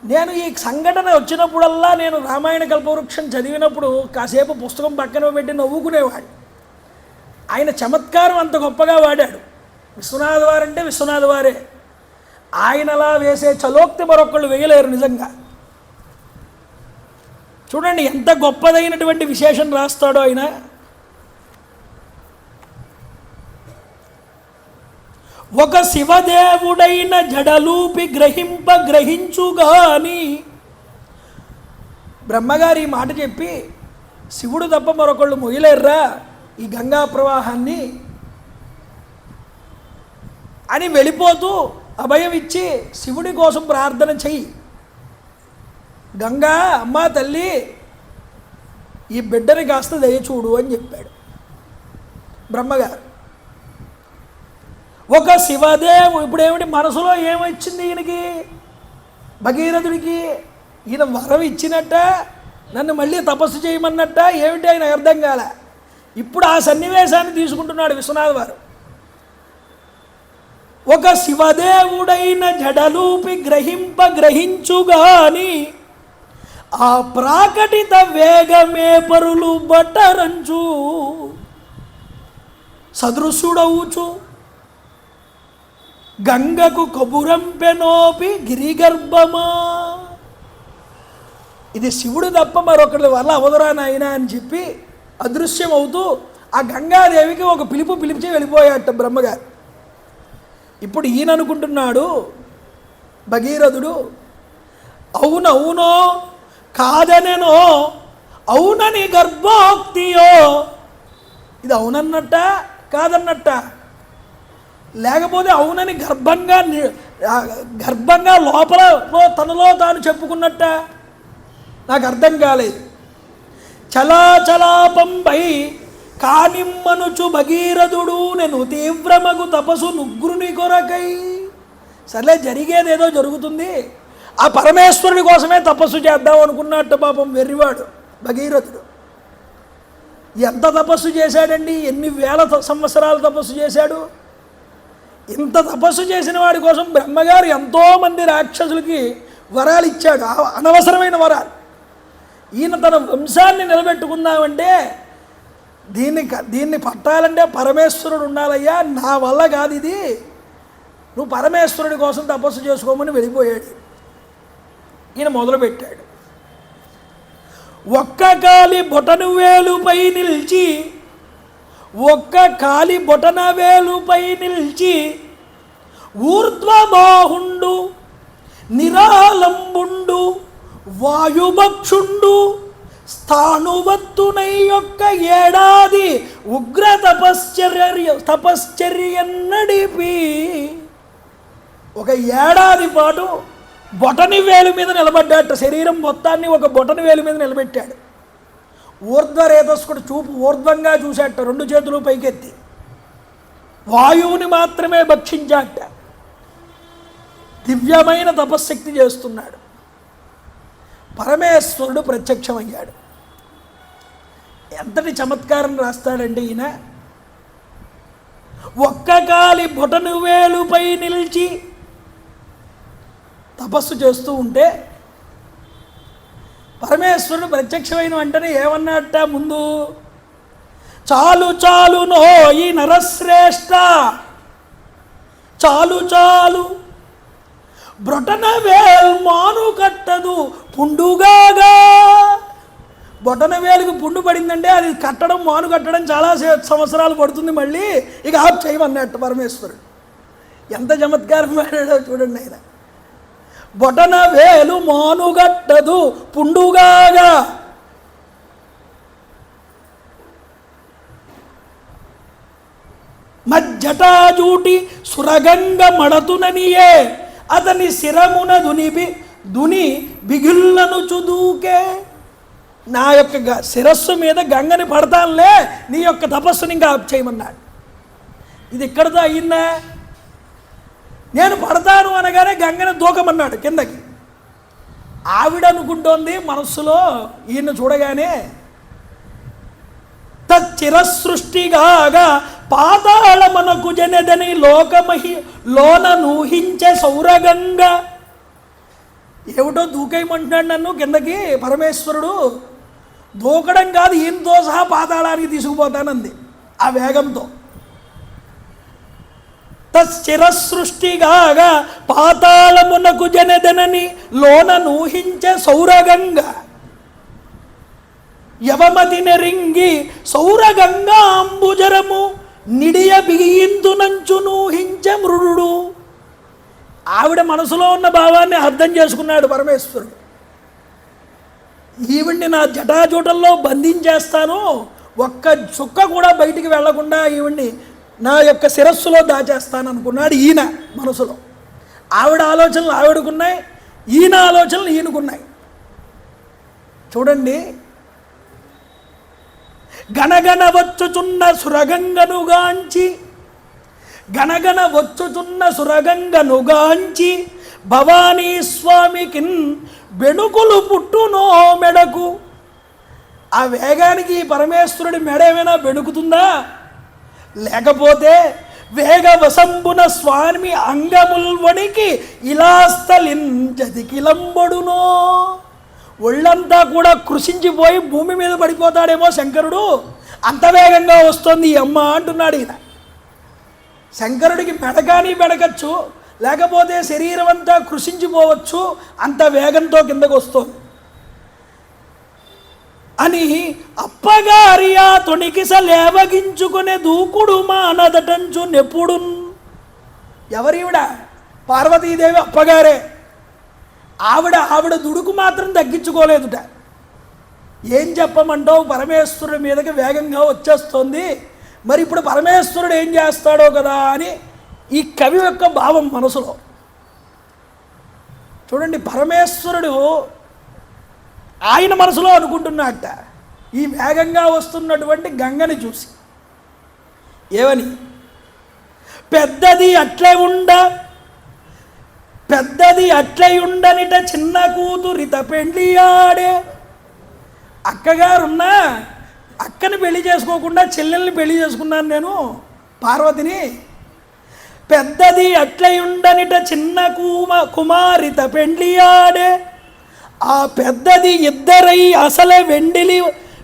నేను ఈ సంఘటన వచ్చినప్పుడల్లా నేను రామాయణ కల్పవృక్షం చదివినప్పుడు కాసేపు పుస్తకం పక్కన పెట్టి నవ్వుకునేవాడు. ఆయన చమత్కారం అంత గొప్పగా వాడాడు. విశ్వనాథ వారంటే విశ్వనాథ వారే, ఆయనలా వేసే చలోక్తి మరొకళ్ళు వేయలేరు నిజంగా. చూడండి ఎంత గొప్పదైనటువంటి విశేషం రాస్తాడో ఆయన. ఒక శివదేవుడైన జడలూపి గ్రహించుగాని. బ్రహ్మగారు ఈ మాట చెప్పి శివుడు తప్ప మరొకళ్ళు మొయ్యలేర్రా ఈ గంగా ప్రవాహాన్ని అని వెళ్ళిపోతూ అభయం ఇచ్చి శివుడి కోసం ప్రార్థన చెయ్యి, గంగా అమ్మా తల్లి ఈ బిడ్డని కాస్త దయచూడు అని చెప్పాడు బ్రహ్మగారు. ఒక శివదేవు ఇప్పుడేమిటి మనసులో ఏమొచ్చింది ఈయనకి, భగీరథుడికి? ఈయన వరం ఇచ్చినట్ట, నన్ను మళ్ళీ తపస్సు చేయమన్నట్ట, ఏమిటి ఆయన అర్థం కాలే. ఇప్పుడు ఆ సన్నివేశాన్ని తీసుకుంటున్నాడు విశ్వనాథ వారు. ఒక శివదేవుడైన జడలూపి గ్రహించుగాని ఆ ప్రాకటిత వేగమే పరులు బట్టరంచు సదృశుడవుచు గంగకు కబురంపెనోపి గిరిగర్భమా. ఇది శివుడు తప్ప మరొకరి వల్ల అవదురా నాయన అని చెప్పి అదృశ్యం అవుతూ ఆ గంగాదేవికి ఒక పిలిచి వెళ్ళిపోయాట బ్రహ్మగారు. ఇప్పుడు ఈయన అనుకుంటున్నాడు భగీరథుడు, అవునవునో కాదనెనో అవునని గర్భోక్తియో. ఇది అవునన్నట్ట కాదన్నట్ట, లేకపోతే అవునని గర్భంగా లోపల తనలో తాను చెప్పుకున్నట్ట, నాకు అర్థం కాలేదు. చలాచలాపంపై కానిమ్మనుచు భగీరథుడు నేను తీవ్రమగు తపసు నుగ్గురుని కొరకై. సర్లే జరిగేదేదో జరుగుతుంది, ఆ పరమేశ్వరుడి కోసమే తపస్సు చేద్దాం అనుకున్నట్టు పాపం వెర్రివాడు భగీరథుడు. ఎంత తపస్సు చేశాడండి, ఎన్ని వేల సంవత్సరాలు తపస్సు చేశాడు. ఇంత తపస్సు చేసిన వాడి కోసం బ్రహ్మగారు ఎంతోమంది రాక్షసులకి వరాలు ఇచ్చాడు, అనవసరమైన వరాలు. ఈయన తన వంశాన్ని నిలబెట్టుకుందామంటే దీన్ని పట్టాలంటే పరమేశ్వరుడు ఉండాలయ్యా, నా వల్ల కాదు ఇది, నువ్వు పరమేశ్వరుడి కోసం తపస్సు చేసుకోమని వెళ్ళిపోయాడు. ఈయన మొదలుపెట్టాడు. ఒక్క కాలి బొటన వేలుపై నిల్చి ఊర్ధ్వబాహుండు నిరాలంబుండు వాయుభక్షుండు స్థానువత్తునై యొక్క ఏడాది ఉగ్ర తపశ్చర్య నడిపి ఒక ఏడాది పాటు బొటని వేలు మీద నిలబడ్డాట. శరీరం మొత్తాన్ని ఒక బొటని వేలు మీద నిలబెట్టాడు. ఊర్ధ్వరేతస్కుడు చూపు ఊర్ధ్వంగా చూశాట, రెండు చేతులు పైకెత్తి వాయువుని మాత్రమే భక్షించాట. దివ్యమైన తపశ్శక్తి చేస్తున్నాడు. పరమేశ్వరుడు ప్రత్యక్షమయ్యాడు. ఎంతటి చమత్కారం రాస్తాడంటే ఈయన. ఒక్క కాలి బొటను వేలుపై నిలిచి తపస్సు చేస్తూ ఉంటే పరమేశ్వరుడు ప్రత్యక్షమైన వెంటనే ఏమన్నట్ట, ముందు చాలు చాలునో ఈ నరశ్రేష్ఠ, చాలు బ్రొటన వేల్ మాను కట్టదు పుండుగాగా. బొటన వేలుకు పుండు పడిందంటే అది కట్టడం మాను కట్టడం చాలా సంవత్సరాలు పడుతుంది, మళ్ళీ ఇక ఆఫ్ చేయమన్నట్టు పరమేశ్వరుడు. ఎంత చమత్కారం ఆడాడో చూడండి ఆయన. బొటన వేలు మానుగట్టదు పుండుగాగా, మజ్జటాజూటి సురగంగ మడతుననియే అతని శిరమున దుని బిగుళ్ళను చుదూకే. నా యొక్క శిరస్సు మీద గంగని పడతానులే, నీ యొక్క తపస్సుని ఇంకా ఆప్ చేయమన్నాడు. ఇది ఇక్కడితో అయ్యిందా? నేను పడతాను అనగానే గంగని దూకమన్నాడు కిందకి. ఆవిడ అనుకుంటోంది మనస్సులో ఈయన చూడగానే, తచ్చిరసృష్టిగాగా పాతాళమనకు జనదని లోకమహి లోన నూహించే సౌరగంగ. ఏమిటో దూకేయమంటున్నాడు నన్ను కిందకి పరమేశ్వరుడు. దూకడం కాదు, ఈయనతో సహా పాతాళానికి తీసుకుపోతానంది ఆ వేగంతో. తచ్చిరసృష్టిగాగా పాతాళమునకు జనదనని లోన నూహించే సౌరగంగ. యవమతి నెరింగి సౌరగంగా అంబుజరము నిడియ బిగిందునంచు నూహించే మృడు. ఆవిడ మనసులో ఉన్న భావాన్ని అర్థం చేసుకున్నాడు పరమేశ్వరుడు. ఈవిడ్ని నా జటాజూటల్లో బంధించేస్తాను, ఒక్క చుక్క కూడా బయటికి వెళ్లకుండా ఈవిడ్ని నా యొక్క శిరస్సులో దాచేస్తాను అనుకున్నాడు ఈయన మనసులో. ఆవిడ ఆలోచనలు ఆవిడకున్నాయి, ఈయన ఆలోచనలు ఈయనకున్నాయి. చూడండి, గణగణ వచ్చుచున్న సురగంగనుగాంచి, గణగణ వచ్చుచున్న సురగంగనుగాంచి భవానీ స్వామికిన్ బెణుకులు పుట్టునో మెడకు. ఆ వేగానికి పరమేశ్వరుడి మెడ ఏమైనా బెణుకుతుందా? లేకపోతే వేగవసంబున స్వామి అంగముల్వనికి ఇలాస్తలించదికిలంబడునో. ఒళ్ళంతా కూడా కృషించిపోయి భూమి మీద పడిపోతాడేమో శంకరుడు, అంత వేగంగా వస్తుంది ఈ అమ్మ అంటున్నాడు ఈయన. శంకరుడికి మెడకాని మెడకచ్చు, లేకపోతే శరీరం అంతా కృషించిపోవచ్చు, అంత వేగంతో కిందకు వస్తుంది అని అప్పగారి ఆ తొణికిస లేవగించుకునే దూకుడు మానదటంచు నెప్పుడు. ఎవరివిడ? పార్వతీదేవి అప్పగారే. ఆవిడ దుడుకు మాత్రం తగ్గించుకోలేదుట. ఏం చెప్పమంటావు, పరమేశ్వరుడి మీదకి వేగంగా వచ్చేస్తుంది, మరి ఇప్పుడు పరమేశ్వరుడు ఏం చేస్తాడో కదా అని ఈ కవి యొక్క భావం మనసులో. చూడండి, పరమేశ్వరుడు ఆయన మనసులో అనుకుంటున్నట్ట ఈ వేగంగా వస్తున్నటువంటి గంగని చూసి. ఏమని? పెద్దది అట్లే ఉండనిట చిన్న కూతురిత పెళ్లి ఆడే. అక్కగారున్నా అక్కని పెళ్లి చేసుకోకుండా చెల్లెల్ని పెళ్లి చేసుకున్నాను నేను పార్వతిని. పెద్దది అట్లే ఉండనిట చిన్న కుమారిత పెళ్లి ఆడే. ఆ పెద్దది ఇద్దరై అసలే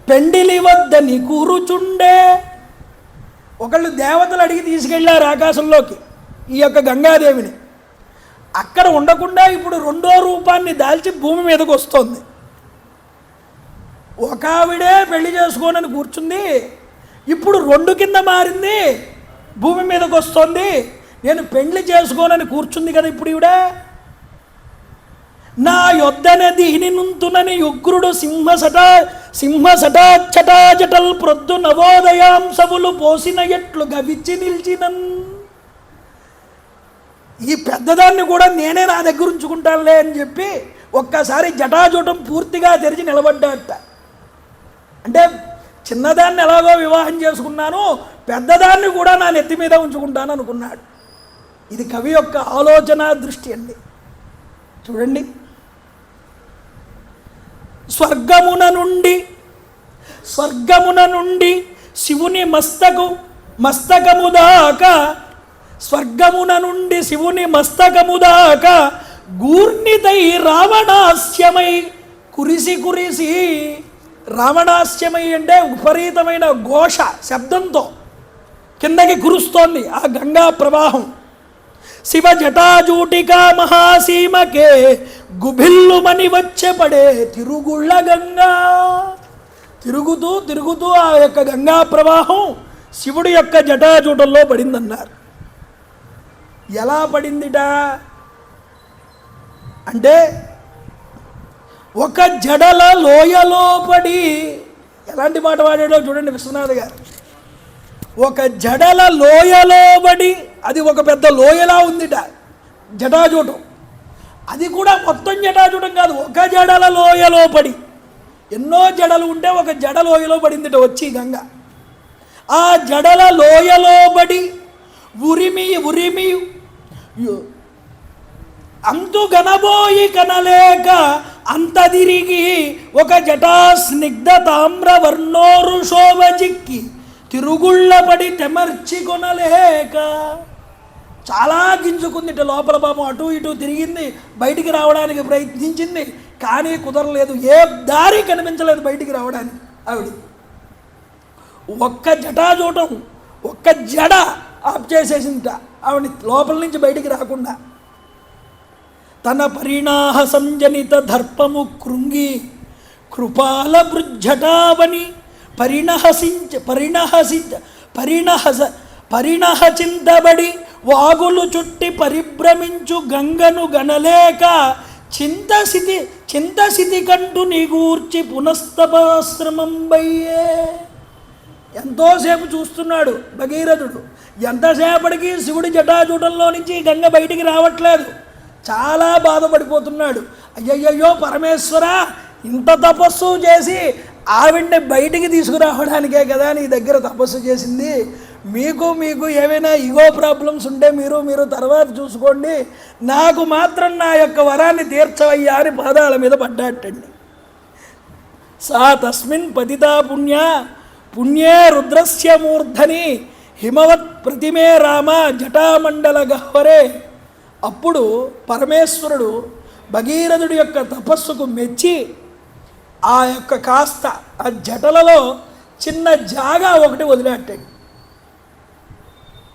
పెండిలి వద్దని కూరుచుండే. ఒకళ్ళు దేవతలు అడిగి తీసుకెళ్ళారు ఆకాశంలోకి ఈ యొక్క గంగాదేవిని. అక్కడ ఉండకుండా ఇప్పుడు రెండో రూపాన్ని దాల్చి భూమి మీదకు వస్తుంది. ఒక ఆవిడే పెళ్లి చేసుకోనని కూర్చుంది, ఇప్పుడు రెండు కింద మారింది, భూమి మీదకు వస్తుంది. నేను పెళ్లి చేసుకోనని కూర్చుంది కదా ఇప్పుడు ఈవిడ. నా యొద్దనే దీని నుంతునని ఉగ్రుడు సింహసటాచటాజటల్ ప్రొద్దు నవోదయాంశములు పోసిన ఎట్లు గవిచ్చి నిలిచినన్. ఈ పెద్దదాన్ని కూడా నేనే నా దగ్గర ఉంచుకుంటానులే అని చెప్పి ఒక్కసారి జటాజూటం పూర్తిగా తెరిచి నిలబడ్డాట. అంటే చిన్నదాన్ని ఎలాగో వివాహం చేసుకున్నాను, పెద్దదాన్ని కూడా నా నెత్తి మీద ఉంచుకుంటాను అనుకున్నాడు. ఇది కవి యొక్క ఆలోచన దృష్టి అండి. చూడండి, స్వర్గమున నుండి శివుని మస్తకము దాకా, స్వర్గమున నుండి శివుని మస్తకము దాకా గూర్ణితై రావణాస్యమై కురిసి రావణాస్యమై అంటే విపరీతమైన ఘోష శబ్దంతో కిందకి కురుస్తోంది ఆ గంగా ప్రవాహం. శివ జటాజూటికా మహాసీమకే గుభిల్లుమని వచ్చే పడే తిరుగుళ్ళ గంగా. తిరుగుతూ తిరుగుతూ ఆ యొక్క గంగా ప్రవాహం శివుడి యొక్క జటాజూటంలో పడిందన్నారు. ఎలా పడిందిట అంటే ఒక జడల లోయలో పడి, ఎలాంటి మాట వాడాడో చూడండి విశ్వనాథ్ గారు. ఒక జడల లోయలో పడి, అది ఒక పెద్ద లోయలా ఉందిట జటాజూటం. అది కూడా మొత్తం జటాజూటం కాదు, ఒక జడల లోయలో పడి. ఎన్నో జడలు ఉంటే ఒక జడ లోయలో పడిందిట వచ్చి గంగ. ఆ జడల లోయలో పడి ఉరిమి ఉరిమి అంతు గనబోయి కనలేక అంత తిరిగి ఒక జటా స్నిగ్ధ తామ్ర వర్ణోరు శోభజిక్కి తిరుగుళ్ళపడి తెమర్చి కొనలేక. చాలా గింజుకుందిట లోపల పాపం, అటు ఇటు తిరిగింది, బయటికి రావడానికి ప్రయత్నించింది, కానీ కుదరలేదు. ఏ దారి కనిపించలేదు బయటికి రావడానికి. ఆవిడ ఒక్క జటాజూటం, ఒక్క జడ ఆప్ చేసేసిందిట ఆవిడ లోపల నుంచి బయటికి రాకుండా. తన పరిణాహ సంజనిత దర్పము కృంగి కృపాల బృజ్జటావని పరిణహచింతబడి వాగులు చుట్టి పరిభ్రమించు గంగను గనలేక చింతసితి కంటు నిగూర్చి పునస్తపాశ్రమం బయ్యే. ఎంతోసేపు చూస్తున్నాడు భగీరథుడు, ఎంతసేపటికి శివుడి జటాజూటంలో నుంచి గంగ బయటికి రావట్లేదు. చాలా బాధపడిపోతున్నాడు. అయ్యయ్యో పరమేశ్వర, ఇంత తపస్సు చేసి ఆవిడ్ని బయటికి తీసుకురావడానికే కదా నీ దగ్గర తపస్సు చేసింది. మీకు ఏమైనా ఈగో ప్రాబ్లమ్స్ ఉంటే మీరు తర్వాత చూసుకోండి, నాకు మాత్రం నా యొక్క వరాన్ని తీర్చవయ్యా అని పాదాల మీద పడ్డాటండి. సా తస్మిన్ పతితా పుణ్యే రుద్రస్య మూర్ధని హిమవత్ ప్రతిమే రామ జటామండల గహ్వరే. అప్పుడు పరమేశ్వరుడు భగీరథుడి యొక్క తపస్సుకు మెచ్చి ఆ యొక్క కాస్త ఆ జటలలో చిన్న జాగా ఒకటి వదిలేటాడు.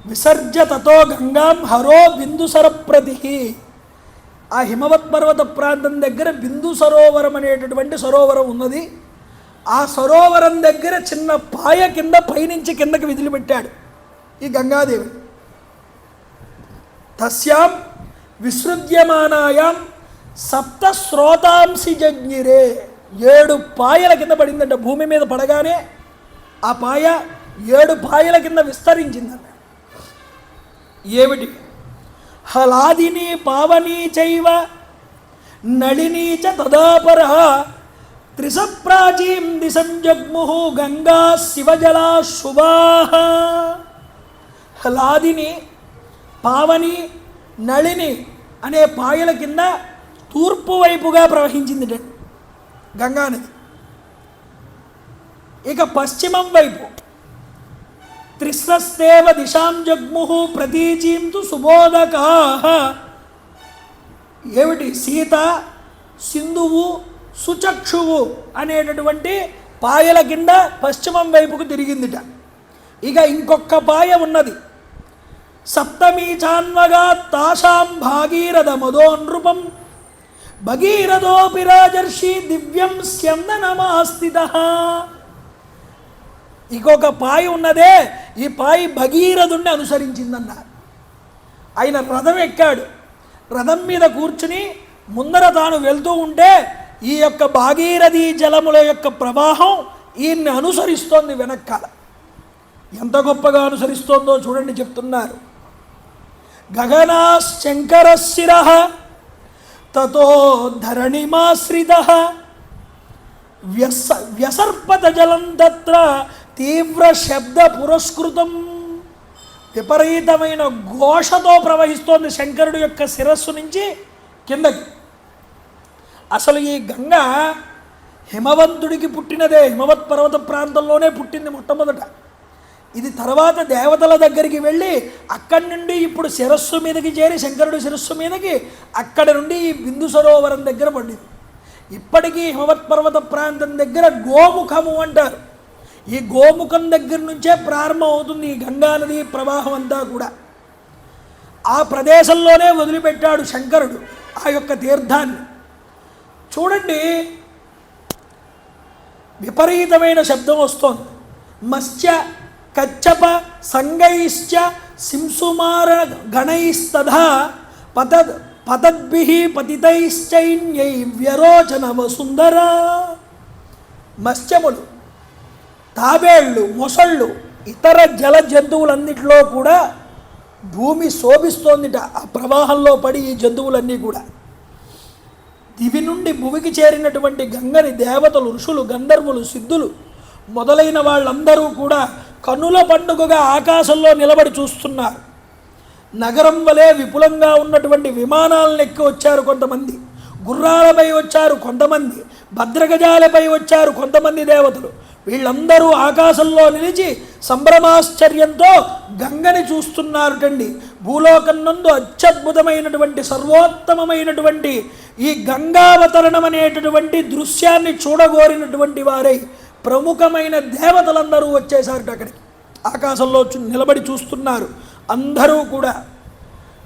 విసర్జ తతో గంగాం హరో బిందుసరప్రతి. ఆ హిమవత్ పర్వత ప్రాంతం దగ్గర బిందు సరోవరం అనేటటువంటి సరోవరం ఉన్నది. ఆ సరోవరం దగ్గర చిన్న పాయ కింద పైనుంచి కిందకి విదిలిపెట్టాడు ఈ గంగాదేవి. తస్యాం విసృజ్యమానాయాం సప్త శ్రోతాంసి జజ్ఞిరే. 7 పాయల కింద పడిందంట. భూమి మీద పడగానే ఆ పాయ 7 పాయల కింద విస్తరించిందంట. ఏమిటి? హలాదిని పావనీ చైవ నళినీ చ తదాపర త్రిసప్రాచీం దిశంజగ్ముః గంగా శివజలా శుభాః. హలాదిని, పావని, నళిని అనే పాయల కింద తూర్పు వైపుగా ప్రవహించింది గంగానది. ఇక పశ్చిమం వైపు త్రిస్రస్తేవ దిశాం జగ్ముః ప్రతీచీం తు సుబోధకాః. ఏమిటి? సీత, సింధువు, సుచక్షువు అనేటటువంటి పాయల కింద పశ్చిమం వైపుకు తిరిగిందిట. ఇక ఇంకొక పాయ ఉన్నది. సప్తమీ చాన్వగా తాసాం భాగీరథ మదోనృపం భగీరథోపి రాజర్షి దివ్యం స్యందనమాస్థితః. ఇంకొక పాయ ఉన్నదే, ఈ పాయ భగీరథుణ్ణి అనుసరించిందన్నారు. ఆయన రథం ఎక్కాడు. రథం మీద కూర్చుని ముందర తాను వెళ్తూ ఉంటే ఈ యొక్క భాగీరథీ జలముల యొక్క ప్రవాహం ఈయన్ని అనుసరిస్తోంది వెనక్కాల. ఎంత గొప్పగా అనుసరిస్తోందో చూడండి చెప్తున్నారు. గగనాశంకరశిరః తతో ధరణిమాశ్రితః వ్యసర్పత జలం తత్ర తీవ్ర శబ్ద పురస్కృతం. విపరీతమైన ఘోషతో ప్రవహిస్తోంది శంకరుడు యొక్క శిరస్సు నుంచి కిందకి. అసలు ఈ గంగ హిమవంతుడికి పుట్టినదే, హిమవత్ పర్వత ప్రాంతంలోనే పుట్టింది మొట్టమొదట. ఇది తర్వాత దేవతల దగ్గరికి వెళ్ళి అక్కడి నుండి ఇప్పుడు శిరస్సు మీదకి చేరి శంకరుడి శిరస్సు మీదకి అక్కడి నుండి ఈ బిందు సరోవరం దగ్గర పడింది. ఇప్పటికీ హిమవత్ పర్వత ప్రాంతం దగ్గర గోముఖము అంటారు. ఈ గోముఖం దగ్గర నుంచే ప్రారంభం అవుతుంది ఈ గంగానది ప్రవాహం అంతా కూడా. ఆ ప్రదేశంలోనే వదిలిపెట్టాడు శంకరుడు ఆ యొక్క తీర్థాన్ని. చూడండి, విపరీతమైన శబ్దం వస్తోంది. మత్స్య కచ్చప సంగైశ్చ సింసుమార గణైస్తథా పతద్భిః పతితైశ్చైన్యై వ్యరోచన వసుంధర. మత్స్యములు, తాబేళ్ళు, మొసళ్ళు, ఇతర జల జంతువులన్నిటిలో కూడా భూమి శోభిస్తోందిట ఆ ప్రవాహంలో పడి. ఈ జంతువులన్నీ కూడా దివి నుండి భూమికి చేరినటువంటి గంగని దేవతలు, ఋషులు, గంధర్వులు, సిద్ధులు మొదలైన వాళ్ళందరూ కూడా కన్నుల పండుగగా ఆకాశంలో నిలబడి చూస్తున్నారు. నగరం వలె విపులంగా ఉన్నటువంటి విమానాలను ఎక్కి వచ్చారు కొంతమంది, గుర్రాలపై వచ్చారు కొంతమంది, భద్రగజాలపై వచ్చారు కొంతమంది దేవతలు. వీళ్ళందరూ ఆకాశంలో నిలిచి సంభ్రమాశ్చర్యంతో గంగని చూస్తున్నారుటండి. భూలోకం నందు అత్యద్భుతమైనటువంటి సర్వోత్తమమైనటువంటి ఈ గంగావతరణం అనేటటువంటి దృశ్యాన్ని చూడగోరినటువంటి వారై ప్రముఖమైన దేవతలందరూ వచ్చేసారట అక్కడికి. ఆకాశంలో నిలబడి చూస్తున్నారు. అందరూ కూడా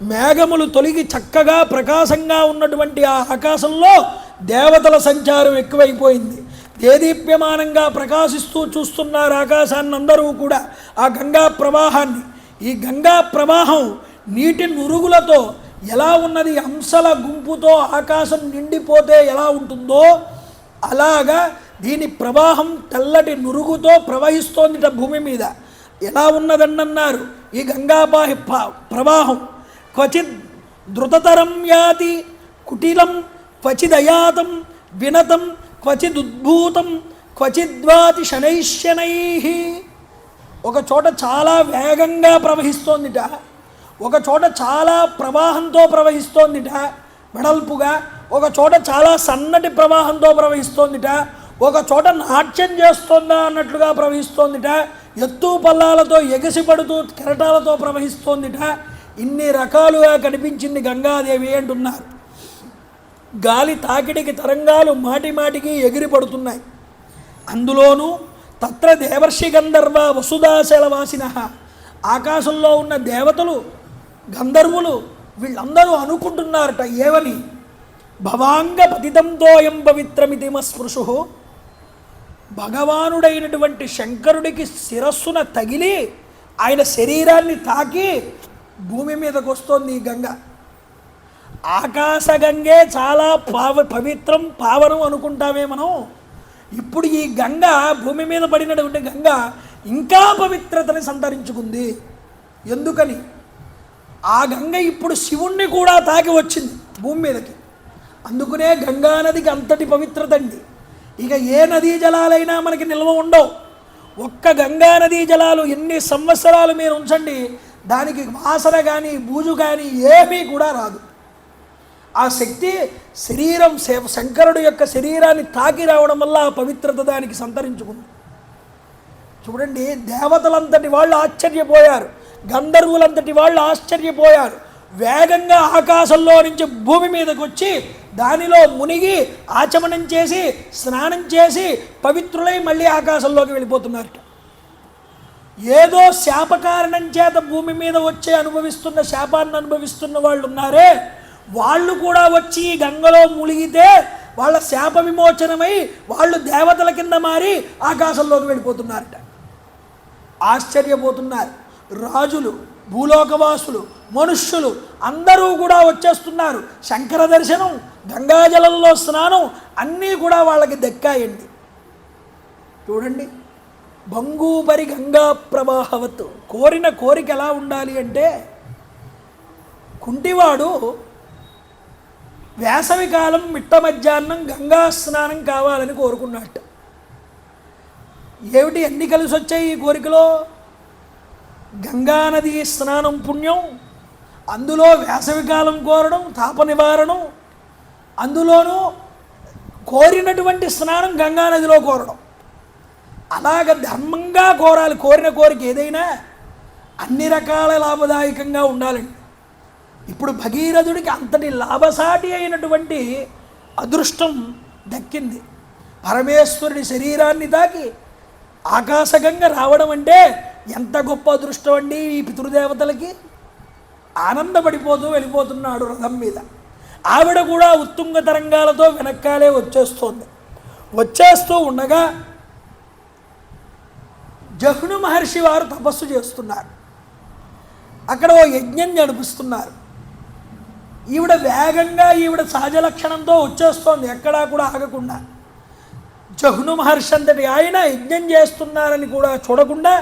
మేఘములు తొలగి చక్కగా ప్రకాశంగా ఉన్నటువంటి ఆ ఆకాశంలో దేవతల సంచారం ఎక్కువైపోయింది. దేదీప్యమానంగా ప్రకాశిస్తూ చూస్తున్నారు ఆకాశాన్ని అందరూ కూడా ఆ గంగా ప్రవాహాన్ని. ఈ గంగా ప్రవాహం నీటి నురుగులతో ఎలా ఉన్నది, హంసల గుంపుతో ఆకాశం నిండిపోతే ఎలా ఉంటుందో అలాగా దీని ప్రవాహం తెల్లటి నురుగుతో ప్రవహిస్తోందిట భూమి మీద. ఎలా ఉన్నదన్నారు ఈ గంగాపాహి ప్రవాహం. క్వచిత్ ధృతతరం యాతి కుటిలం క్వచిదయాతం వినతం క్వచిదుద్భూతం క్వచిద్వాతి శనైశనై. ఒక చోట చాలా వేగంగా ప్రవహిస్తోందిట, ఒక చోట చాలా ప్రవాహంతో ప్రవహిస్తోందిట వెడల్పుగా, ఒక చోట చాలా సన్నటి ప్రవాహంతో ప్రవహిస్తోందిట, ఒక చోట నాట్యం చేస్తోందా అన్నట్లుగా ప్రవహిస్తోందిట, ఎత్తు పల్లాలతో ఎగసిపడుతూ కెరటాలతో ప్రవహిస్తోందిట. ఇన్ని రకాలుగా కనిపించింది గంగాదేవి అంటున్నారు. గాలి తాకిడికి తరంగాలు మాటి మాటికి ఎగిరి పడుతున్నాయి. అందులోనూ తత్ర దేవర్షి గంధర్వ వసుధాశలవాసిన, ఆకాశంలో ఉన్న దేవతలు, గంధర్వులు వీళ్ళందరూ అనుకుంటున్నారట ఏవని, భవాంగ పతితంతోయం పవిత్రమితి మస్పృశు. భగవానుడైనటువంటి శంకరుడికి శిరస్సున తగిలి ఆయన శరీరాన్ని తాకి భూమి మీదకు వస్తోంది ఈ గంగ. ఆకాశగంగే చాలా పవిత్రం, పావనం అనుకుంటామే మనం. ఇప్పుడు ఈ గంగ భూమి మీద పడినటువంటి గంగ ఇంకా పవిత్రతని సంతరించుకుంది. ఎందుకని? ఆ గంగ ఇప్పుడు శివుణ్ణి కూడా తాకి వచ్చింది భూమి మీదకి. అందుకనే గంగా నదికి అంతటి పవిత్రత అండి. ఇక ఏ నదీ జలాలైనా మనకి నిల్వ ఉండవు. ఒక్క గంగా నదీ జలాలు ఎన్ని సంవత్సరాలు మీరు ఉంచండి, దానికి వాసన కానీ బూజు కానీ ఏమీ కూడా రాదు. ఆ శక్తి శరీరం శంకరుడు యొక్క శరీరాన్ని తాకి రావడం వల్ల ఆ పవిత్రత దానికి సంతరించుకుంది. చూడండి, దేవతలంతటి వాళ్ళు ఆశ్చర్యపోయారు, గంధర్వులంతటి వాళ్ళు ఆశ్చర్యపోయారు. వేగంగా ఆకాశంలో నుంచి భూమి మీదకి వచ్చి దానిలో మునిగి ఆచమనం చేసి స్నానం చేసి పవిత్రులై మళ్ళీ ఆకాశంలోకి వెళ్ళిపోతున్నారట. ఏదో శాపకారణం చేత భూమి మీద వచ్చే అనుభవిస్తున్న శాపాన్ని అనుభవిస్తున్న వాళ్ళు ఉన్నారే, వాళ్ళు కూడా వచ్చి గంగలో మునిగితే వాళ్ళ శాప విమోచనమై వాళ్ళు దేవతల కింద మారి ఆకాశంలోకి వెళ్ళిపోతున్నారట. ఆశ్చర్యపోతున్నారు రాజులు, భూలోకవాసులు, మనుష్యులు అందరూ కూడా వచ్చేస్తున్నారు. శంకర దర్శనం, గంగాజలంలో స్నానం అన్నీ కూడా వాళ్ళకి దక్కాయండి. చూడండి, బంగూపరి గంగా ప్రవాహవత్. కోరిన కోరిక ఎలా ఉండాలి అంటే, కుంటివాడు వేసవి కాలం మిట్ట మధ్యాహ్నం గంగా స్నానం కావాలని కోరుకున్నట్టు. ఏమిటి అన్ని కలిసి వచ్చాయి ఈ కోరికలో? గంగానది స్నానం పుణ్యం, అందులో వేసవికాలం కోరడం తాప నివారణం, అందులోనూ కోరినటువంటి స్నానం గంగానదిలో కోరడం. అలాగ ధర్మంగా కోరాలి. కోరిన కోరిక ఏదైనా అన్ని రకాల లాభదాయకంగా ఉండాలండి. ఇప్పుడు భగీరథుడికి అంతటి లాభసాటి అయినటువంటి అదృష్టం దక్కింది. పరమేశ్వరుడి శరీరాన్ని తాకి ఆకాశగంగ రావడం అంటే ఎంత గొప్ప అదృష్టం అండి ఈ పితృదేవతలకి. ఆనందపడిపోతూ వెళ్ళిపోతున్నాడు రథం మీద. ఆవిడ కూడా ఉత్తుంగ తరంగాలతో వెనక్కాలే వచ్చేస్తోంది. వచ్చేస్తూ ఉండగా జహ్ను మహర్షి వారు తపస్సు చేస్తున్నారు. అక్కడ ఓ యజ్ఞం నడిపిస్తున్నారు. ఈవిడ వేగంగా ఈవిడ సహజ లక్షణంతో వచ్చేస్తోంది, ఎక్కడా కూడా ఆగకుండా. జహ్ను మహర్షి అంతటి ఆయన యజ్ఞం చేస్తున్నారని కూడా చూడకుండా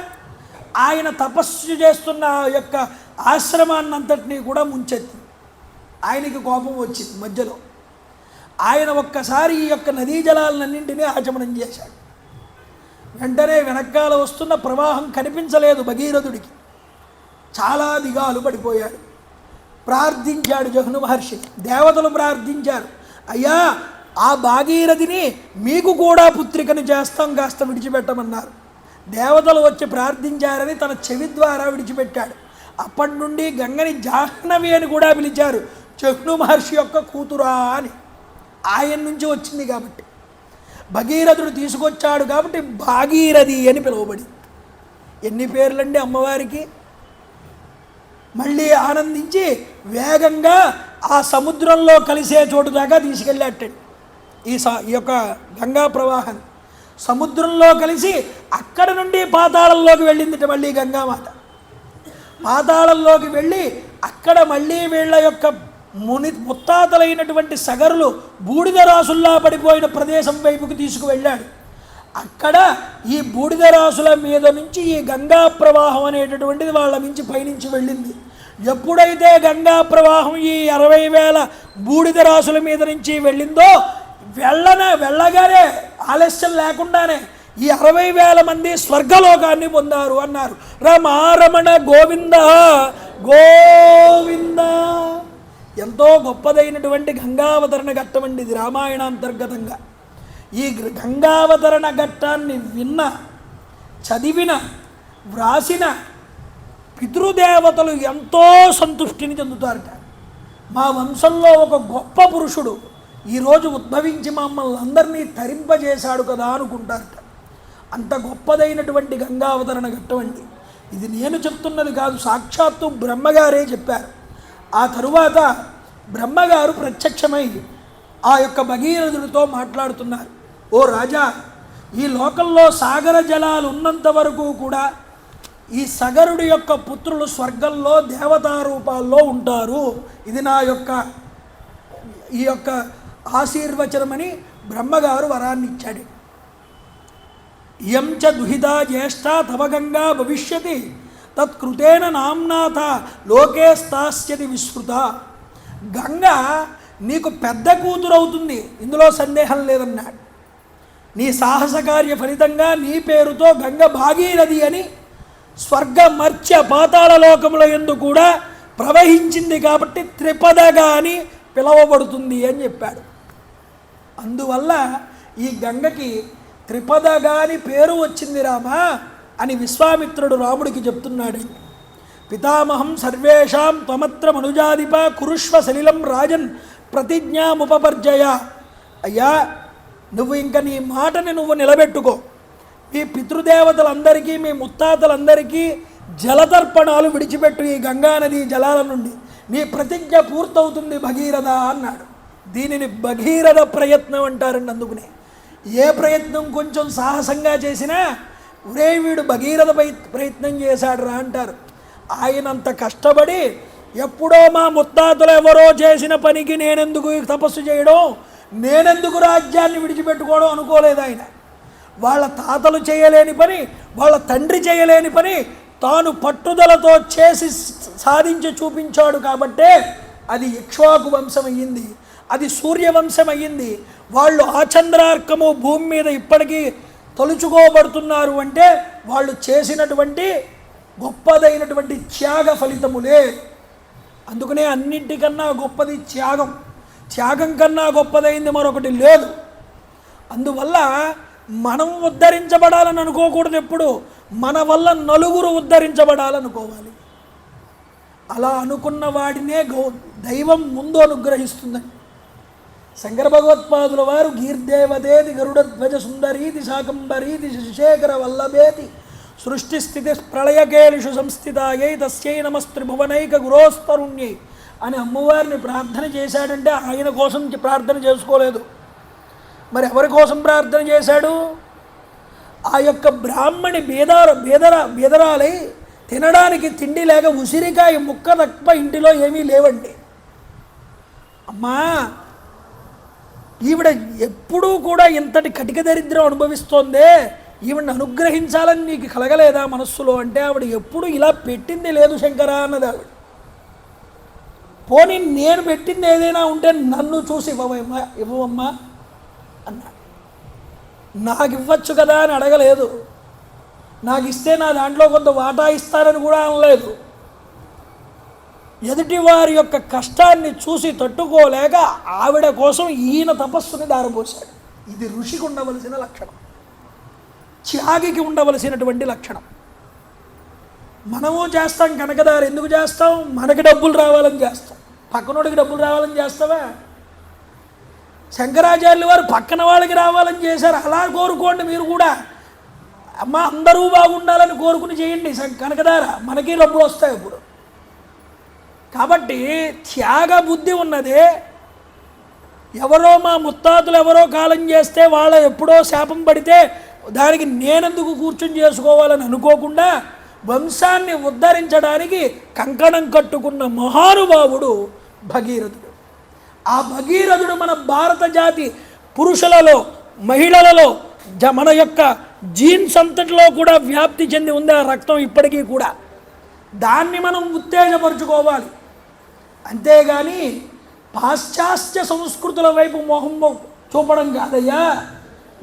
ఆయన తపస్సు చేస్తున్న యొక్క ఆశ్రమాన్నంతటినీ కూడా ముంచెత్తి ఆయనకి కోపం వచ్చింది. మధ్యలో ఆయన ఒక్కసారి ఈ యొక్క నదీ జలాలన్నింటినీ ఆచమనం చేశాడు. వెంటనే వెనకాల వస్తున్న ప్రవాహం కనిపించలేదు భగీరథుడికి. చాలా దిగాలు పడిపోయాడు. ప్రార్థించాడు జహ్ను మహర్షి. దేవతలు ప్రార్థించారు, అయ్యా ఆ భాగీరథిని మీకు కూడా పుత్రికను చేస్తాం, కాస్త విడిచిపెట్టమన్నారు. దేవతలు వచ్చి ప్రార్థించారని తన చెవి ద్వారా విడిచిపెట్టాడు. అప్పటి నుండి గంగని జాహ్నవి అని కూడా పిలిచారు, జహ్ను మహర్షి యొక్క కూతురా అని. ఆయన నుంచి వచ్చింది కాబట్టి, భగీరథుడు తీసుకొచ్చాడు కాబట్టి భాగీరథి అని పిలువబడి. ఎన్ని పేర్లండి అమ్మవారికి! మళ్ళీ ఆనందించి వేగంగా ఆ సముద్రంలో కలిసే చోటు దాకా తీసుకెళ్ళాటండి. ఈ యొక్క గంగా ప్రవాహం సముద్రంలో కలిసి అక్కడ నుండి పాతాళంలోకి వెళ్ళిందిట మళ్ళీ గంగామాత. పాతాళంలోకి వెళ్ళి అక్కడ మళ్ళీ వీళ్ళ యొక్క ముత్తాతలైనటువంటి సగరులు బూడిద రాసుల్లా పడిపోయిన ప్రదేశం వైపుకి తీసుకువెళ్ళాడు. అక్కడ ఈ బూడిద రాసుల మీద నుంచి ఈ గంగా ప్రవాహం అనేటటువంటిది వాళ్ళ నుంచి పైనుంచి వెళ్ళింది. ఎప్పుడైతే గంగా ప్రవాహం ఈ 60,000 బూడిద రాసుల మీద నుంచి వెళ్ళిందో వెళ్ళగానే ఆలస్యం లేకుండానే ఈ 60,000 మంది స్వర్గలోకాన్ని పొందారు అన్నారు. రమారమణ గోవింద గోవింద. ఎంతో గొప్పదైనటువంటి గంగావతరణ ఘట్టం అండి ఇది రామాయణాంతర్గతంగా. ఈ గంగావతరణ ఘట్టాన్ని విన్న, చదివిన, వ్రాసిన పితృదేవతలు ఎంతో సంతుష్టిని చెందుతారట. మా వంశంలో ఒక గొప్ప పురుషుడు ఈరోజు ఉద్భవించి మమ్మల్ని అందరినీ తరింపజేశాడు కదా అనుకుంటారట. అంత గొప్పదైనటువంటి గంగావతరణ ఘట్టం అండి ఇది. నేను చెప్తున్నది కాదు, సాక్షాత్తు బ్రహ్మగారే చెప్పారు. ఆ తరువాత బ్రహ్మగారు ప్రత్యక్షమై ఆ యొక్క భగీరథుడితో మాట్లాడుతున్నారు. ఓ రాజా, ఈ లోకంలో సాగర జలాలు ఉన్నంత వరకు కూడా ఈ సగరుడి యొక్క పుత్రులు స్వర్గంలో దేవతా రూపాల్లో ఉంటారు. ఇది నా యొక్క ఈ యొక్క ఆశీర్వచనమని బ్రహ్మగారు వరాన్ని ఇచ్చాడు. ఇయం చ దుహితా జ్యేష్ఠ తవ గంగా భవిష్యతి తత్కృతేన నామ్నాథ లోకే స్థాస్యతి విశ్రుత. గంగ నీకు పెద్ద కూతురు అవుతుంది, ఇందులో సందేహం లేదన్నాడు. నీ సాహస కార్య ఫలితంగా నీ పేరుతో గంగ భాగీరథి అని స్వర్గ మర్త్య పాతాళ లోకముల యందు కూడా ప్రవహించింది కాబట్టి త్రిపదగా అని పిలవబడుతుంది అని చెప్పాడు. అందువల్ల ఈ గంగకి త్రిపదగా అని పేరు వచ్చింది రామా అని విశ్వామిత్రుడు రాముడికి చెప్తున్నాడు. పితామహం సర్వేషాం త్వమత్ర మనుజాధిప కురుష్వ సలిలం రాజన్ ప్రతిజ్ఞాముపపర్జయ. అయ్యా, నువ్వు ఇంకా నీ మాటని నువ్వు నిలబెట్టుకో. మీ పితృదేవతలందరికీ, మీ ముత్తాతలందరికీ జలతర్పణాలు విడిచిపెట్టు ఈ గంగానది జలాల నుండి. నీ ప్రతిజ్ఞ పూర్తవుతుంది భగీరథ అన్నాడు. దీనిని భగీరథ ప్రయత్నం అంటారండి. అందుకునే ఏ ప్రయత్నం కొంచెం సాహసంగా చేసినా ఒరే వీడు భగీరథ ప్రయత్నం చేశాడు రా అంటారు. ఆయనంత కష్టపడి ఎప్పుడో మా ముత్తాతలు ఎవరో చేసిన పనికి నేనెందుకు తపస్సు చేయడం, నేనెందుకు రాజ్యాన్ని విడిచిపెట్టుకోవడం అనుకోలేదు ఆయన. వాళ్ళ తాతలు చేయలేని పని, వాళ్ళ తండ్రి చేయలేని పని తాను పట్టుదలతో చేసి సాధించి చూపించాడు కాబట్టే అది ఇక్ష్వాకు వంశం అయ్యింది, అది సూర్యవంశం అయ్యింది. వాళ్ళు ఆచంద్రార్కము భూమి మీద ఇప్పటికీ తలుచుకోబడుతున్నారు అంటే వాళ్ళు చేసినటువంటి గొప్పదైనటువంటి త్యాగ ఫలితములే. అందుకనే అన్నింటికన్నా గొప్పది త్యాగం. త్యాగం కన్నా గొప్పదైంది మరొకటి లేదు. అందువల్ల మనం ఉద్ధరించబడాలని అనుకోకూడదు, ఎప్పుడు మన వల్ల నలుగురు ఉద్ధరించబడాలనుకోవాలి. అలా అనుకున్న వాడినే దైవం ముందు అనుగ్రహిస్తుందని శంకర భగవత్పాదుల వారు గీర్దేవదేతి గరుడధ్వజ సుందరీతి శాకంబరీతి శశేఖర వల్లభేతి సృష్టి స్థితి ప్రళయకేళిషు సంస్థితాయై తస్యై నమస్త్రిభువనైక గురోస్తరుణ్యై అని అమ్మవారిని ప్రార్థన చేశాడంటే ఆయన కోసం ప్రార్థన చేసుకోలేదు. మరి ఎవరి కోసం ప్రార్థన చేశాడు? ఆ యొక్క బ్రాహ్మణి బేదరాలై తినడానికి తిండి లేక ఉసిరికాయ ముక్క తప్ప ఇంటిలో ఏమీ లేవండి. అమ్మా, ఈవిడ ఎప్పుడూ కూడా ఇంతటి కటిక దరిద్రం అనుభవిస్తోందే, ఈవిడని అనుగ్రహించాలని నీకు కలగలేదా మనస్సులో అంటే, ఆవిడ ఎప్పుడు ఇలా పెట్టింది లేదు శంకరా అన్నది ఆవిడ. పోనీ నేను పెట్టింది ఏదైనా ఉంటే నన్ను చూసి ఇవ్వమ్మా అన్నాడు. నాకు ఇవ్వచ్చు కదా అని అడగలేదు, నాకు ఇస్తే నా దాంట్లో కొంత వాటా ఇస్తారని కూడా అనలేదు. ఎదుటి వారి యొక్క కష్టాన్ని చూసి తట్టుకోలేక ఆవిడ కోసం ఈయన తపస్సుని దారపోశాడు. ఇది ఋషికి ఉండవలసిన లక్షణం, త్యాగికి ఉండవలసినటువంటి లక్షణం. మనము చేస్తాం కనకదారు, ఎందుకు చేస్తాం? మనకి డబ్బులు రావాలని చేస్తాం. పక్కనోడికి డబ్బులు రావాలని చేస్తావా? శంకరాచార్యులు వారు పక్కన వాళ్ళకి రావాలని చేశారు. అలా కోరుకోండి మీరు కూడా. అమ్మ, అందరూ బాగుండాలని కోరుకుని చేయండి కనకదార, మనకి డబ్బులు వస్తాయి ఇప్పుడు. కాబట్టి త్యాగ బుద్ధి ఉన్నదే. ఎవరో మా ముత్తాతలు ఎవరో కాలం చేస్తే వాళ్ళ ఎప్పుడో శాపం పడితే దానికి నేనెందుకు కూర్చొని చేసుకోవాలని అనుకోకుండా వంశాన్ని ఉద్ధరించడానికి కంకణం కట్టుకున్న మహానుభావుడు భగీరథుడు. ఆ భగీరథుడు మన భారత జాతి పురుషులలో, మహిళలలో, మన యొక్క జీన్స్ అంతటిలో కూడా వ్యాప్తి చెంది ఉంది ఆ రక్తం ఇప్పటికీ కూడా. దాన్ని మనం ఉత్తేజపరుచుకోవాలి. అంతేగాని పాశ్చాత్య సంస్కృతుల వైపు మొహం చూపడం కాదయ్యా.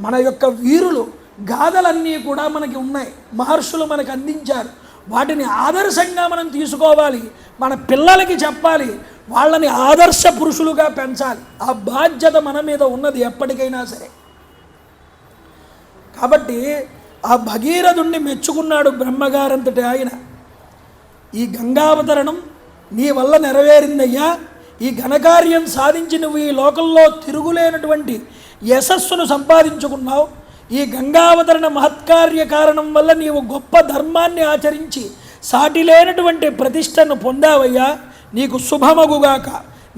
మన యొక్క వీరులు గాథలన్నీ కూడా మనకి ఉన్నాయి, మహర్షులు మనకు అందించారు. వాటిని ఆదర్శంగా మనం తీసుకోవాలి, మన పిల్లలకి చెప్పాలి, వాళ్ళని ఆదర్శ పురుషులుగా పెంచాలి. ఆ బాధ్యత మన మీద ఉన్నది ఎప్పటికైనా సరే. కాబట్టి ఆ భగీరథుణ్ణి మెచ్చుకున్నాడు బ్రహ్మగారంతటి ఆయన. ఈ గంగావతరణం నీ వల్ల నెరవేరిందయ్యా, ఈ ఘనకార్యం సాధించి నువ్వు ఈ లోకంలో తిరుగులేనటువంటి యశస్సును సంపాదించుకున్నావు. ఈ గంగావతరణ మహత్కార్య కారణం వల్ల నీవు గొప్ప ధర్మాన్ని ఆచరించి సాటి లేనటువంటి ప్రతిష్టను పొందావయ్యా, నీకు శుభమగుగాక.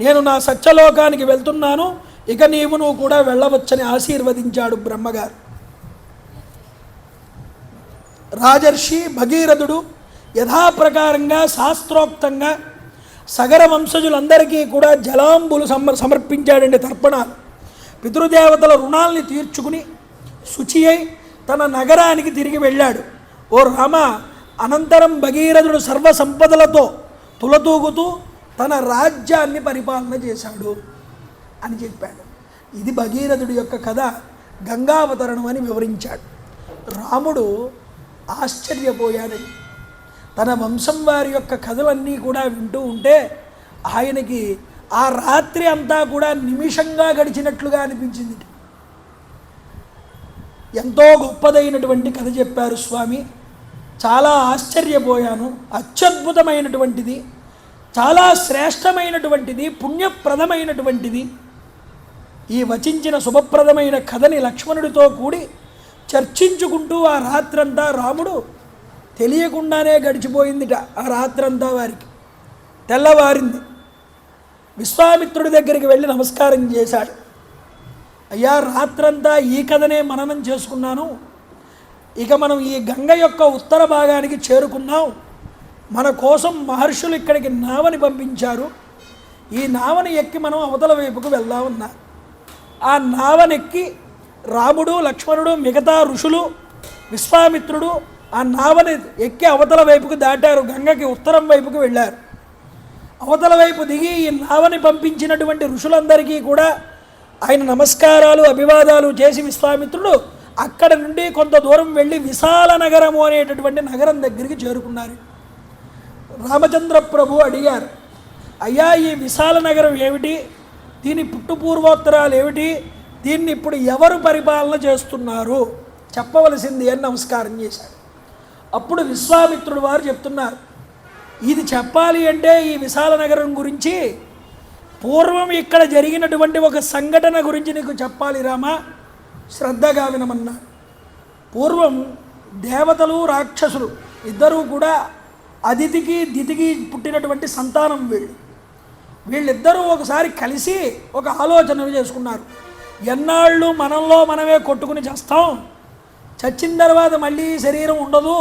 నేను నా సత్యలోకానికి వెళ్తున్నాను, ఇక నువ్వు కూడా వెళ్ళవచ్చని ఆశీర్వదించాడు బ్రహ్మగారు. రాజర్షి భగీరథుడు యథాప్రకారంగా శాస్త్రోక్తంగా సగర వంశజులందరికీ కూడా జలాంబులు సమర్పించాడండి, తర్పణాలు. పితృదేవతల రుణాల్ని తీర్చుకుని శుచి అయి తన నగరానికి తిరిగి వెళ్ళాడు. ఓ రామ, అనంతరం భగీరథుడు సర్వసంపదలతో తులతూగుతూ తన రాజ్యాన్ని పరిపాలన చేశాడు అని చెప్పాడు. ఇది భగీరథుడి యొక్క కథ, గంగావతరణం అని వివరించాడు. రాముడు ఆశ్చర్యపోయాడని, తన వంశం వారి యొక్క కథలన్నీ కూడా వింటూ ఉంటే ఆయనకి ఆ రాత్రి అంతా కూడా నిమిషంగా గడిచినట్లుగా అనిపించింది. ఎంతో గొప్పదైనటువంటి కథ చెప్పారు స్వామి, చాలా ఆశ్చర్యపోయాను, అత్యద్భుతమైనటువంటిది, చాలా శ్రేష్టమైనటువంటిది, పుణ్యప్రదమైనటువంటిది. ఈ వచించిన శుభప్రదమైన కథని లక్ష్మణుడితో కూడి చర్చించుకుంటూ ఆ రాత్రంతా రాముడు తెలియకుండానే గడిచిపోయిందిట. ఆ రాత్రంతా వారికి తెల్లవారింది. విశ్వామిత్రుడి దగ్గరికి వెళ్ళి నమస్కారం చేశాడు. అయ్యా, రాత్రంతా ఈ కథనే మననం చేసుకున్నాను, ఇక మనం ఈ గంగ యొక్క ఉత్తర భాగానికి చేరుకున్నాం. మన కోసం మహర్షులు ఇక్కడికి నావని పంపించారు, ఈ నావని ఎక్కి మనం అవతల వైపుకు వెళ్దామన్నా. ఆ నావనెక్కి రాముడు, లక్ష్మణుడు, మిగతా ఋషులు, విశ్వామిత్రుడు ఆ నావని ఎక్కి అవతల వైపుకు దాటారు, గంగకి ఉత్తరం వైపుకు వెళ్ళారు. అవతల వైపు దిగి ఈ నావని పంపించినటువంటి ఋషులందరికీ కూడా ఆయన నమస్కారాలు, అభివాదాలు చేసి విశ్వామిత్రుడు అక్కడ నుండి కొంత దూరం వెళ్ళి విశాల నగరము అనేటటువంటి నగరం దగ్గరికి చేరుకున్నారు. రామచంద్ర ప్రభు అడిగారు, అయ్యా, ఈ విశాల నగరం ఏమిటి, దీని పుట్టుపూర్వోత్తరాలు ఏమిటి, దీన్ని ఇప్పుడు ఎవరు పరిపాలన చేస్తున్నారు చెప్పవలసింది అని నమస్కారం చేశాడు. అప్పుడు విశ్వామిత్రుడు వారు చెప్తున్నారు, ఇది చెప్పాలి అంటే ఈ విశాల నగరం గురించి పూర్వం ఇక్కడ జరిగినటువంటి ఒక సంఘటన గురించి నీకు చెప్పాలి రామా, శ్రద్ధగా వినమన్నా. పూర్వం దేవతలు, రాక్షసులు ఇద్దరూ కూడా అదితికి దితికి పుట్టినటువంటి సంతానం వీళ్ళిద్దరూ ఒకసారి కలిసి ఒక ఆలోచన చేసుకున్నారు. ఎన్నాళ్ళు మనలో మనమే కొట్టుకుని చేస్తాం, చచ్చిన తర్వాత మళ్ళీ శరీరం ఉండదు,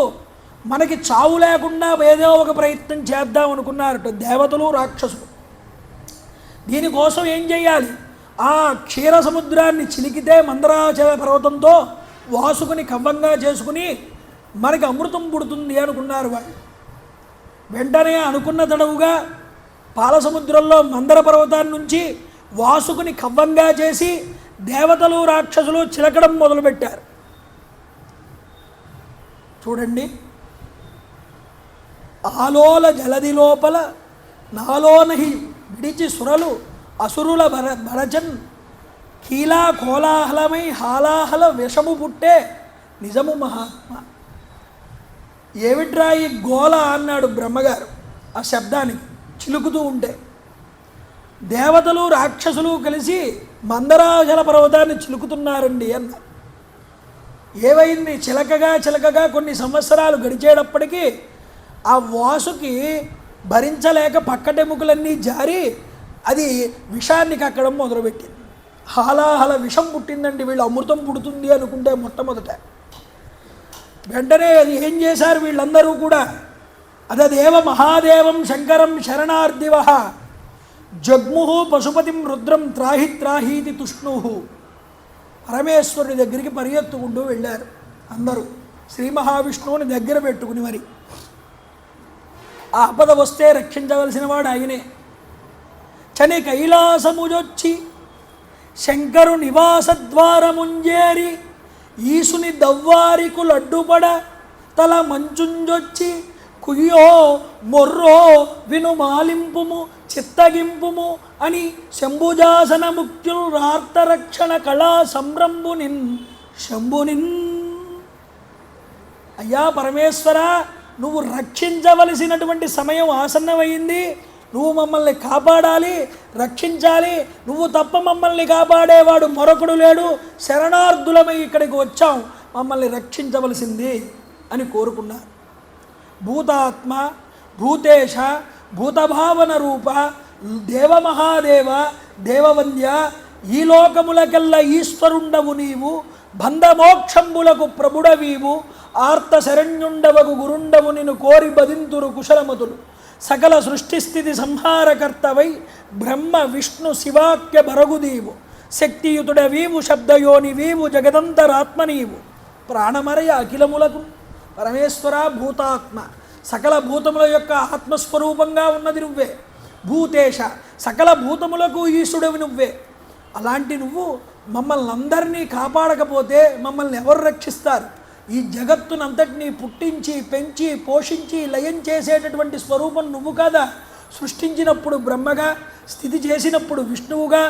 మనకి చావు లేకుండా ఏదో ఒక ప్రయత్నం చేద్దాం అనుకున్నారట దేవతలు రాక్షసులు. దీనికోసం ఏం చేయాలి? ఆ క్షీర సముద్రాన్ని చిలికితే మందరాచల పర్వతంతో వాసుకుని కవ్వంగా చేసుకుని మనకి అమృతం పుడుతుంది అనుకున్నారు వాళ్ళు. వెంటనే అనుకున్న తడవుగా పాలసముద్రంలో మందర పర్వతాన్ని నుంచి వాసుకుని కవ్వంగా చేసి దేవతలు రాక్షసులు చిలకడం మొదలుపెట్టారు. చూడండి, ఆలోల జలది లోపల నాలోనహి విడిచి సురలు అసురుల భరజన్ కీలా కోలాహలమై హాలాహల విషము పుట్టే నిజము మహాత్మ. ఏమిట్రా ఈ గోల అన్నాడు బ్రహ్మగారు ఆ శబ్దానికి చిలుకుతూ ఉంటే. దేవతలు రాక్షసులు కలిసి మందరాచల పర్వతాన్ని చిలుకుతున్నారండి అన్నారు. ఏవైంది? చిలకగా కొన్ని సంవత్సరాలు గడిచేటప్పటికీ ఆ వాసుకి భరించలేక పక్కటెముకలన్నీ జారి అది విషాన్ని కక్కడం మొదలుపెట్టింది. హాలాహల విషం పుట్టిందండి. వీళ్ళు అమృతం పుడుతుంది అనుకుంటే మొట్టమొదట వెంటనే అది ఏం చేశారు వీళ్ళందరూ కూడా? అదేవ మహాదేవం శంకరం శరణార్దివ జగ్ముహు పశుపతిం రుద్రం త్రాహి త్రాహీతి తుష్ణు. పరమేశ్వరుడి దగ్గరికి పరిగెత్తుకుంటూ వెళ్ళారు అందరూ, శ్రీ మహావిష్ణువుని దగ్గర పెట్టుకుని. మరి ఆపద వస్తే రక్షించవలసిన వాడు ఆయనే. చని కైలాసముజొచ్చి శంకరు నివాసద్వారముంజేరి ఈసుని దవ్వారికులు అడ్డుపడ తల మంచుంజొచ్చి కుయ్యో మొర్రో విను మాలింపుము చిత్తగింపుము అని శంభుజాసన ముఖ్యులు రార్తరక్షణ కళా సంరంభునిన్ శంభునిన్. అయ్యా పరమేశ్వర, నువ్వు రక్షించవలసినటువంటి సమయం ఆసన్నమైంది. నువ్వు మమ్మల్ని కాపాడాలి, రక్షించాలి. నువ్వు తప్ప మమ్మల్ని కాపాడేవాడు మరొకడు లేడు. శరణార్థులమై ఇక్కడికి వచ్చాం, మమ్మల్ని రక్షించవలసింది అని కోరుకున్నారు. భూతాత్మ, భూతేశ, భూతభావన రూప, దేవమహాదేవ, దేవవంద్య, ఈ లోకములకెల్ల ఈశ్వరుండవు నీవు, బంధమోక్షంబులకు ప్రభుడవీవు, ఆర్త శరణ్యుండవకు గురుండవు నిన్ను కోరి బదింతురు కుశలమతులు, సకల సృష్టిస్థితి సంహారకర్తవై బ్రహ్మ విష్ణు శివాక్య బరగుదీవు, శక్తియుతుడవీవు, శబ్దయోనివీవు, జగదంతరాత్మనీవు, ప్రాణమరయ అఖిలములకు. పరమేశ్వర భూతాత్మ, సకల భూతముల యొక్క ఆత్మస్వరూపంగా ఉన్నది నువ్వే. భూతేశ, సకల భూతములకు ఈశ్వరుడవి నువ్వే. అలాంటి నువ్వు మమ్మల్ని అందరినీ కాపాడకపోతే మమ్మల్ని ఎవరు రక్షిస్తారు? ఈ జగత్తునంతటినీ పుట్టించి పెంచి పోషించి లయం చేసేటటువంటి స్వరూపం నువ్వు కదా. సృష్టించినప్పుడు బ్రహ్మగా, స్థితి చేసినప్పుడు విష్ణువుగా,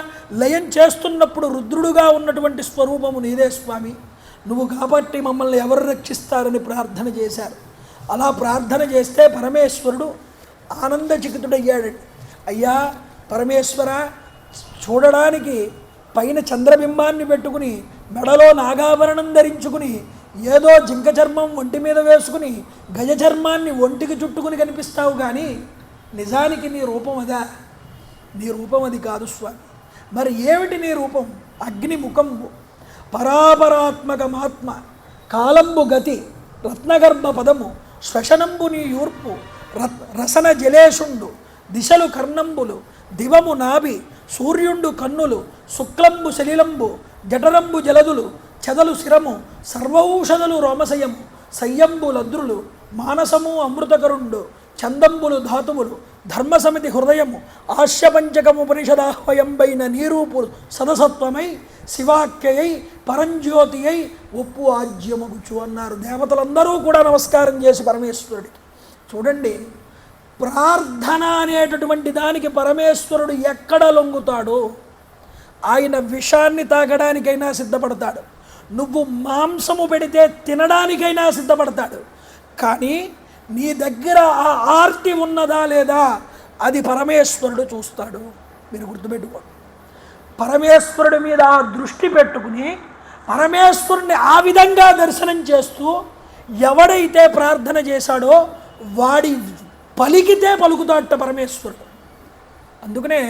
లయం చేస్తున్నప్పుడు రుద్రుడుగా ఉన్నటువంటి స్వరూపము నీదే స్వామి. నువ్వు కాబట్టి మమ్మల్ని ఎవరు రక్షిస్తారని ప్రార్థన చేశారు. అలా ప్రార్థన చేస్తే పరమేశ్వరుడు ఆనందచికితుడయ్యాడు. అయ్యా పరమేశ్వర, చూడడానికి పైన చంద్రబింబాన్ని పెట్టుకుని మెడలో నాగాభరణం ధరించుకుని ఏదో జింక చర్మం ఒంటి మీద వేసుకుని గజ చర్మాన్ని ఒంటికి చుట్టుకుని కనిపిస్తావు, కానీ నిజానికి నీ రూపం అదా? నీ రూపం అది కాదు స్వామి. మరి ఏమిటి నీ రూపం? అగ్నిముఖంబు, పరాపరాత్మకమాత్మ, కాలంబు గతి, రత్నగర్భ పదము, శ్వశనంబు నీ యూర్పు, రసన జలేషుండు, దిశలు కర్ణంబులు, దివము నాభి, సూర్యుండు కన్నులు, శుక్లంబు శలిలంబు, జఠరంబు జలదులు, చెదలు శిరము, సర్వౌషధులు రోమశయము, సయ్యంబు లద్రులు, మానసము అమృతకరుండు, చందంబులు ధాతువులు, ధర్మసమితి హృదయము, ఆశ్యపంచకముపనిషదాహ్వయంబైన నీరూపు సదసత్వమై శివాఖ్యయై పరంజ్యోతి అయి ఒప్పు ఆజ్యమగుచు అన్నారు. దేవతలందరూ కూడా నమస్కారం చేసి పరమేశ్వరుడికి. చూడండి, ప్రార్థన అనేటటువంటి దానికి పరమేశ్వరుడు ఎక్కడ లొంగుతాడో ఆయన విషాన్ని తాగడానికైనా సిద్ధపడతాడు. నువ్వు మాంసము పెడితే తినడానికైనా సిద్ధపడతాడు. కానీ నీ దగ్గర ఆ ఆర్తి ఉన్నదా లేదా అది పరమేశ్వరుడు చూస్తాడు. మీరు గుర్తుపెట్టుకోండి. పరమేశ్వరుడి మీద ఆ దృష్టి పెట్టుకుని పరమేశ్వరుని ఆ విధంగా దర్శనం చేస్తూ ఎవడైతే ప్రార్థన చేశాడో వాడి పలికితే పలుకుతాడట పరమేశ్వరుడు. అందుకనే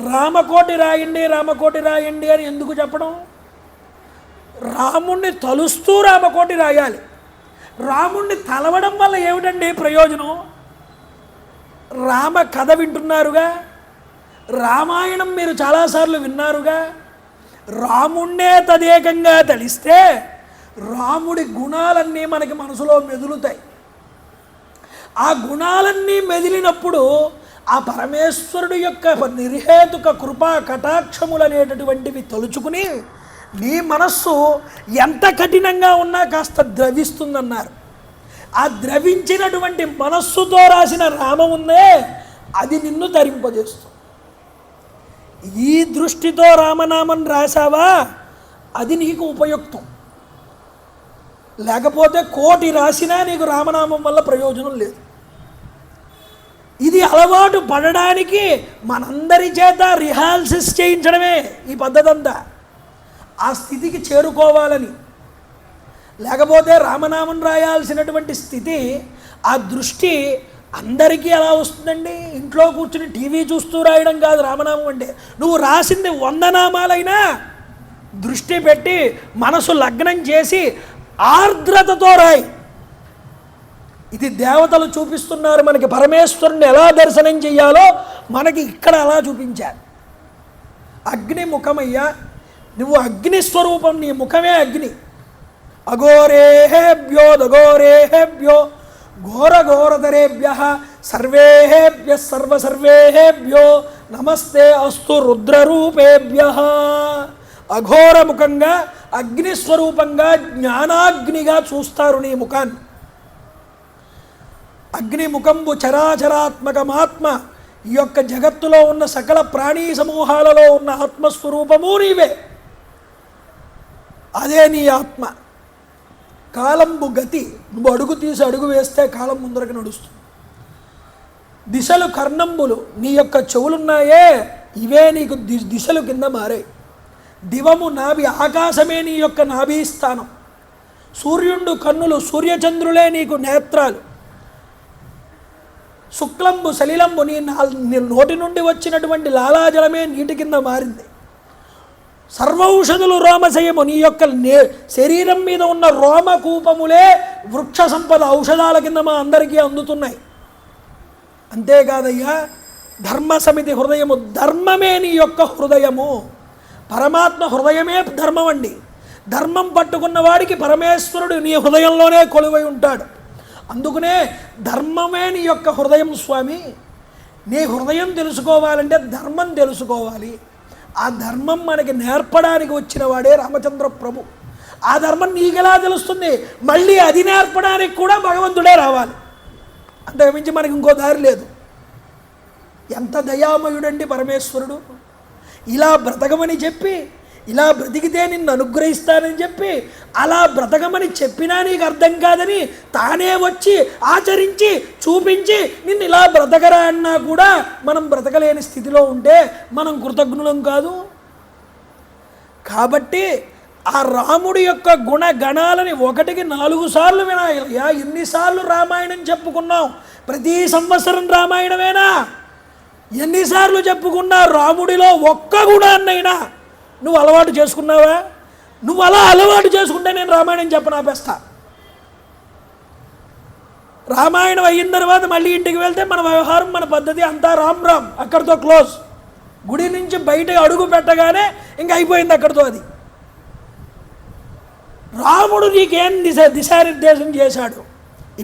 రామకోటి రాయండి రామకోటి రాయండి అని ఎందుకు చెప్పడం? రాముణ్ణి తలుస్తూ రామకోటి రాయాలి. రాముణ్ణి తలవడం వల్ల ఏమిటండి ప్రయోజనం? రామ కథ వింటున్నారుగా, రామాయణం మీరు చాలాసార్లు విన్నారుగా. రాముణ్ణే తదేకంగా తలిస్తే రాముడి గుణాలన్నీ మనకి మనసులో మెదులుతాయి. ఆ గుణాలన్నీ మెదిలినప్పుడు ఆ పరమేశ్వరుడు యొక్క నిర్హేతుక కృపా కటాక్షములు అనేటటువంటివి తలుచుకుని నీ మనస్సు ఎంత కఠినంగా ఉన్నా కాస్త ద్రవిస్తుందన్నారు. ఆ ద్రవించినటువంటి మనస్సుతో రాసిన రామం ఉందే అది నిన్ను ధరింపజేస్తుంది. ఈ దృష్టితో రామనామం రాసావా అది నీకు ఉపయుక్తం. లేకపోతే కోటి రాసినా నీకు రామనామం వల్ల ప్రయోజనం లేదు. ఇది అలవాటు పడడానికి మనందరి చేత రిహార్సల్స్ చేయించడమే ఈ పద్ధతి అంతా, ఆ స్థితికి చేరుకోవాలని. లేకపోతే రామనామం రాయాల్సినటువంటి స్థితి, ఆ దృష్టి అందరికీ ఎలా వస్తుందండి? ఇంట్లో కూర్చుని టీవీ చూస్తూ రాయడం కాదు రామనామం అంటే. నువ్వు రాసింది 100 నామాలైనా దృష్టి పెట్టి మనసు లగ్నం చేసి ఆర్ద్రతతో రాయి. ఇది దేవతలు చూపిస్తున్నారు మనకి పరమేశ్వరుని ఎలా దర్శనం చెయ్యాలో, మనకి ఇక్కడ అలా చూపించారు. అగ్ని ముఖమయ్యా, నువ్వు అగ్ని స్వరూపం, నీ ముఖమే అగ్ని. అఘోరేహేభ్యో దఘోరేహేభ్యో ఘోరఘోరతరేభ్య సర్వేహేభ్య సర్వసర్వేహేభ్యో నమస్తే అస్తు రుద్రరూపేభ్య. అఘోరముఖంగా అగ్నిస్వరూపంగా జ్ఞానాగ్నిగా చూస్తారు నీ ముఖాన్ని. అగ్నిముఖంబు చరాచరాత్మకమాత్మ, ఈ యొక్క జగత్తులో ఉన్న సకల ప్రాణీ సమూహాలలో ఉన్న ఆత్మస్వరూపము నీవే. అదే నీ ఆత్మ. కాలంబు గతి, నువ్వు అడుగు తీసి అడుగు వేస్తే కాలం ముందరకు నడుస్తుంది. దిశలు కర్ణంబులు, నీ యొక్క చెవులున్నాయే ఇవే నీకు దిశలు కింద మారాయి. దివము నాభి, ఆకాశమే నీ యొక్క నాభి స్థానం. సూర్యుండు కన్నులు, సూర్యచంద్రులే నీకు నేత్రాలు. శుక్లంబు సలిలంబు, నీ నోటి నుండి వచ్చినటువంటి లాలాజలమే నీటి కింద మారింది. సర్వౌషధులు రోమశయము, నీ యొక్క శరీరం మీద ఉన్న రోమకూపములే వృక్ష సంపద ఔషధాల కింద మా అందరికీ అందుతున్నాయి. అంతేకాదయ్యా, ధర్మ సమితి హృదయము, ధర్మమే నీ యొక్క హృదయము. పరమాత్మ హృదయమే ధర్మం అండి. ధర్మం పట్టుకున్న వాడికి పరమేశ్వరుడు నీ హృదయంలోనే కొలువై ఉంటాడు. అందుకనే ధర్మమే నీ యొక్క హృదయం స్వామి. నీ హృదయం తెలుసుకోవాలంటే ధర్మం తెలుసుకోవాలి. ఆ ధర్మం మనకి నేర్పడానికి వచ్చిన వాడే రామచంద్ర ప్రభు. ఆ ధర్మం నీకెలా తెలుస్తుంది? మళ్ళీ అది నేర్పడానికి కూడా భగవంతుడే రావాలి. అంతకుమించి మనకి ఇంకో దారి లేదు. ఎంత దయామయుడండి పరమేశ్వరుడు. ఇలా బ్రతకమని చెప్పి, ఇలా బ్రతికితే నిన్ను అనుగ్రహిస్తానని చెప్పి, అలా బ్రతకమని చెప్పినా నీకు అర్థం కాదని తానే వచ్చి ఆచరించి చూపించి నిన్ను ఇలా బ్రతకరా అన్నా కూడా మనం బ్రతకలేని స్థితిలో ఉంటే మనం కృతజ్ఞులం కాదు. కాబట్టి ఆ రాముడి యొక్క గుణగణాలని 1కి 4 సార్లు వినాయా. ఎన్నిసార్లు రామాయణం చెప్పుకున్నాం? ప్రతి సంవత్సరం రామాయణమేనా? ఎన్నిసార్లు చెప్పుకున్నా రాముడిలో ఒక్క గుణాన్నైనా నువ్వు అలవాటు చేసుకున్నావా? నువ్వు అలా అలవాటు చేసుకుంటే నేను రామాయణం చెప్పనాపేస్తా. రామాయణం అయిన తర్వాత మళ్ళీ ఇంటికి వెళ్తే మన వ్యవహారం, మన పద్ధతి అంతా రామ్ రామ్, అక్కడితో క్లోజ్. గుడి నుంచి బయట అడుగు పెట్టగానే ఇంక అయిపోయింది అక్కడితో. అది రాముడు నీకేం దిశానిర్దేశం చేశాడు?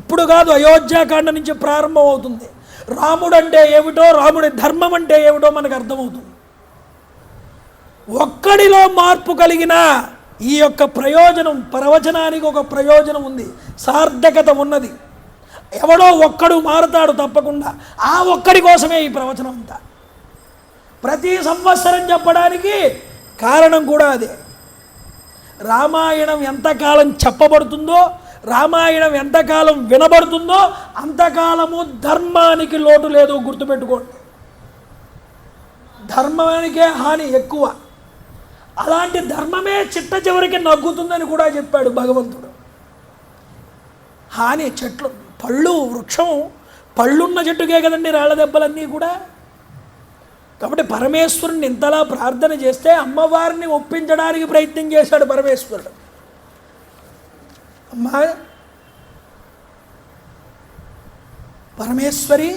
ఇప్పుడు కాదు, అయోధ్యాకాండ నుంచి ప్రారంభం అవుతుంది. రాముడు అంటే ఏమిటో, రాముడి ధర్మం అంటే ఏమిటో మనకు అర్థమవుతుంది. ఒక్కడిలో మార్పు కలిగిన ఈ యొక్క ప్రయోజనం, ప్రవచనానికి ఒక ప్రయోజనం ఉంది, సార్థకత ఉన్నది. ఎవడో ఒక్కడు మారుతాడు తప్పకుండా. ఆ ఒక్కడి కోసమే ఈ ప్రవచనం అంతా. ప్రతి సంవత్సరం చెప్పడానికి కారణం కూడా అదే. రామాయణం ఎంతకాలం చెప్పబడుతుందో, రామాయణం ఎంతకాలం వినబడుతుందో అంతకాలము ధర్మానికి లోటు లేదు. గుర్తుపెట్టుకోండి, ధర్మానికే హాని ఎక్కువ. అలాంటి ధర్మమే చిట్ట చివరికి నగ్గుతుందని కూడా చెప్పాడు భగవంతుడు. హాని, చెట్లు, పళ్ళు, వృక్షం, పళ్ళున్న చెట్టుకే కదండి రాళ్ళ దెబ్బలన్నీ కూడా. కాబట్టి పరమేశ్వరుని ఇంతలా ప్రార్థన చేస్తే అమ్మవారిని ఒప్పించడానికి ప్రయత్నం చేశాడు పరమేశ్వరుడు. అమ్మా పరమేశ్వరి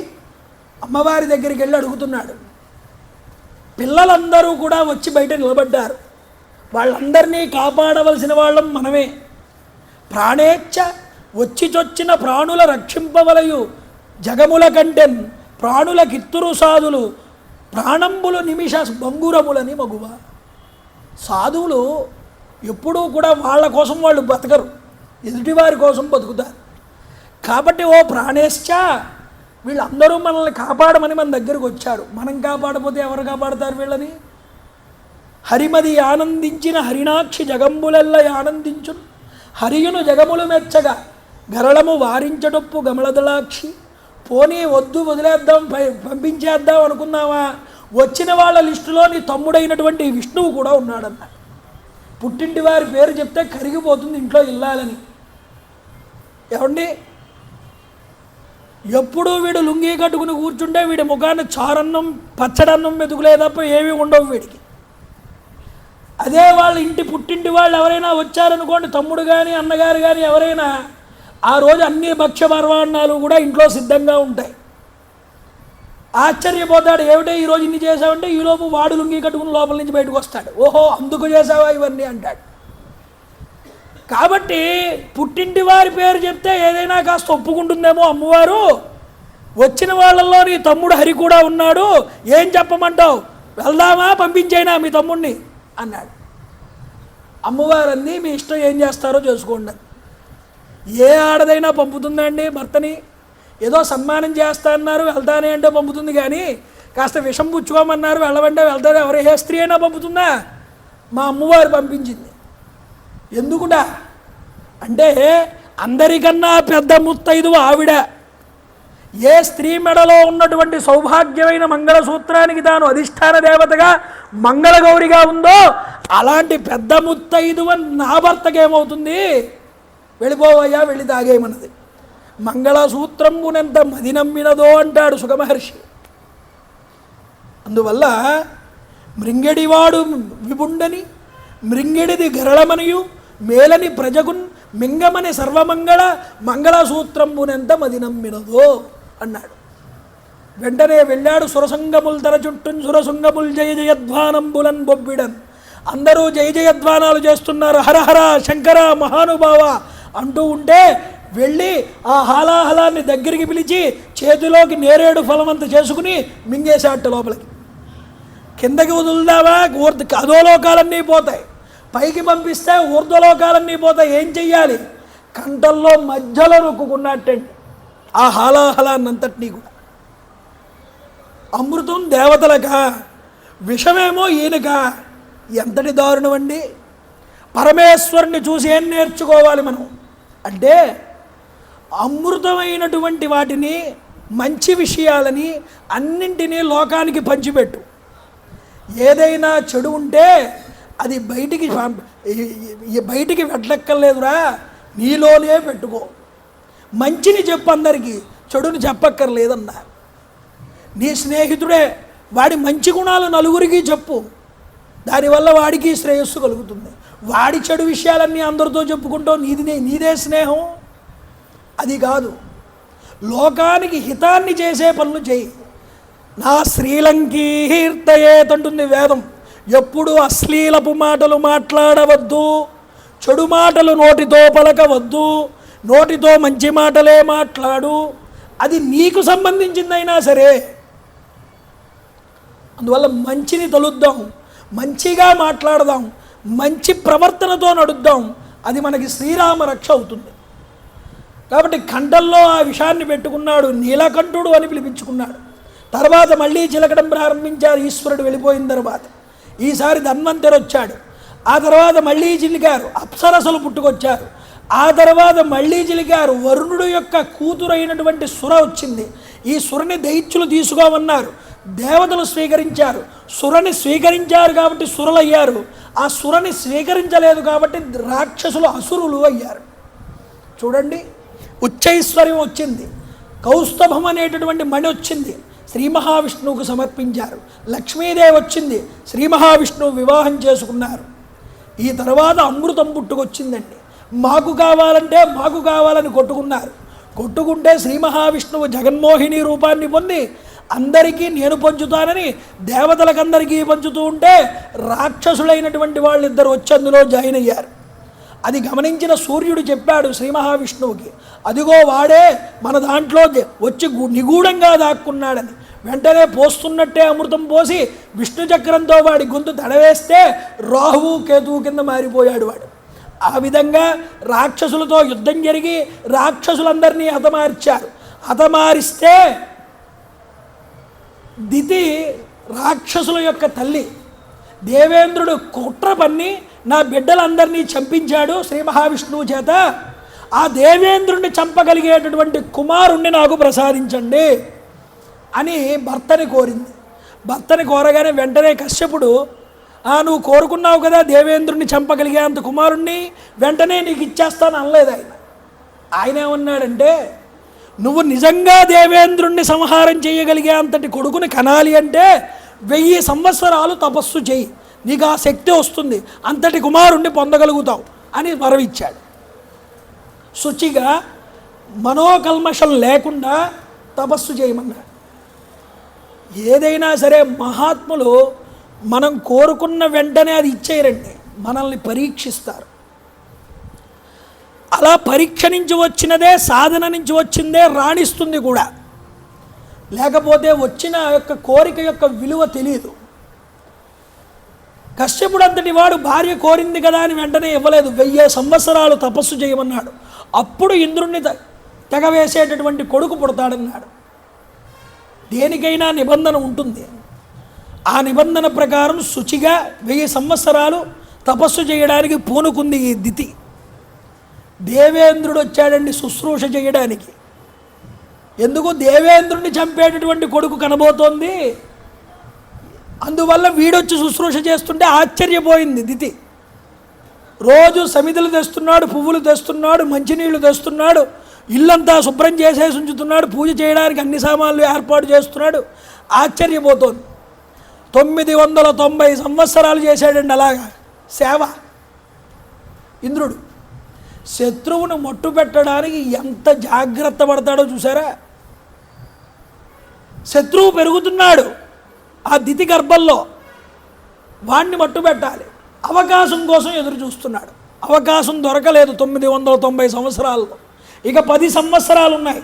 అమ్మవారి దగ్గరికి వెళ్ళి అడుగుతున్నాడు. పిల్లలందరూ కూడా వచ్చి బయట నిలబడ్డారు. వాళ్ళందరినీ కాపాడవలసిన వాళ్ళం మనమే. ప్రాణేచ్ఛ వచ్చిచొచ్చిన ప్రాణుల రక్షింపవలయు జగముల కంటెన్ ప్రాణుల కిత్తురు సాధులు ప్రాణంబులు నిమిష బంగురములని మగువ. సాధువులు ఎప్పుడూ కూడా వాళ్ళ కోసం వాళ్ళు బతకరు, ఎదుటివారి కోసం బతుకుతారు. కాబట్టి ఓ ప్రాణేశ్చ, వీళ్ళందరూ మనల్ని కాపాడమని మన దగ్గరకు వచ్చారు. మనం కాపాడపోతే ఎవరు కాపాడతారు వీళ్ళని? హరిమది ఆనందించిన హరిణాక్షి జగంబులెల్ల ఆనందించు హరియును జగములు మెచ్చగా గరళము వారించడొప్పు గమలదలాక్షి. పోనీ వద్దు, వదిలేద్దాం, పంపించేద్దాం అనుకున్నావా? వచ్చిన వాళ్ళ లిస్టులో నీ తమ్ముడైనటువంటి విష్ణువు కూడా ఉన్నాడన్న. పుట్టింటి వారి పేరు చెప్తే కరిగిపోతుంది ఇంట్లో ఇల్లాలని. ఏమండి, ఎప్పుడూ వీడు లుంగీ కట్టుకుని కూర్చుంటే వీడి ముఖాన్ని చారన్నం పచ్చడన్నం మెతుకులే తప్ప ఏమీ ఉండవు వీడికి. అదే వాళ్ళ ఇంటి పుట్టింటి వాళ్ళు ఎవరైనా వచ్చారనుకోండి, తమ్ముడు కానీ అన్నగారు కానీ ఎవరైనా, ఆ రోజు అన్ని భక్ష్య పర్వాణాలు కూడా ఇంట్లో సిద్ధంగా ఉంటాయి. ఆశ్చర్యపోతాడు, ఏమిటో ఈరోజు ఇన్ని చేసావంటే ఈలోపు వాడు లుంగి కట్టుకుని లోపల నుంచి బయటకు వస్తాడు. ఓహో, అందుకు చేసావా ఇవన్నీ అంటాడు. కాబట్టి పుట్టింటి వారి పేరు చెప్తే ఏదైనా కాస్త ఒప్పుకుంటుందేమో అమ్మవారు. వచ్చిన వాళ్ళల్లో నీ తమ్ముడు హరి కూడా ఉన్నాడు, ఏం చెప్పమంటావు, వెళ్దామా పంపించైనా మీ తమ్ముడిని అన్నాడు. అమ్మవారన్నీ మీ ఇష్టం, ఏం చేస్తారో చేసుకోండి. ఏ ఆడదైనా పంపుతుందండి భర్తని? ఏదో సన్మానం చేస్తా అన్నారు వెళ్తానే అంటే పంపుతుంది, కానీ కాస్త విషం పుచ్చుకోమన్నారు వెళ్ళమంటే వెళ్తానే. ఎవరు ఏ స్త్రీ అయినా పంపుతుందా? మా అమ్మవారు పంపించింది. ఎందుకుడా అంటే అందరికన్నా పెద్ద ముత్తైదువ ఆవిడ. ఏ స్త్రీ మెడలో ఉన్నటువంటి సౌభాగ్యమైన మంగళసూత్రానికి తాను అధిష్టాన దేవతగా మంగళగౌరిగా ఉందో అలాంటి పెద్ద ముత్తైదువ నా భర్తకేమవుతుంది? వెళ్ళిపోవయ్యా, వెళ్ళి తాగేయమన్నది. మంగళసూత్రంబునెంత మది నమ్మినదో అంటాడు సుఖమహర్షి. అందువల్ల మృంగెడివాడు విపుండని మృంగెడిది గరళమనియు మేలని ప్రజగున్ మింగమని సర్వమంగళ మంగళసూత్రంబునెంత మది నమ్మినదో అన్నాడు. వెంటనే వెళ్ళాడు. సురసంగముల్ తన చుట్టూ సురసంగముల్ జయ జయధ్వానంబులన్ బొబ్బిడన్. అందరూ జయ జయధ్వానాలు చేస్తున్నారు, హరహర శంకర మహానుభావ అంటూ ఉంటే వెళ్ళి ఆ హాలాహలాన్ని దగ్గరికి పిలిచి చేతిలోకి నేరేడు ఫలమంత చేసుకుని మింగేశాట లోపలికి. కిందకి వదులుదావా, అధోలోకాలన్నీ పోతాయి. పైకి పంపిస్తే ఊర్ధ్వలోకాలన్నీ పోతాయి. ఏం చెయ్యాలి? కంఠంలో మధ్యలో నొక్కుకున్నట్టండి ఆ హాలాహలాన్నంతటినీ కూడా. అమృతం దేవతలకా, విషమేమో ఈయనకా. ఎంతటి దారుణం అండి! పరమేశ్వరుని చూసి ఏం నేర్చుకోవాలి మనం అంటే, అమృతమైనటువంటి వాటిని, మంచి విషయాలని అన్నింటినీ లోకానికి పంచిపెట్టు. ఏదైనా చెడు ఉంటే అది బయటికి వెళ్ళక్కర్లేదురా, నీలోనే పెట్టుకో. మంచిని చెప్పు అందరికీ, చెడుని చెప్పక్కర్లేదన్నారు. నీ స్నేహితుడే, వాడి మంచి గుణాలు నలుగురికి చెప్పు, దానివల్ల వాడికి శ్రేయస్సు కలుగుతుంది. వాడి చెడు విషయాలన్నీ అందరితో చెప్పుకుంటావు, నీదే స్నేహం? అది కాదు. లోకానికి హితాన్ని చేసే పనులు చేయి. నా శ్రీలంకీర్తయేతంటుంది వేదం. ఎప్పుడు అశ్లీలపు మాటలు మాట్లాడవద్దు, చెడు మాటలు నోటితో పలకవద్దు, నోటితో మంచి మాటలే మాట్లాడు. అది నీకు సంబంధించిందైనా సరే. అందువల్ల మంచిని తలుద్దాం, మంచిగా మాట్లాడదాం, మంచి ప్రవర్తనతో నడుద్దాం. అది మనకి శ్రీరామ రక్ష అవుతుంది. కాబట్టి కంఠంలో ఆ విషాన్ని పెట్టుకున్నాడు. నీలకంఠుడు అని పిలిపించుకున్నాడు. తర్వాత మళ్ళీ చిలకడం ప్రారంభించారు ఈశ్వరుడు వెళ్ళిపోయిన తర్వాత. ఈసారి ధన్వంతరి వచ్చాడు. ఆ తర్వాత మళ్ళీ చిలికారు, అప్సరసలు పుట్టుకొచ్చారు. ఆ తర్వాత మళ్ళీ చిలికారు, వరుణుడు యొక్క కూతురైనటువంటి సుర వచ్చింది. ఈ సురని దైత్యులు తీసుకోమన్నారు, దేవతలు స్వీకరించారు. సురని స్వీకరించారు కాబట్టి సురలయ్యారు. ఆ సురని స్వీకరించలేదు కాబట్టి రాక్షసులు అసురులు అయ్యారు. చూడండి, ఉచ్చైశ్వర్యం వచ్చింది, కౌస్తభం అనేటటువంటి మణి వచ్చింది, శ్రీ మహావిష్ణువుకు సమర్పించారు. లక్ష్మీదేవి వచ్చింది, శ్రీ మహావిష్ణువు వివాహం చేసుకున్నారు. ఈ తర్వాత అమృతం పుట్టుకొచ్చిందండి. మాకు కావాలంటే మాకు కావాలని కొట్టుకున్నారు. కొట్టుకుంటే శ్రీ మహావిష్ణువు జగన్మోహిని రూపాన్ని పొంది అందరికీ నేను పంచుతానని దేవతలకందరికీ పంచుతూ ఉంటే రాక్షసులైనటువంటి వాళ్ళిద్దరు వచ్చి అందులో జాయిన్ అయ్యారు. అది గమనించిన సూర్యుడు చెప్పాడు శ్రీ మహావిష్ణువుకి, అదిగో వాడే మన దాంట్లో వచ్చి నిగూఢంగా దాక్కున్నాడని. వెంటనే పోస్తున్నట్టే అమృతం పోసి విష్ణు చక్రంతో వాడి గొంతు తడవేస్తే రాహువు కేతువు కింద మారిపోయాడు వాడు. ఆ విధంగా రాక్షసులతో యుద్ధం జరిగి రాక్షసులందరినీ హతమార్చారు. హతమారిస్తే దితి రాక్షసుల యొక్క తల్లి. దేవేంద్రుడు కుట్ర పన్ని నా బిడ్డలందరినీ చంపించాడు శ్రీ మహావిష్ణువు చేత, ఆ దేవేంద్రుడిని చంపగలిగేటటువంటి కుమారుణ్ణి నాకు ప్రసాదించండి అని భర్తని కోరింది. భర్తని కోరగానే వెంటనే కశ్యపుడు, నువ్వు కోరుకున్నావు కదా దేవేంద్రుడిని చంపగలిగే అంత కుమారుణ్ణి, వెంటనే నీకు ఇచ్చేస్తాను అనలేదు ఆయన. ఆయన ఏమన్నాడంటే, నువ్వు నిజంగా దేవేంద్రుణ్ణి సంహారం చేయగలిగే అంతటి కొడుకుని కనాలి అంటే 1000 సంవత్సరాలు తపస్సు చెయ్యి, నీకు ఆ శక్తి వస్తుంది, అంతటి కుమారుణ్ణి పొందగలుగుతావు అని వరవిచ్చాడు. శుచిగా మనోకల్మషం లేకుండా తపస్సు చేయమన్నాడు. ఏదైనా సరే మహాత్ములు మనం కోరుకున్న వెంటనే అది ఇచ్చేయరండి, మనల్ని పరీక్షిస్తారు. అలా పరీక్ష నుంచి వచ్చినదే, సాధన నుంచి వచ్చిందే రాణిస్తుంది కూడా. లేకపోతే వచ్చిన యొక్క కోరిక యొక్క విలువ తెలియదు. కశ్యపుడు అంతటి వాడు భార్య కోరింది కదా అని వెంటనే ఇవ్వలేదు, 1000 సంవత్సరాలు తపస్సు చేయమన్నాడు. అప్పుడు ఇంద్రుణ్ణి తెగవేసేటటువంటి కొడుకు పుడతాడన్నాడు. దేనికైనా నిబంధన ఉంటుంది. ఆ నిబంధన ప్రకారం శుచిగా 1000 సంవత్సరాలు తపస్సు చేయడానికి పూనుకుంది ఈ దితి. దేవేంద్రుడు వచ్చాడండి శుశ్రూష చేయడానికి. ఎందుకు? దేవేంద్రుడిని చంపేటటువంటి కొడుకు కనబోతోంది, అందువల్ల వీడొచ్చి శుశ్రూష చేస్తుంటే ఆశ్చర్యపోయింది దితి. రోజు సమిధులు తెస్తున్నాడు, పువ్వులు తెస్తున్నాడు, మంచినీళ్లు తెస్తున్నాడు, ఇల్లంతా శుభ్రం చేసేసి ఉంచుతున్నాడు, పూజ చేయడానికి అన్ని సామాన్లు ఏర్పాటు చేస్తున్నాడు. ఆశ్చర్యపోతోంది. 990 సంవత్సరాలు చేశాడండి అలాగా సేవ ఇంద్రుడు. శత్రువును మట్టు పెట్టడానికి ఎంత జాగ్రత్త పడతాడో చూసారా. శత్రువు పెరుగుతున్నాడు ఆ దితి గర్భంలో, వాణ్ణి మట్టు పెట్టాలి. అవకాశం కోసం ఎదురు చూస్తున్నాడు. అవకాశం దొరకలేదు 990 సంవత్సరాల్లో. ఇక 10 సంవత్సరాలు ఉన్నాయి.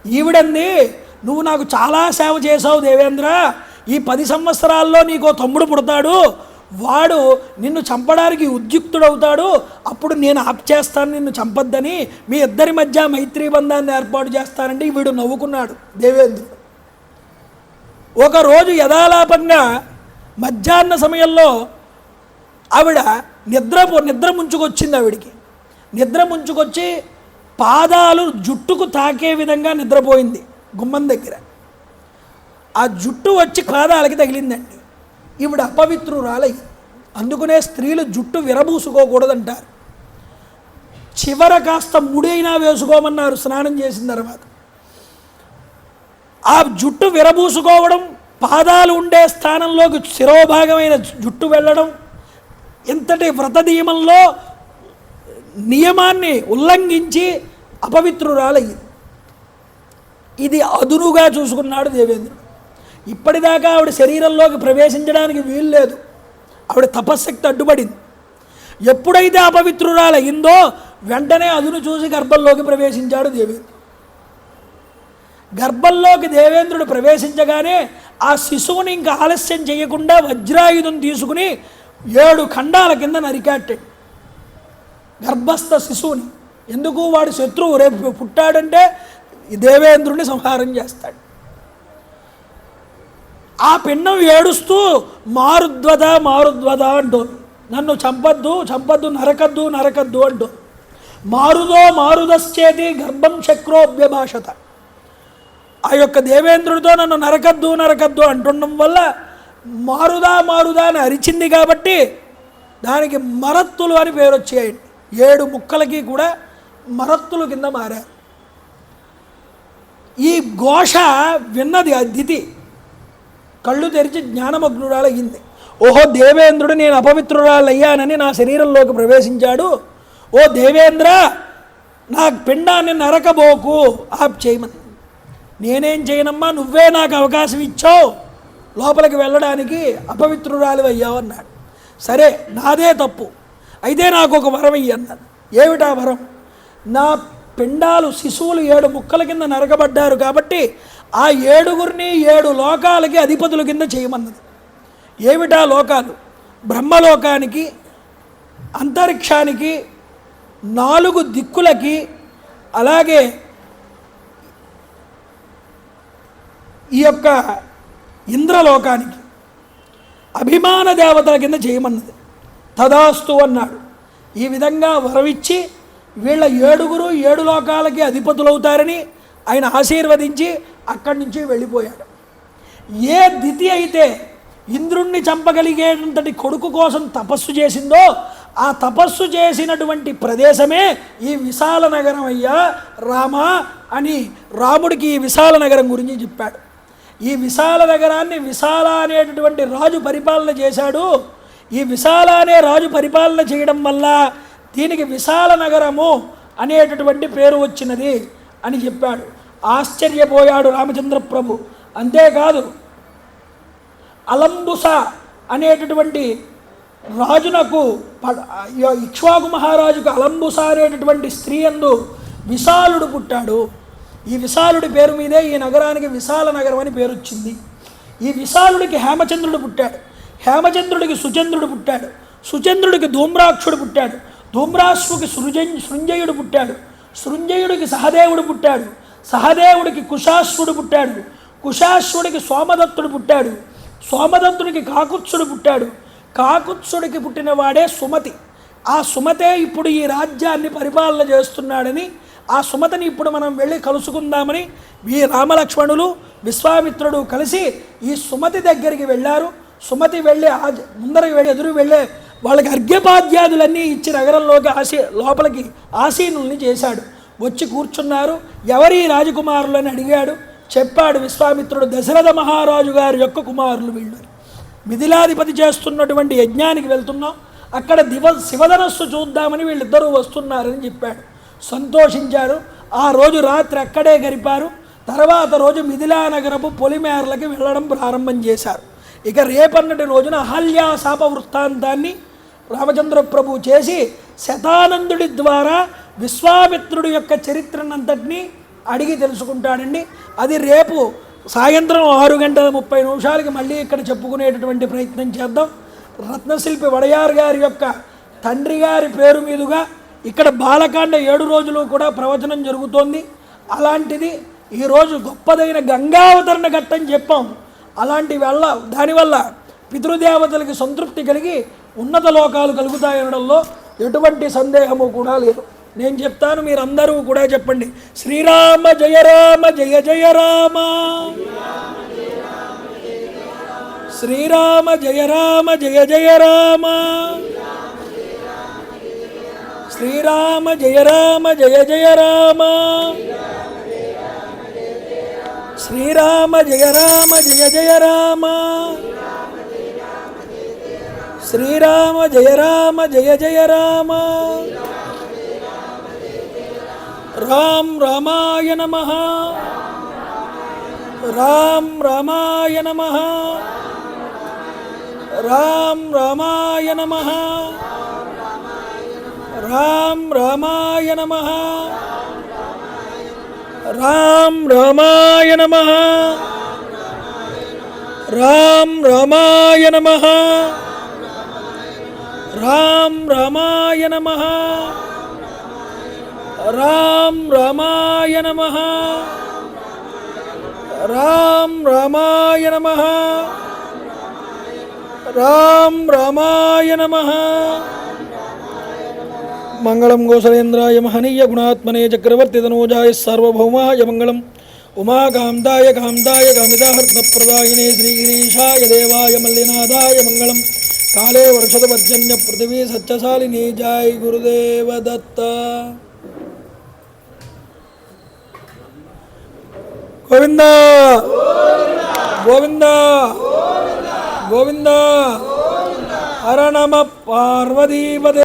ఈవిడంది, నువ్వు నాకు చాలా సేవ చేసావు దేవేంద్ర, ఈ 10 సంవత్సరాల్లో నీకో తమ్ముడు పుడతాడు, వాడు నిన్ను చంపడానికి ఉద్యుక్తుడవుతాడు, అప్పుడు నేను ఆప్ చేస్తాను నిన్ను చంపొద్దని, మీ ఇద్దరి మధ్య మైత్రీ బంధాన్ని ఏర్పాటు చేస్తానండి. వీడు నవ్వుకున్నాడు దేవేంద్రుడు. ఒకరోజు యథాలాపంగా మధ్యాహ్న సమయంలో ఆవిడ నిద్ర ముంచుకొచ్చింది. ఆవిడికి నిద్ర ముంచుకొచ్చి పాదాలు జుట్టుకు తాకే విధంగా నిద్రపోయింది గుమ్మం దగ్గర. ఆ జుట్టు వచ్చి పాదాలకి తగిలిందండి. ఈవిడ అపవిత్రురాలై. అందుకనే స్త్రీలు జుట్టు విరబూసుకోకూడదంటారు. చివర కాస్త ముడైనా వేసుకోమన్నారు స్నానం చేసిన తర్వాత. ఆ జుట్టు విరబూసుకోవడం, పాదాలు ఉండే స్థానంలోకి శిరోభాగమైన జుట్టు వెళ్ళడం, ఇంతటి వ్రత నియమంలో నియమాన్ని ఉల్లంఘించి అపవిత్రురాలయ్యింది. ఇది అదునుగా చూసుకున్నాడు దేవేంద్రుడు. ఇప్పటిదాకా ఆవిడ శరీరంలోకి ప్రవేశించడానికి వీలు లేదు, ఆవిడ తపశ్శక్తి అడ్డుపడింది. ఎప్పుడైతే అపవిత్రురాలయ్యిందో వెంటనే అదును చూసి గర్భంలోకి ప్రవేశించాడు దేవేంద్రుడు. గర్భంలోకి దేవేంద్రుడు ప్రవేశించగానే ఆ శిశువుని ఇంకా ఆలస్యం చేయకుండా వజ్రాయుధం తీసుకుని 7 ఖండాల కింద నరికాటాడు గర్భస్థ శిశువుని. ఎందుకు? వాడు శత్రువు, రేపు పుట్టాడంటే దేవేంద్రుడిని సంహారం చేస్తాడు. ఆ పిండం ఏడుస్తూ మారుద్వద మారుద్వద అంటోంది, నన్ను చంపద్దు చంపద్దు, నరకద్దు నరకద్దు అంటూ. మారుదో మారుదశ్చేతి గర్భం చక్రోభ్యభాషత. ఆ యొక్క దేవేంద్రుడితో నన్ను నరకద్దు నరకద్దు అంటుండడం వల్ల మారుదా మారుదా అని అరిచింది కాబట్టి దానికి మరత్తులు అని పేరు వచ్చేయండి. 7 ముక్కలకి కూడా మరత్తులు కింద మారారు. ఈ ఘోష విన్నది అదితి, కళ్ళు తెరిచి జ్ఞానమగ్నురాలయ్యింది. ఓహో, దేవేంద్రుడు నేను అపవిత్రురాలయ్యానని నా శరీరంలోకి ప్రవేశించాడు, ఓ దేవేంద్ర, నా పిండాన్ని నరకబోకు, ఆప్ చేయమని. నేనేం చేయనమ్మా, నువ్వే నాకు అవకాశం ఇచ్చావు లోపలికి వెళ్ళడానికి, అపవిత్రురాలు అయ్యావు అన్నాడు. సరే, నాదే తప్పు, అయితే నాకు ఒక వరం ఇయ్యి అన్నాడు. ఏమిటా వరం? నా పిండాలు శిశువులు 7 ముక్కల కింద నరకబడ్డారు కాబట్టి ఆ 7గురిని 7 లోకాలకి అధిపతుల కింద చేయమన్నది. ఏమిటా లోకాలు? బ్రహ్మలోకానికి, అంతరిక్షానికి, 4 దిక్కులకి, అలాగే ఈ యొక్క ఇంద్రలోకానికి అభిమాన దేవతల కింద చేయమన్నది. తదాస్తు అన్నాడు. ఈ విధంగా వరవిచ్చి వీళ్ళ 7 లోకాలకి అధిపతులవుతారని ఆయన ఆశీర్వదించి అక్కడి నుంచి వెళ్ళిపోయాడు. ఏ దితి అయితే ఇంద్రుణ్ణి చంపగలిగేటంతటి కొడుకు కోసం తపస్సు చేసిందో ఆ తపస్సు చేసినటువంటి ప్రదేశమే ఈ విశాల నగరం అయ్యా రామ అని రాముడికి ఈ విశాల నగరం గురించి చెప్పాడు. ఈ విశాల నగరాన్ని విశాల అనేటటువంటి రాజు పరిపాలన చేశాడు. ఈ విశాల అనే రాజు పరిపాలన చేయడం వల్ల దీనికి విశాల నగరము అనేటటువంటి పేరు వచ్చినది అని చెప్పాడు. ఆశ్చర్యపోయాడు రామచంద్ర ప్రభు. అంతేకాదు, అలంబుస అనేటటువంటి రాజునకు, ఇక్ష్వాకు మహారాజుకు అలంబుస అనేటటువంటి స్త్రీ యందు విశాలుడు పుట్టాడు. ఈ విశాలుడి పేరు మీదే ఈ నగరానికి విశాల నగరం అని పేరు వచ్చింది. ఈ విశాలుడికి హేమచంద్రుడు పుట్టాడు. హేమచంద్రుడికి సుచంద్రుడు పుట్టాడు. సుచంద్రుడికి ధూమ్రాక్షుడు పుట్టాడు. ధూమ్రాక్షుడికి సృంజయుడు పుట్టాడు. సృంజయుడికి సహదేవుడు పుట్టాడు. సహదేవుడికి కుశాశ్వుడు పుట్టాడు. కుశాశ్వుడికి సోమదత్తుడు పుట్టాడు. సోమదత్తుడికి కాకుత్సుడు పుట్టాడు. కాకుత్సుడికి పుట్టినవాడే సుమతి. ఆ సుమతే ఇప్పుడు ఈ రాజ్యాన్ని పరిపాలన చేస్తున్నాడని, ఆ సుమతిని ఇప్పుడు మనం వెళ్ళి కలుసుకుందామని ఈ రామలక్ష్మణులు విశ్వామిత్రుడు కలిసి ఈ సుమతి దగ్గరికి వెళ్ళారు. సుమతి వెళ్ళి ముందరికి వెళ్ళి ఎదురు వెళ్ళే వాళ్ళకి అర్ఘ్యపాద్యాదులన్నీ ఇచ్చి నగరంలోకి లోపలికి ఆసీనుల్ని చేశాడు. వచ్చి కూర్చున్నారు. ఎవరి రాజకుమారులు అని అడిగాడు. చెప్పాడు విశ్వామిత్రుడు, దశరథ మహారాజు గారి యొక్క కుమారులు వీళ్ళు. మిథిలాధిపతి చేస్తున్నటువంటి యజ్ఞానికి వెళ్తున్నాం, అక్కడ శివధనస్సు చూద్దామని వీళ్ళిద్దరూ వస్తున్నారని చెప్పాడు. సంతోషించారు. ఆ రోజు రాత్రి అక్కడే గడిపారు. తర్వాత రోజు మిథిలా నగరపు పొలిమేరలకి వెళ్ళడం ప్రారంభం చేశారు. ఇక రేపన్నటి రోజున అహల్యా శాప వృత్తాంతాన్ని రామచంద్ర ప్రభు చేసి శతానందుడి ద్వారా విశ్వామిత్రుడి యొక్క చరిత్రనంతటినీ అడిగి తెలుసుకుంటాడండి. అది రేపు సాయంత్రం 6:30 మళ్ళీ ఇక్కడ చెప్పుకునేటటువంటి ప్రయత్నం చేద్దాం. రత్నశిల్పి వడయార్ గారి యొక్క తండ్రి గారి పేరు మీదుగా ఇక్కడ బాలకాండ 7 రోజులు కూడా ప్రవచనం జరుగుతోంది. అలాంటిది ఈరోజు గొప్పదైన గంగావతరణ ఘట్టం చెప్పాం. అలాంటి దానివల్ల పితృదేవతలకి సంతృప్తి కలిగి ఉన్నత లోకాలు కలుగుతాయనడంలో ఎటువంటి సందేహము కూడా లేదు. నేను చెప్తాను, మీరందరూ కూడా చెప్పండి. శ్రీరామ జయ రామ జయ జయ రామ, శ్రీరామ జయ రామ జయ జయ రామ, శ్రీరామ జయ రామ జయ జయ రామ, శ్రీరామ జయ రామ జయ జయ రామ, శ్రీరామ జయ రామ జయ జయ రామ. రామ్ రామాయ నమః, రామ్ రామాయ నమః, రామ్ రామాయ నమః, రామ్ రామాయ నమః, రామ్ రామాయ నమః, రామ్ రామాయ నమః, రామ్ రామాయ నమః, రామ్ రామాయ నమః, రామ్ రామాయ నమః, రామ్ రామాయ నమః. మంగళం గోసలేంద్రాయ మహనీయ గుణాత్మనే చక్రవర్తి తనూజాయ సార్వభౌమాయ మంగళం. ఉమాకాంతాయ కాంతాయ కామితాహర్తప్రదాయినే శ్రీగిరీశాయ దేవాయ మల్లినాథాయ మంగళం. కాళే వర్షద పర్జన్య పృథివీ సత్యశాలిని. జై గురుదేవ దత్త. గోవింద గోవింద గోవింద. హర నమ పార్వతీపదే.